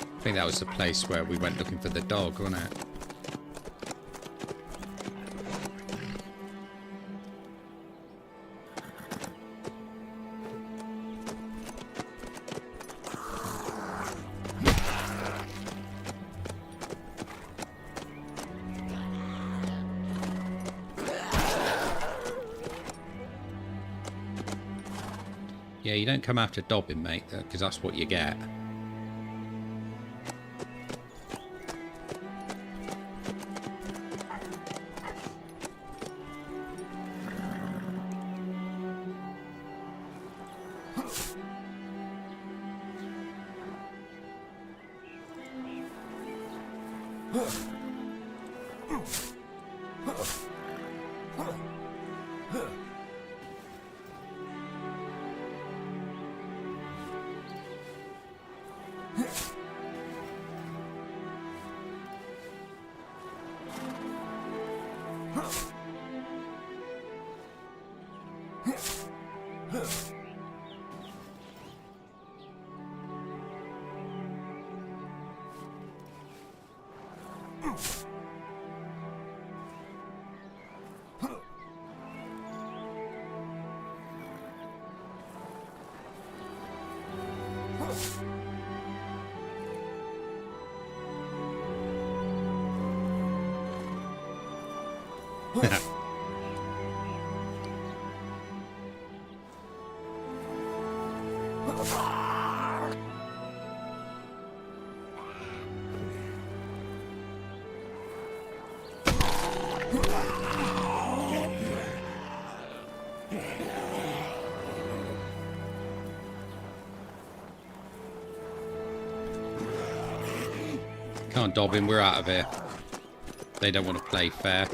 I think that was the place where we went looking for the dog, wasn't it? Yeah, you don't come after Dobbin, mate, because that's what you get. Can't dob him, we're out of here. They don't want to play fair.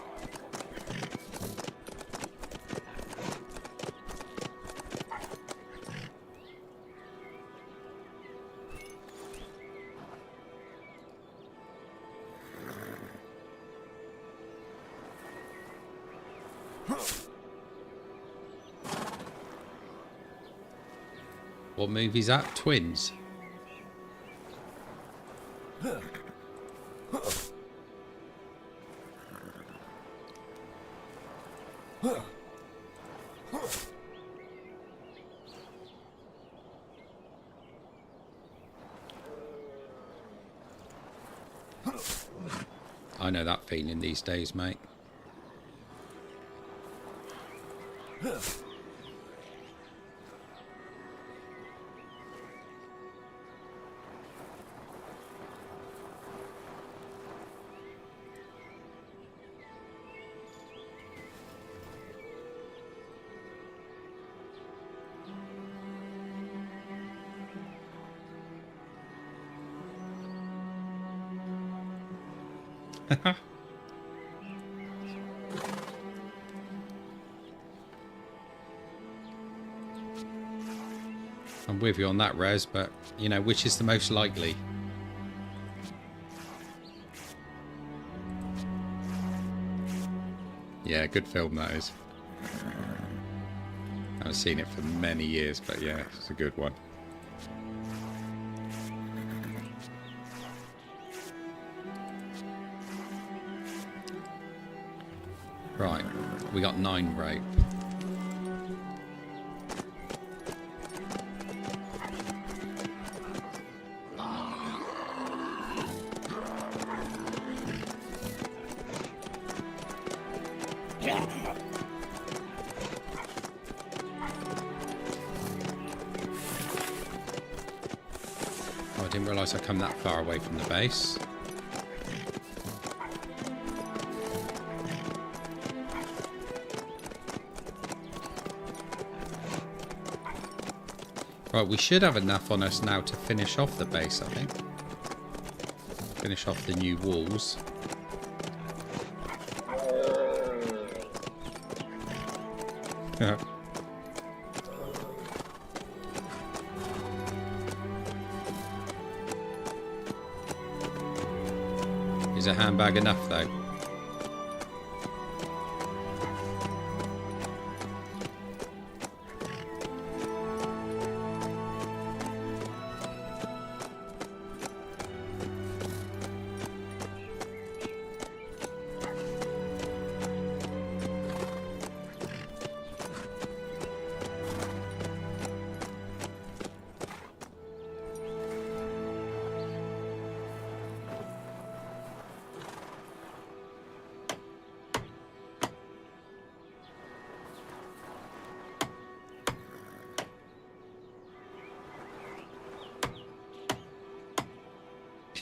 What movie's that? Twins. I know that feeling these days, mate. I'm with you on that, Rez, but, you know, which is the most likely? Yeah, good film that is. I haven't seen it for many years, but yeah, it's a good one. Right, we got 9 rope. Oh, I didn't realise I come that far away from the base. Right, we should have enough on us now to finish off the base, I think. Finish off the new walls. Yeah. Is a handbag enough, though?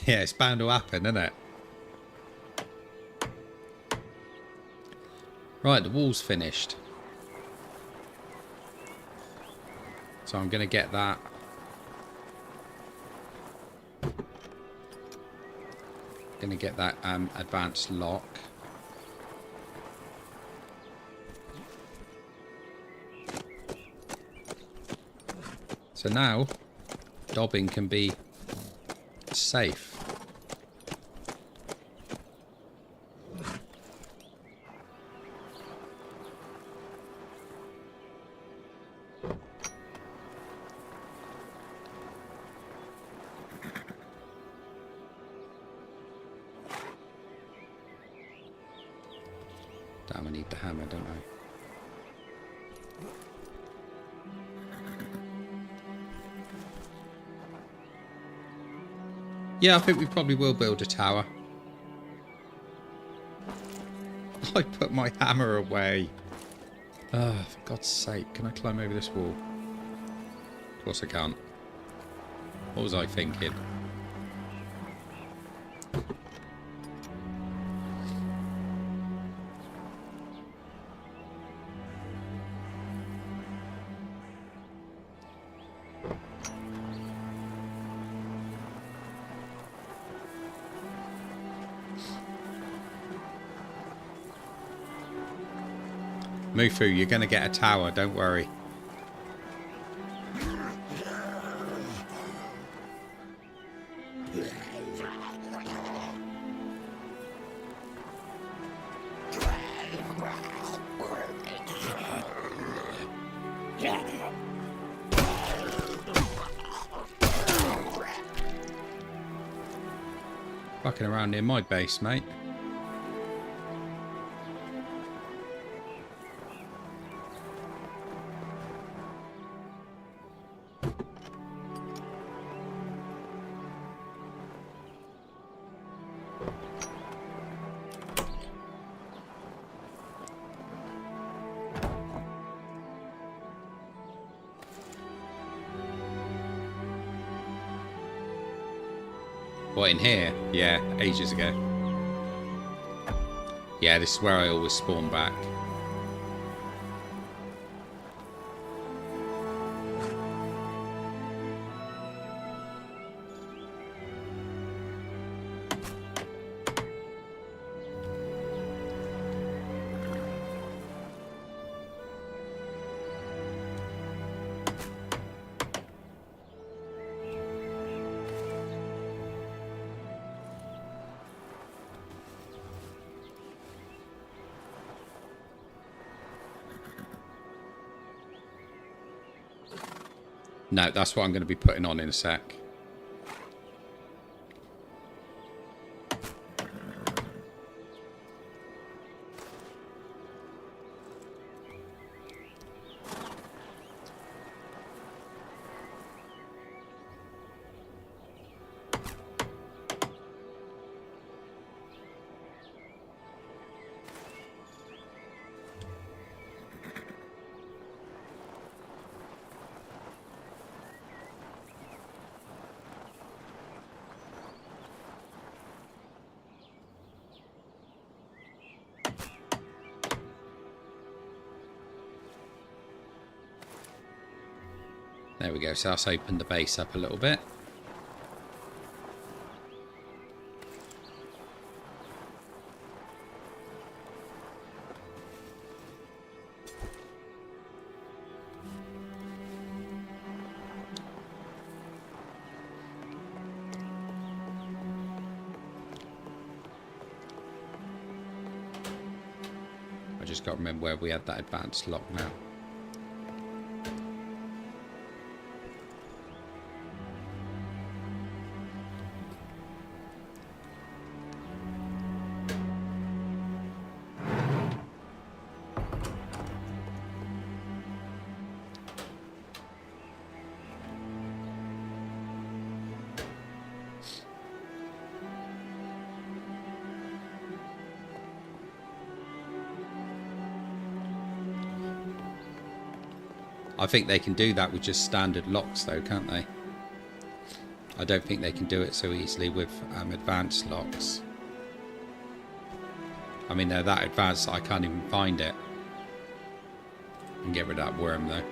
Yeah, it's bound to happen, isn't it? Right, the wall's finished. So I'm going to get that. Going to get that advanced lock. So now, dobbing can be safe. Damn, I need the hammer, don't I? Yeah, I think we probably will build a tower. I put my hammer away. Oh, for God's sake. Can I climb over this wall? Of course I can't. What was I thinking? Mufu, you're going to get a tower, don't worry. Fucking around near my base, mate. What, in here? Yeah, ages ago. Yeah, this is where I always spawn back. No, that's what I'm going to be putting on in a sec. There we go, so that's opened the base up a little bit. I just got to remember where we had that advanced lock now. I think they can do that with just standard locks though, can't they? I don't think they can do it so easily with advanced locks. I mean, they're that advanced that I can't even find it. And get rid of that worm though.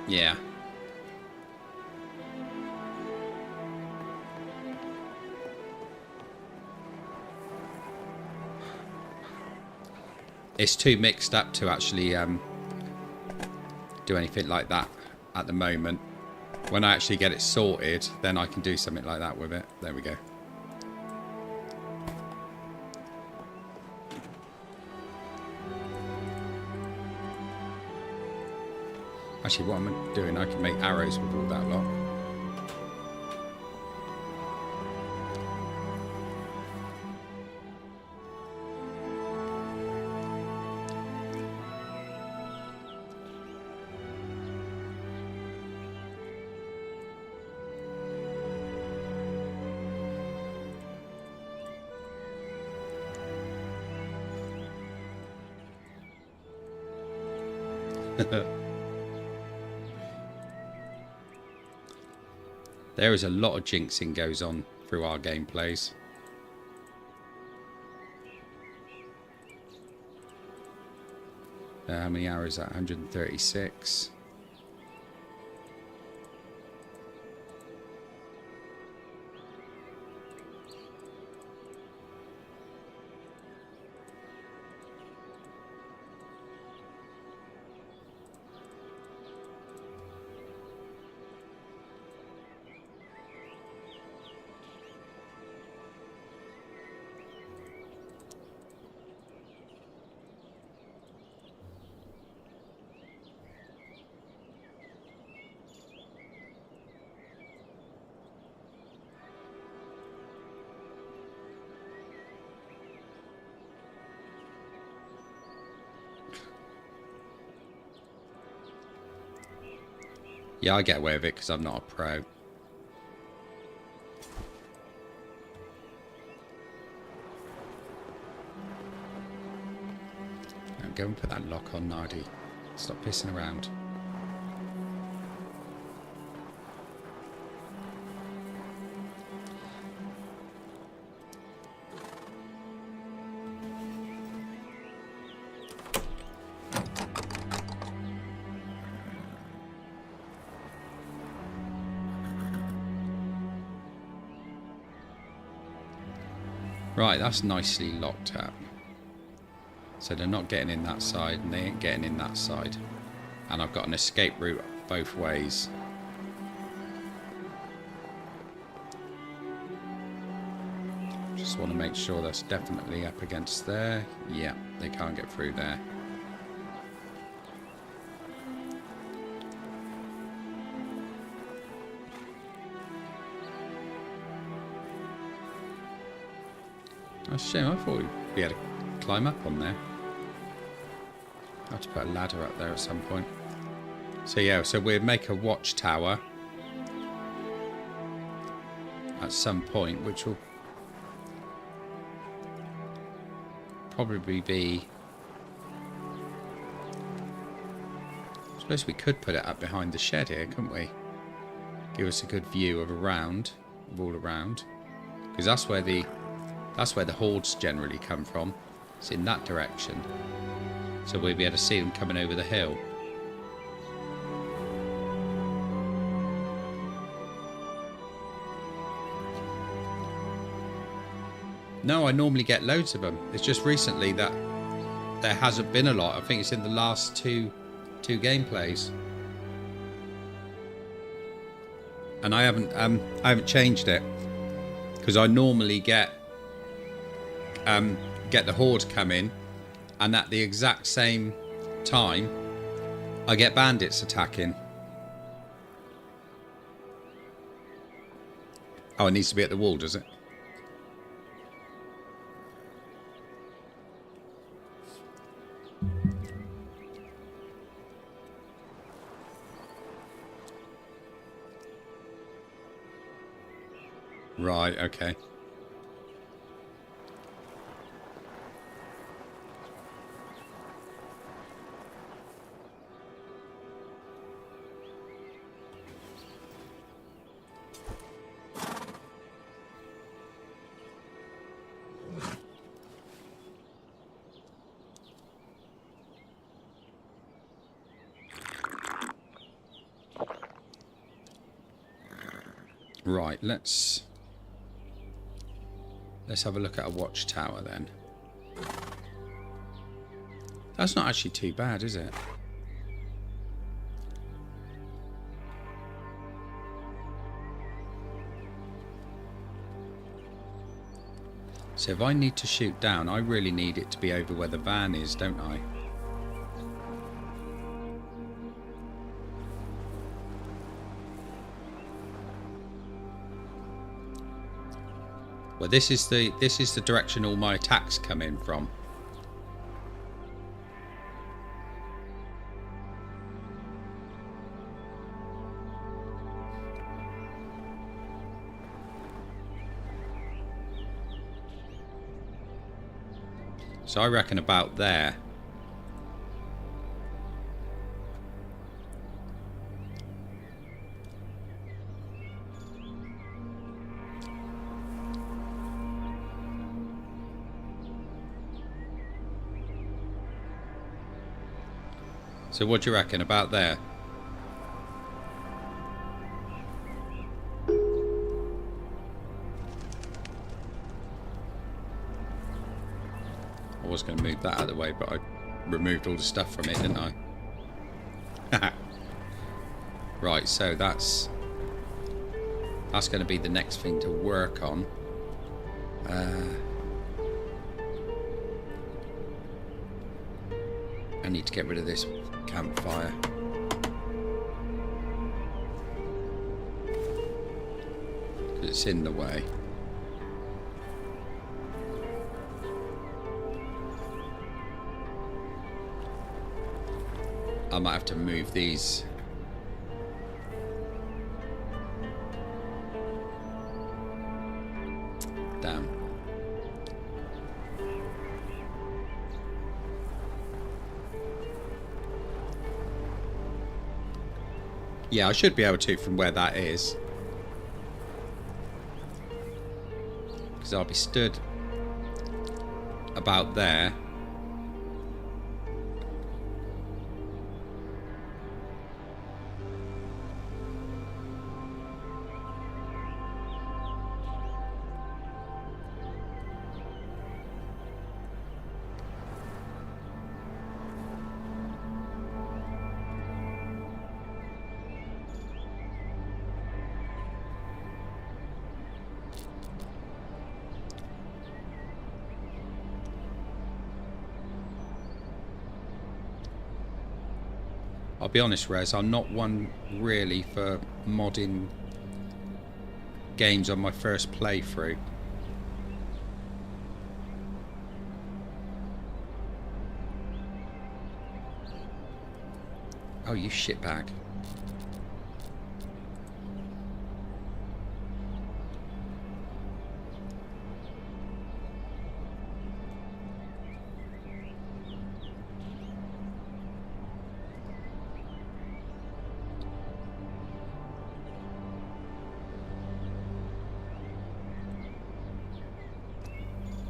Yeah. It's too mixed up to actually do anything like that at the moment. When I actually get it sorted, then I can do something like that with it. There we go. Actually, what I'm doing, I can make arrows with all that lot. There is a lot of jinxing goes on through our gameplays. How many arrows is that? 136. Yeah, I get away with it because I'm not a pro. Now go and put that lock on, Nardi. Stop pissing around. Right, that's nicely locked up. So they're not getting in that side and they ain't getting in that side. And I've got an escape route both ways. Just want to make sure that's definitely up against there. Yeah, they can't get through there. That's a shame, I thought we'd be able to climb up on there. I'll have to put a ladder up there at some point. So yeah, so we'll make a watchtower at some point, which will probably be... I suppose we could put it up behind the shed here, couldn't we? Give us a good view of all around. Because that's where the hordes generally come from. It's in that direction. So we'll be able to see them coming over the hill. No, I normally get loads of them. It's just recently that there hasn't been a lot. I think it's in the last two gameplays. And I haven't changed it. Because I normally get the horde come in, and at the exact same time I get bandits attacking. Oh, it needs to be at the wall, does it? Right, okay. Right, let's have a look at a watchtower then. That's not actually too bad, is it? So if I need to shoot down, I really need it to be over where the van is, don't I? Well, this is the direction all my attacks come in from. So I reckon about there. So what do you reckon about there? I was going to move that out of the way, but I removed all the stuff from it, didn't I? Right, so that's going to be the next thing to work on. I need to get rid of this campfire. Because it's in the way. I might have to move these. Damn. Yeah, I should be able to from where that is. Because I'll be stood about there. I'll be honest, Rez, I'm not one really for modding games on my first playthrough. Oh, you shitbag.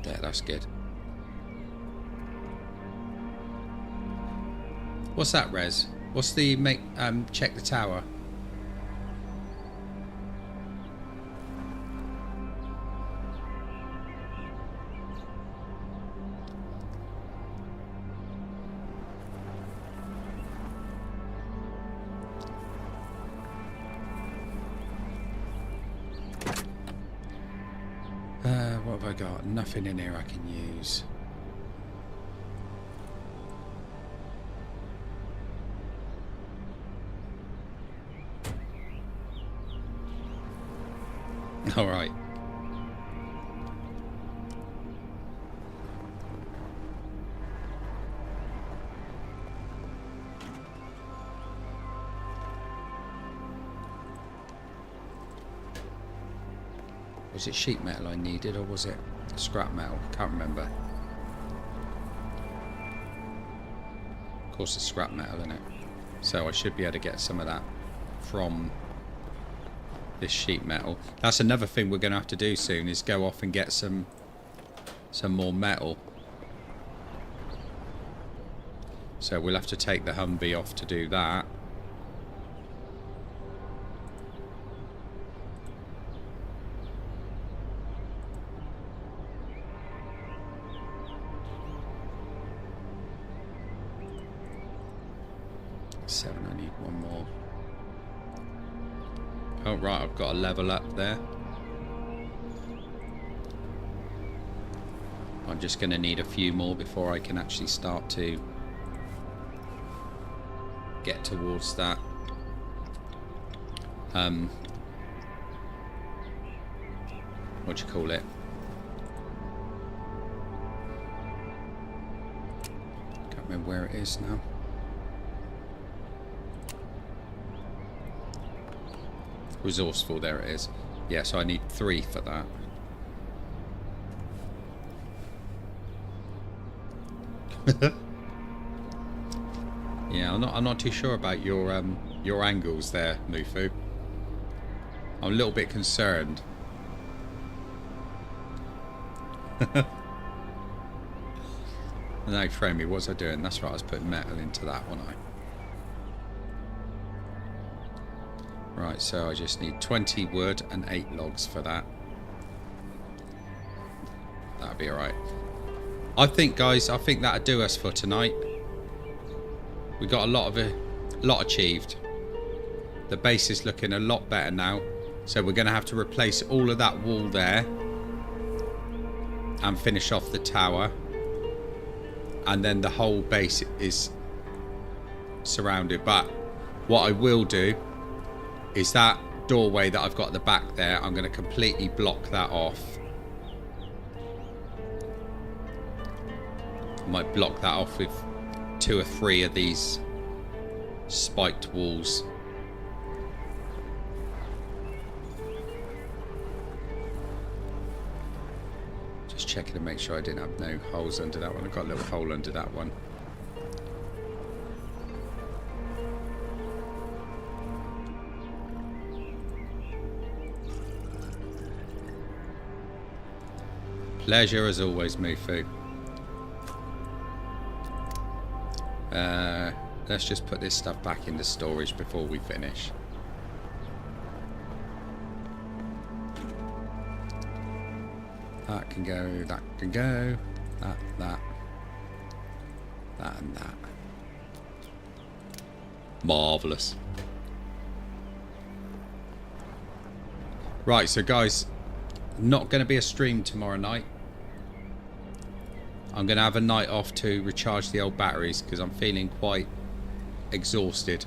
There, that's good. What's that, Rez? What's the check the tower? What have I got? Nothing in here I can use. All right. Was it sheet metal I needed, or was it scrap metal? Can't remember. Of course it's scrap metal, isn't it? So I should be able to get some of that from this sheet metal. That's another thing we're going to have to do soon, is go off and get some more metal. So we'll have to take the Humvee off to do that. I need one more. Oh right, I've got a level up there. I'm just going to need a few more before I can actually start to get towards that. What do you call it? Can't remember where it is now. Resourceful, there it is. Yeah, so I need 3 for that. Yeah, I'm not too sure about your angles there, Mufu. I'm a little bit concerned. No, frame me. What was I doing? That's right, I was putting metal into that, wasn't I? Right, so I just need 20 wood and 8 logs for that. That'll be alright. I think, guys, I think that'll do us for tonight. We got a lot achieved. The base is looking a lot better now. So we're going to have to replace all of that wall there. And finish off the tower. And then the whole base is surrounded. But what I will do is that doorway that I've got at the back there, I'm going to completely block that off. I might block that off with 2 or 3 of these spiked walls. Just checking to make sure I didn't have no holes under that one. I've got a little hole under that one. Pleasure as always, Mufu. Let's just put this stuff back into storage before we finish. That can go, that can go, that, and that. Marvellous. Right, so guys, not going to be a stream tomorrow night. I'm going to have a night off to recharge the old batteries because I'm feeling quite exhausted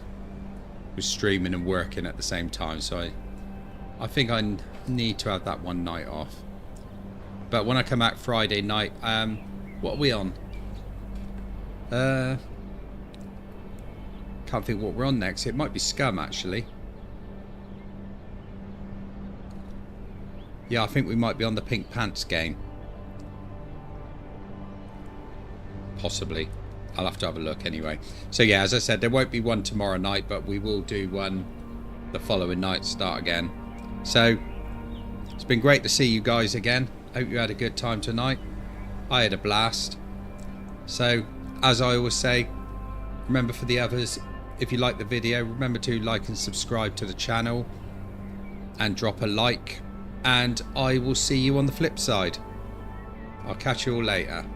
with streaming and working at the same time. So I think I need to have that one night off. But when I come back Friday night, what are we on? Can't think what we're on next. It might be Scum, actually. Yeah, I think we might be on the Pink Pants game. Possibly. I'll have to have a look anyway. So yeah, as I said, there won't be one tomorrow night, but we will do one the following night, start again. So, it's been great to see you guys again. Hope you had a good time tonight. I had a blast. So, as I always say, remember for the others, if you like the video, remember to like and subscribe to the channel. And drop a like. And I will see you on the flip side. I'll catch you all later.